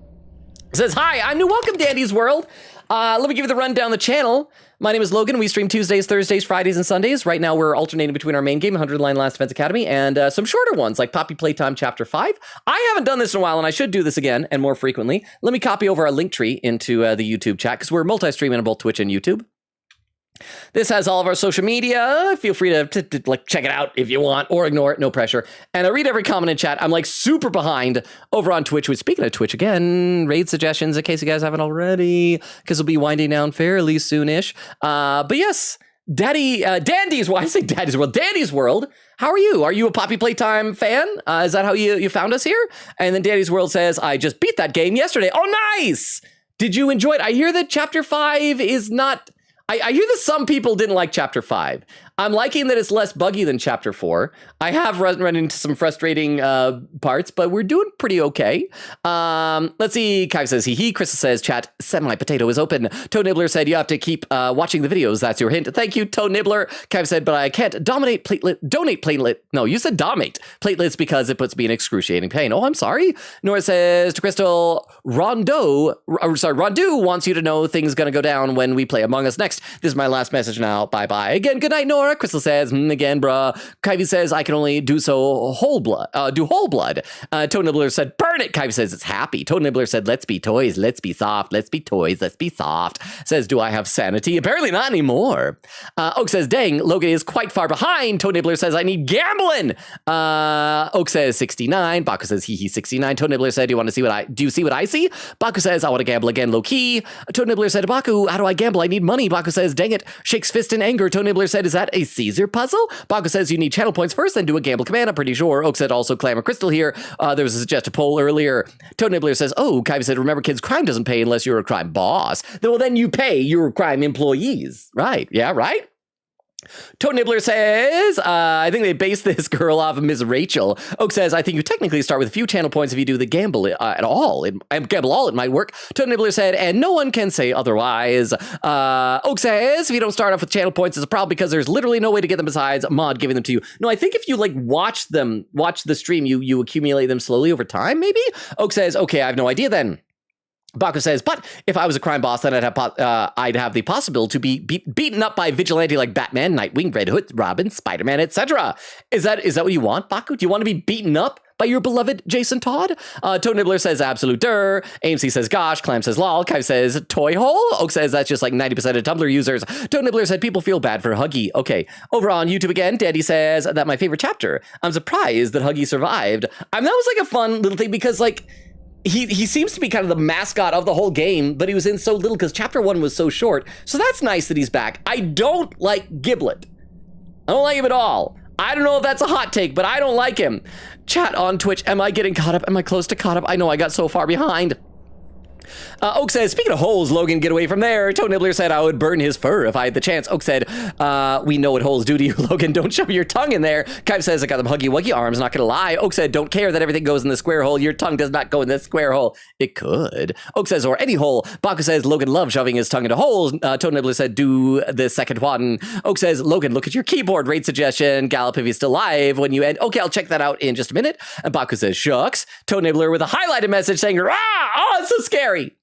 says, hi, I'm new. Welcome, Dandy's World. Let me give you the rundown of the channel. My name is Logan. We stream Tuesdays, Thursdays, Fridays, and Sundays. Right now, we're alternating between our main game, 100 Line Last Defense Academy, and some shorter ones like Poppy Playtime Chapter 5. I haven't done this in a while, and I should do this again and more frequently. Let me copy over our link tree into the YouTube chat, because we're multi-streaming on both Twitch and YouTube. This has all of our social media. Feel free to like check it out if you want, or ignore it, no pressure. And I read every comment in chat. I'm like super behind over on Twitch. Which, speaking of Twitch again, raid suggestions in case you guys haven't already, because we'll be winding down fairly soonish. But yes, Dandy's. Well, I say Daddy's World. Dandy's World. How are you? Are you a Poppy Playtime fan? Is that how you found us here? And then Dandy's World says, I just beat that game yesterday. Oh, nice. Did you enjoy it? I hear that Chapter 5 is not. I hear that some people didn't like Chapter 5. I'm liking that it's less buggy than Chapter 4. I have run into some frustrating parts, but we're doing pretty okay. Let's see. Kai says, hee. Crystal says, chat, semi-potato is open. Toe Nibbler said, you have to keep watching the videos. That's your hint. Thank you, Toe Nibbler. Kai said, but I can't donate platelet. No, you said domate platelets because it puts me in excruciating pain. Oh, I'm sorry. Nora says to Crystal, Rondu wants you to know things gonna go down when we play Among Us next. This is my last message now. Bye-bye. Again, good night, Nora. Crystal says, again, bruh. Kyvie says, I can only do whole blood. Toe Nibbler said, burn it. Kyvie says, it's happy. Toe Nibbler said, let's be toys. Let's be soft. Let's be toys. Let's be soft. Says, do I have sanity? Apparently not anymore. Oak says, dang, Logan is quite far behind. Toe Nibbler says, I need gambling. Oak says, 69. Baku says, hee 69. Toe Nibbler said, do you see what I see? Baku says, I want to gamble again, low key. Toe Nibbler said, Baku, how do I gamble? I need money. Baku says, dang it. Shakes fist in anger. Toe Nibbler said, is that a Caesar puzzle? Baku says, you need channel points first, then do a gamble command. I'm pretty sure. Oak said, also Clamor Crystal here. There was a suggested poll earlier. Toe Nibbler says, oh, Kyvie said, remember kids, crime doesn't pay unless you're a crime boss. Well, then you pay your crime employees. Right. Yeah, right? Toe Nibbler says, I think they based this girl off of Miss Rachel. Oak says, I think you technically start with a few channel points if you do the gamble at all. Gamble all, it might work. Toe Nibbler said, and no one can say otherwise. Oak says, if you don't start off with channel points, it's a problem because there's literally no way to get them besides mod giving them to you. No, I think if you like watch the stream, you accumulate them slowly over time, maybe? Oak says, okay, I have no idea then. Baku says, but if I was a crime boss, then I'd have the possibility to be beaten up by vigilante like Batman, Nightwing, Red Hood, Robin, Spider-Man, etc. Is that what you want, Baku? Do you want to be beaten up by your beloved Jason Todd? Toe Nibbler says, absolute der. AMC says, gosh. Clam says, lol. Kai says, toy hole. Oak says, that's just like 90% of Tumblr users. Toe Nibbler said, people feel bad for Huggy. Okay. Over on YouTube again, Daddy says, that my favorite chapter. I'm surprised that Huggy survived. That was like a fun little thing because like, he seems to be kind of the mascot of the whole game, but he was in so little because chapter 1 was so short. So that's nice that he's back. I don't like Giblet. I don't like him at all. I don't know if that's a hot take, but I don't like him. Chat on Twitch, am I getting caught up? Am I close to caught up? I know I got so far behind. Oak says, speaking of holes, Logan, get away from there. Toe Nibbler said, I would burn his fur if I had the chance. Oak said, we know what holes do to you, Logan. Don't shove your tongue in there. Kyve says, I got them huggy wuggy arms, not gonna lie. Oak said, don't care that everything goes in the square hole. Your tongue does not go in the square hole. It could. Oak says, or any hole. Baku says, Logan loves shoving his tongue into holes. Toe Nibbler said, do the second one. Oak says, Logan, look at your keyboard. Rate suggestion. Gallop if he's still live when you end. Okay, I'll check that out in just a minute. And Baku says, shucks. Toe Nibbler with a highlighted message saying, oh, it's so scary.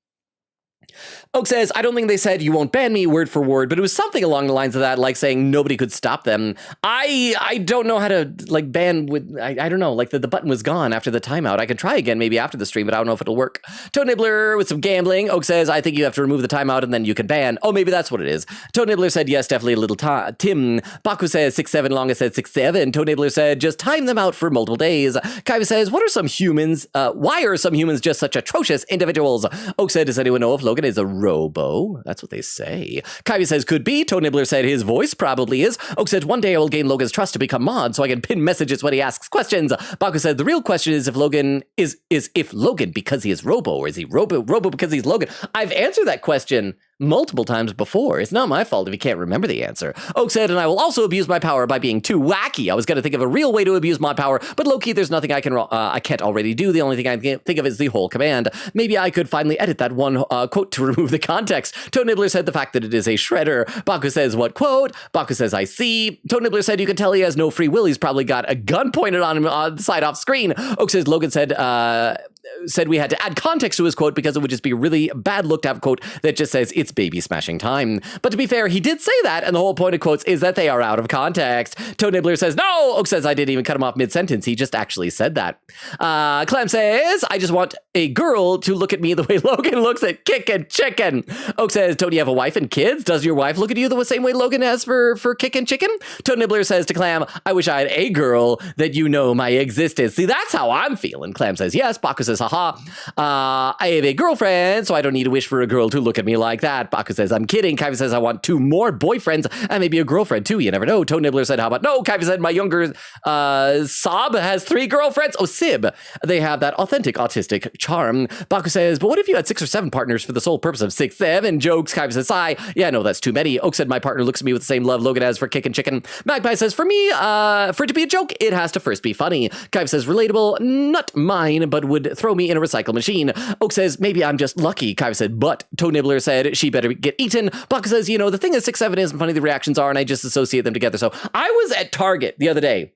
Oak says, I don't think they said you won't ban me word for word, but it was something along the lines of that, like saying nobody could stop them. I don't know how to like ban with, I don't know, like the button was gone after the timeout. I can try again maybe after the stream, but I don't know if it'll work. Toe Nibbler with some gambling. Oak says, I think you have to remove the timeout and then you can ban. Oh, maybe that's what it is. Toe Nibbler said, yes, definitely a little Tim. Baku says 6-7, Longest said 6-7. Toe Nibbler said, just time them out for multiple days. Kaiva says, why are some humans just such atrocious individuals? Oak said, does anyone know if Logan is a robo? That's what they say. Kyvie says, could be. Toe Nibbler said his voice probably is. Oak said, one day I will gain Logan's trust to become mod so I can pin messages when he asks questions. Baku said, the real question is if Logan is if Logan because he is robo, or is he robo because he's Logan? I've answered that question multiple times before. It's not my fault if you can't remember the answer. Oak said, and I will also abuse my power by being too wacky. I was going to think of a real way to abuse my power, but low-key, there's nothing I can't already do. The only thing I can think of is the whole command. Maybe I could finally edit that one quote to remove the context. Toad Nibbler said the fact that it is a shredder. Baku says, what quote? Baku says, I see. Toad Nibbler said, you can tell he has no free will. He's probably got a gun pointed on him on the side off screen. Oak says, Logan said we had to add context to his quote because it would just be a really bad look to have a quote that just says it's baby smashing time. But to be fair, he did say that, and the whole point of quotes is that they are out of context. Toad Nibbler says, no! Oak says, I didn't even cut him off mid-sentence. He just actually said that. Clem says, I just want a girl to look at me the way Logan looks at kickin' chicken. Oak says, don't you have a wife and kids? Does your wife look at you the same way Logan has for kickin' chicken? Toad Nibbler says to Clam, I wish I had a girl that you know my existence. See, that's how I'm feeling. Clam says, yes. Baku says, haha. I have a girlfriend, so I don't need to wish for a girl to look at me like that. Baku says, I'm kidding. Kaiva says, I want 2 more boyfriends and maybe a girlfriend too. You never know. Toad Nibbler said, how about no? Kaiva said, my younger Sob has 3 girlfriends. Oh, Sib. They have that authentic autistic charm. Baku says, but what if you had 6 or 7 partners for the sole purpose of 6, 7 jokes? Kaiva says, sigh. Yeah, no, that's too many. Oak said, my partner looks at me with the same love Logan has for kickin' chicken. Magpie says, for me, for it to be a joke, it has to first be funny. Kaiva says, relatable, not mine, but would throw me in a recycle machine. Oak says, maybe I'm just lucky. Kaiva said, but. Toad Nibbler said, she better get eaten. Baku says, you know, the thing is 6, 7 isn't funny, the reactions are, and I just associate them together. So I was at Target the other day.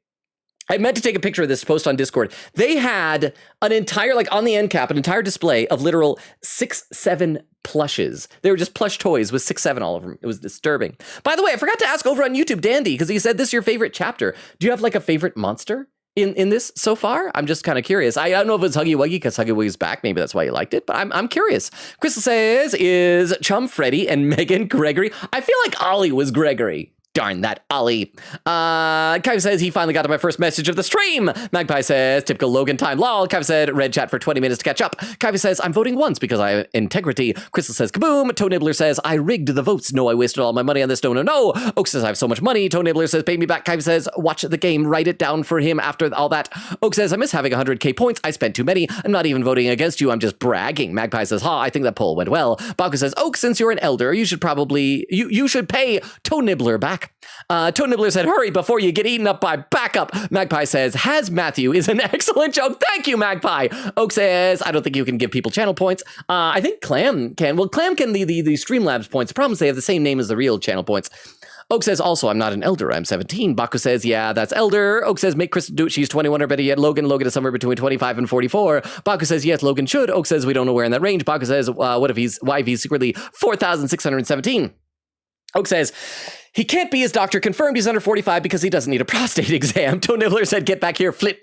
I meant to take a picture of this, post on Discord. They had an entire, like on the end cap, an entire display of literal 6, 7 plushes. They were just plush toys with 6, 7 all of them. It was disturbing. By the way, I forgot to ask over on YouTube, Dandy, because he said this is your favorite chapter. Do you have like a favorite monster in this so far? I'm just kind of curious. I don't know if it's Huggy Wuggy because Huggy Wuggy's back. Maybe that's why you liked it, but I'm curious. Crystal says, is Chum Freddy and Megan Gregory? I feel like Ollie was Gregory. Darn that Ollie. Kaiva says he finally got to my first message of the stream. Magpie says, typical Logan time lol. Kaiva said, red chat for 20 minutes to catch up. Kaiva says, I'm voting once because I have integrity. Crystal says, kaboom. Toad Nibbler says, I rigged the votes. No, I wasted all my money on this. No. Oak says, I have so much money. Toad Nibbler says, pay me back. Kaiva says, watch the game. Write it down for him after all that. Oak says, I miss having 100k points. I spent too many. I'm not even voting against you. I'm just bragging. Magpie says, I think that poll went well. Baku says, Oak, since you're an elder, you should probably, you should pay Toad Nibbler back. Toad Nibbler said, hurry before you get eaten up by backup. Magpie says, has Matthew is an excellent joke. Thank you, Magpie. Oak says, I don't think you can give people channel points. I think Clam can. Well, Clam can the Streamlabs points. The problem is they have the same name as the real channel points. Oak says, also, I'm not an elder. I'm 17. Baku says, yeah, that's elder. Oak says, make Kristen do it. She's 21 or better yet. Logan is somewhere between 25 and 44. Baku says, yes, Logan should. Oak says, we don't know where in that range. Baku says, why if he's secretly 4,617? Oak says, he can't be his doctor confirmed he's under 45 because he doesn't need a prostate exam. Toad Nibbler said, get back here, Flint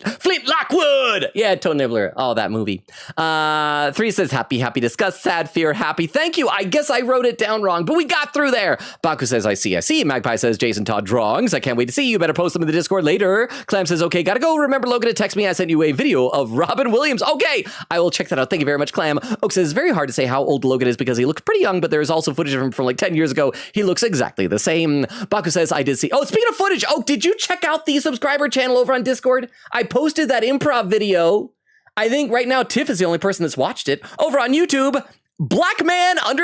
Lockwood. Yeah, Toad Nibbler. Oh, that movie. 3 says, happy, disgust, sad, fear, happy. Thank you. I guess I wrote it down wrong, but we got through there. Baku says, I see. Magpie says, Jason Todd drawings. I can't wait to see you. Better post them in the Discord later. Clam says, okay, gotta go. Remember Logan to text me. I sent you a video of Robin Williams. Okay, I will check that out. Thank you very much, Clam. Oak says, it's very hard to say how old Logan is because he looks pretty young, but there is also footage of him from like 10 years ago. He looks exactly the same. Baku says, I did see. Oh, speaking of footage. Oh, did you check out the subscriber channel over on Discord? I posted that improv video. I think right now Tiff is the only person that's watched it. Over on YouTube, Blackman_Val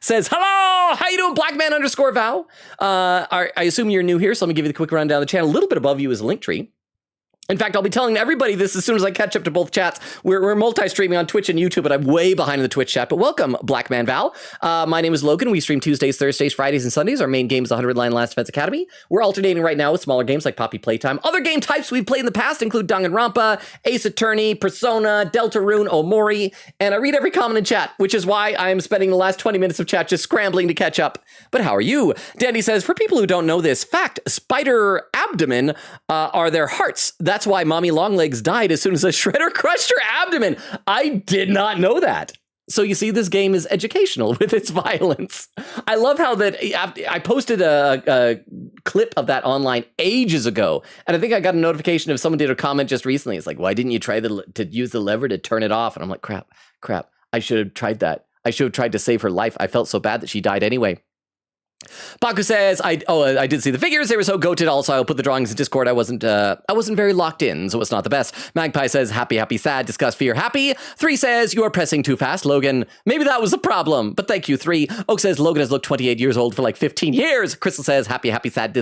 says, hello, how you doing, Blackman_Val? I assume you're new here, so let me give you the quick rundown of the channel. A little bit above you is a link tree. In fact, I'll be telling everybody this as soon as I catch up to both chats. We're multi-streaming on Twitch and YouTube, but I'm way behind in the Twitch chat. But welcome, Blackman Val. My name is Logan. We stream Tuesdays, Thursdays, Fridays, and Sundays. Our main game is 100 Line Last Defense Academy. We're alternating right now with smaller games like Poppy Playtime. Other game types we've played in the past include Danganronpa, Ace Attorney, Persona, Deltarune, Omori, and I read every comment in chat, which is why I'm spending the last 20 minutes of chat just scrambling to catch up. But how are you? Dandy says, for people who don't know this fact, spider abdomen are their hearts. That's why Mommy Longlegs died as soon as a shredder crushed her abdomen. I did not know that. So you see, this game is educational with its violence. I love how that I posted a clip of that online ages ago, and I think I got a notification if someone did a comment just recently. It's like, why didn't you try to use the lever to turn it off? And I'm like, crap. I should have tried that. I should have tried to save her life. I felt so bad that she died anyway. Baku says, I did see the figures. They were so goated. Also, I'll put the drawings in Discord. I wasn't very locked in, so it's not the best. Magpie says, happy, happy, sad, disgust, fear, happy. 3 says, you are pressing too fast, Logan. Maybe that was the problem, but thank you, 3. Oak says, Logan has looked 28 years old for like 15 years. Crystal says, happy, happy, sad,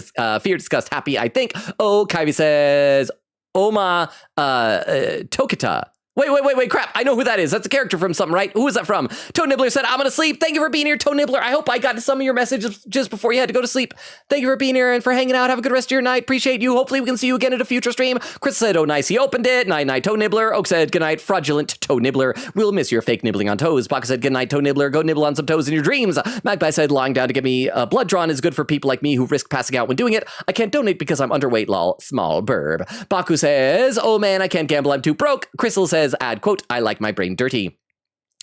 fear, disgust, happy, I think. Oh, Kyvie says, Oma, Tokita. Wait, crap. I know who that is. That's a character from something, right? Who is that from? Toe Nibbler said, I'm gonna sleep. Thank you for being here, Toe Nibbler. I hope I got some of your messages just before you had to go to sleep. Thank you for being here and for hanging out. Have a good rest of your night. Appreciate you. Hopefully we can see you again at a future stream. Chris said, oh, nice. He opened it. Night, Toe Nibbler. Oak said, good night, fraudulent Toe Nibbler. We'll miss your fake nibbling on toes. Baka said, good night, Toe Nibbler. Go nibble on some toes in your dreams. Magpie said, lying down to get me blood drawn is good for people like me who risk passing out when doing it. I can't donate because I'm underweight, lol. Small burb. Baku says, oh man, I can't gamble. I'm too broke. Crystal says, add quote, I like my brain dirty.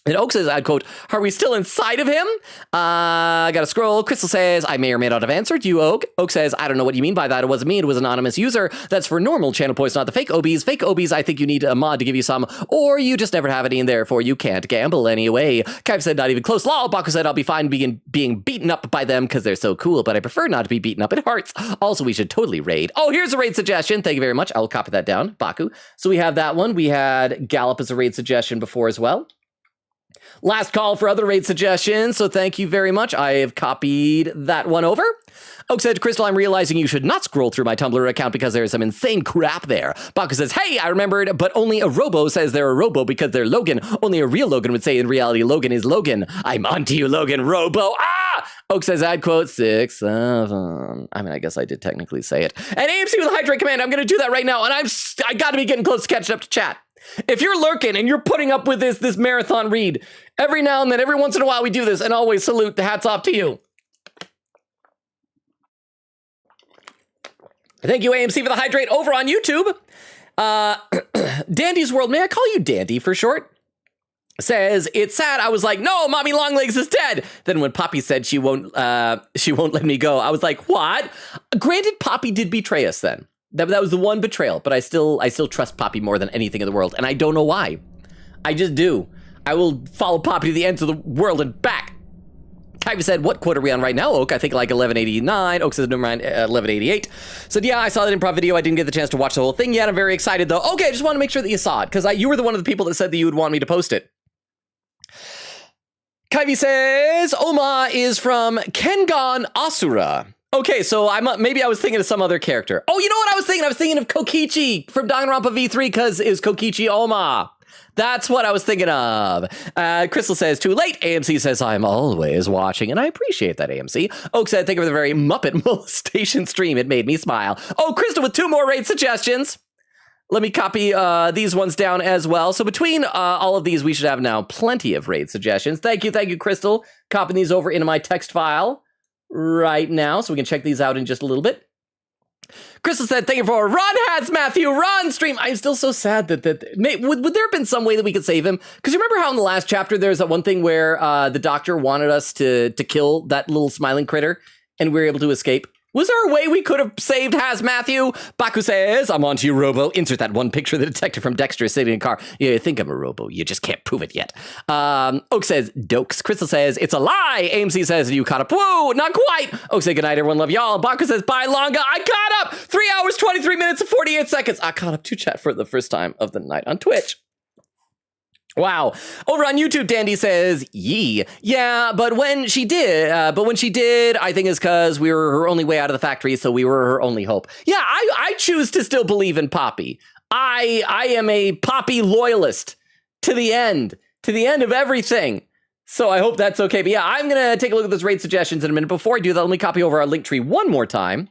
And Oak says, I'd quote, are we still inside of him? I gotta scroll. Crystal says, I may or may not have answered you, Oak. Oak says, I don't know what you mean by that. It wasn't me. It was an anonymous user. That's for normal channel points, not the fake OBs. Fake OBs, I think you need a mod to give you some, or you just never have any, and therefore you can't gamble anyway. Kyve said, not even close. Lol. Baku said, I'll be fine being beaten up by them because they're so cool, but I prefer not to be beaten up. It hurts. Also, we should totally raid. Oh, here's a raid suggestion. Thank you very much. I'll copy that down, Baku. So we have that one. We had Gallop as a raid suggestion before as well. Last call for other raid suggestions, so thank you very much. I have copied that one over. Oak said, Crystal, I'm realizing you should not scroll through my Tumblr account because there's some insane crap there. Baku says, hey, I remembered, but only a robo says they're a robo because they're Logan. Only a real Logan would say in reality Logan is Logan. I'm onto you, Logan, robo. Ah! Oak says, add quote 6, 7. I mean, I guess I did technically say it. And AMC with a hydrate command, I'm going to do that right now, and I got to be getting close to catching up to chat. If you're lurking and you're putting up with this marathon read, every now and then, every once in a while we do this, and always salute, the hats off to you. Thank you, AMC, for the hydrate over on YouTube. Dandy's World, may I call you Dandy for short? Says, it's sad. I was like, no, Mommy Longlegs is dead. Then when Poppy said she won't let me go, I was like, what? Granted, Poppy did betray us then. That was the one betrayal, but I still trust Poppy more than anything in the world, and I don't know why. I just do. I will follow Poppy to the ends of the world and back. Kyvie said, what quote are we on right now, Oak? I think like 1189. Oak says number 1188. Said, yeah, I saw that improv video. I didn't get the chance to watch the whole thing yet. I'm very excited, though. Okay, I just want to make sure that you saw it, because you were the one of the people that said that you would want me to post it. Kyvie says, Oma is from Kengan Asura. Okay, so maybe I was thinking of some other character. Oh, you know what I was thinking? I was thinking of Kokichi from Danganronpa V3 because it was Kokichi Oma. That's what I was thinking of. Crystal says, too late. AMC says, I'm always watching, and I appreciate that, AMC. Oak said, thank you for the very Muppet molestation stream. It made me smile. Oh, Crystal with 2 more raid suggestions. Let me copy these ones down as well. So between all of these, we should have now plenty of raid suggestions. Thank you, Crystal. Copying these over into my text file right now, so we can check these out in just a little bit. Crystal said, thank you for run hats, Matthew, run stream. I'm still so sad that would there have been some way that we could save him? Because you remember how in the last chapter there's that one thing where the doctor wanted us to kill that little smiling critter and we were able to escape? Was there a way we could have saved Has Matthew? Baku says, I'm onto you, Robo. Insert that one picture of the detective from Dexter sitting in a car. Yeah, you think I'm a Robo. You just can't prove it yet. Oak says, dokes. Crystal says, it's a lie. AMC says, you caught up. Whoa, not quite. Oak says, good night, everyone. Love y'all. Baku says, bye, Longa. I caught up. 3 hours, 23 minutes, and 48 seconds. I caught up to chat for the first time of the night on Twitch. Wow. Over on YouTube, Dandy says, yee. Yeah, but when she did, I think it's because we were her only way out of the factory, so we were her only hope. Yeah, I choose to still believe in Poppy. I am a Poppy loyalist to the end of everything. So I hope that's okay. But yeah, I'm going to take a look at those raid suggestions in a minute. Before I do that, let me copy over our link tree one more time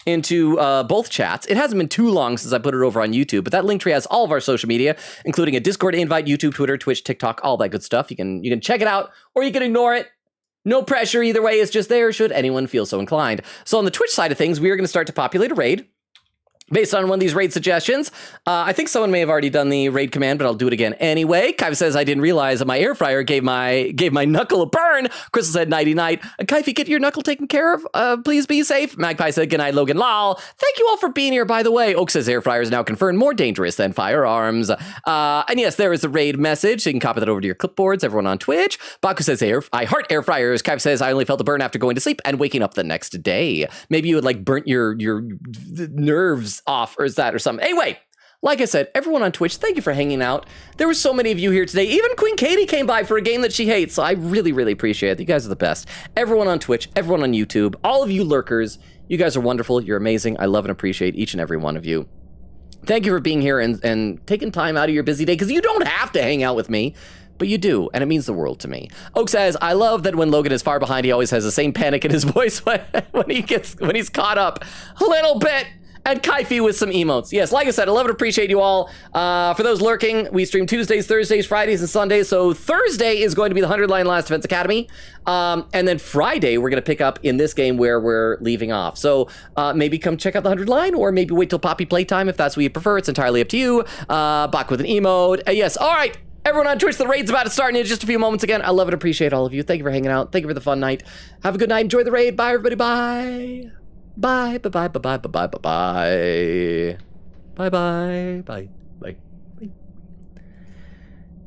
into both chats. It hasn't been too long since I put it over on YouTube, but that link tree has all of our social media, including a Discord invite, YouTube, Twitter, Twitch, TikTok, all that good stuff. You can check it out, or you can ignore it. No pressure either way. It's just there should anyone feel so inclined. So on the Twitch side of things, we are going to start to populate a raid. based on one of these raid suggestions. I think someone may have already done the raid command, but I'll do it again anyway. Kaifi says, I didn't realize that my air fryer gave my knuckle a burn. Crystal said, nighty night. Kaifi, get your knuckle taken care of. Please be safe. Magpie said, good night, Logan. Lol. Thank you all for being here, by the way. Oak says, air fryer is now confirmed more dangerous than firearms. And yes, there is the raid message. So you can copy that over to your clipboards, everyone on Twitch. Baku says, I heart air fryers. Kaifi says, I only felt a burn after going to sleep and waking up the next day. Maybe you had like burnt your nerves off or is that or something. Anyway, like I said, everyone on Twitch, thank you for hanging out. There were so many of you here today. Even Queen Katie came by for a game that she hates. So I really, really appreciate it. You guys are the best. Everyone on Twitch, everyone on YouTube, all of you lurkers, you guys are wonderful. You're amazing. I love and appreciate each and every one of you. Thank you for being here and taking time out of your busy day, because you don't have to hang out with me. But you do, and it means the world to me. Oak says, I love that when Logan is far behind, he always has the same panic in his voice when he's caught up a little bit. And Kaifi with some emotes. Yes, like I said, I love and appreciate you all. For those lurking, we stream Tuesdays, Thursdays, Fridays, and Sundays. So Thursday is going to be the 100 Line Last Defense Academy. And then Friday, we're going to pick up in this game where we're leaving off. So maybe come check out the 100 Line, or maybe wait till Poppy Playtime if that's what you prefer. It's entirely up to you. Back with an emote. Yes, all right. Everyone on Twitch, the raid's about to start in just a few moments again. I love and appreciate all of you. Thank you for hanging out. Thank you for the fun night. Have a good night. Enjoy the raid. Bye, everybody. Bye. Bye, bye, bye, bye, bye, bye, bye, bye, bye, bye, bye, bye.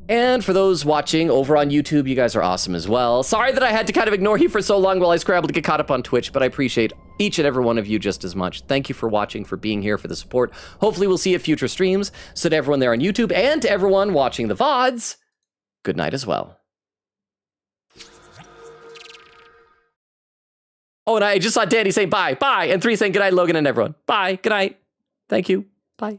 And for those watching over on YouTube, you guys are awesome as well. Sorry that I had to kind of ignore you for so long while I scrambled to get caught up on Twitch, but I appreciate each and every one of you just as much. Thank you for watching, for being here, for the support. Hopefully we'll see you at future streams. So to everyone there on YouTube and to everyone watching the VODs, good night as well. Oh, and I just saw Danny say bye, bye, and 3 saying good night, Logan and everyone. Bye, good night, thank you, bye.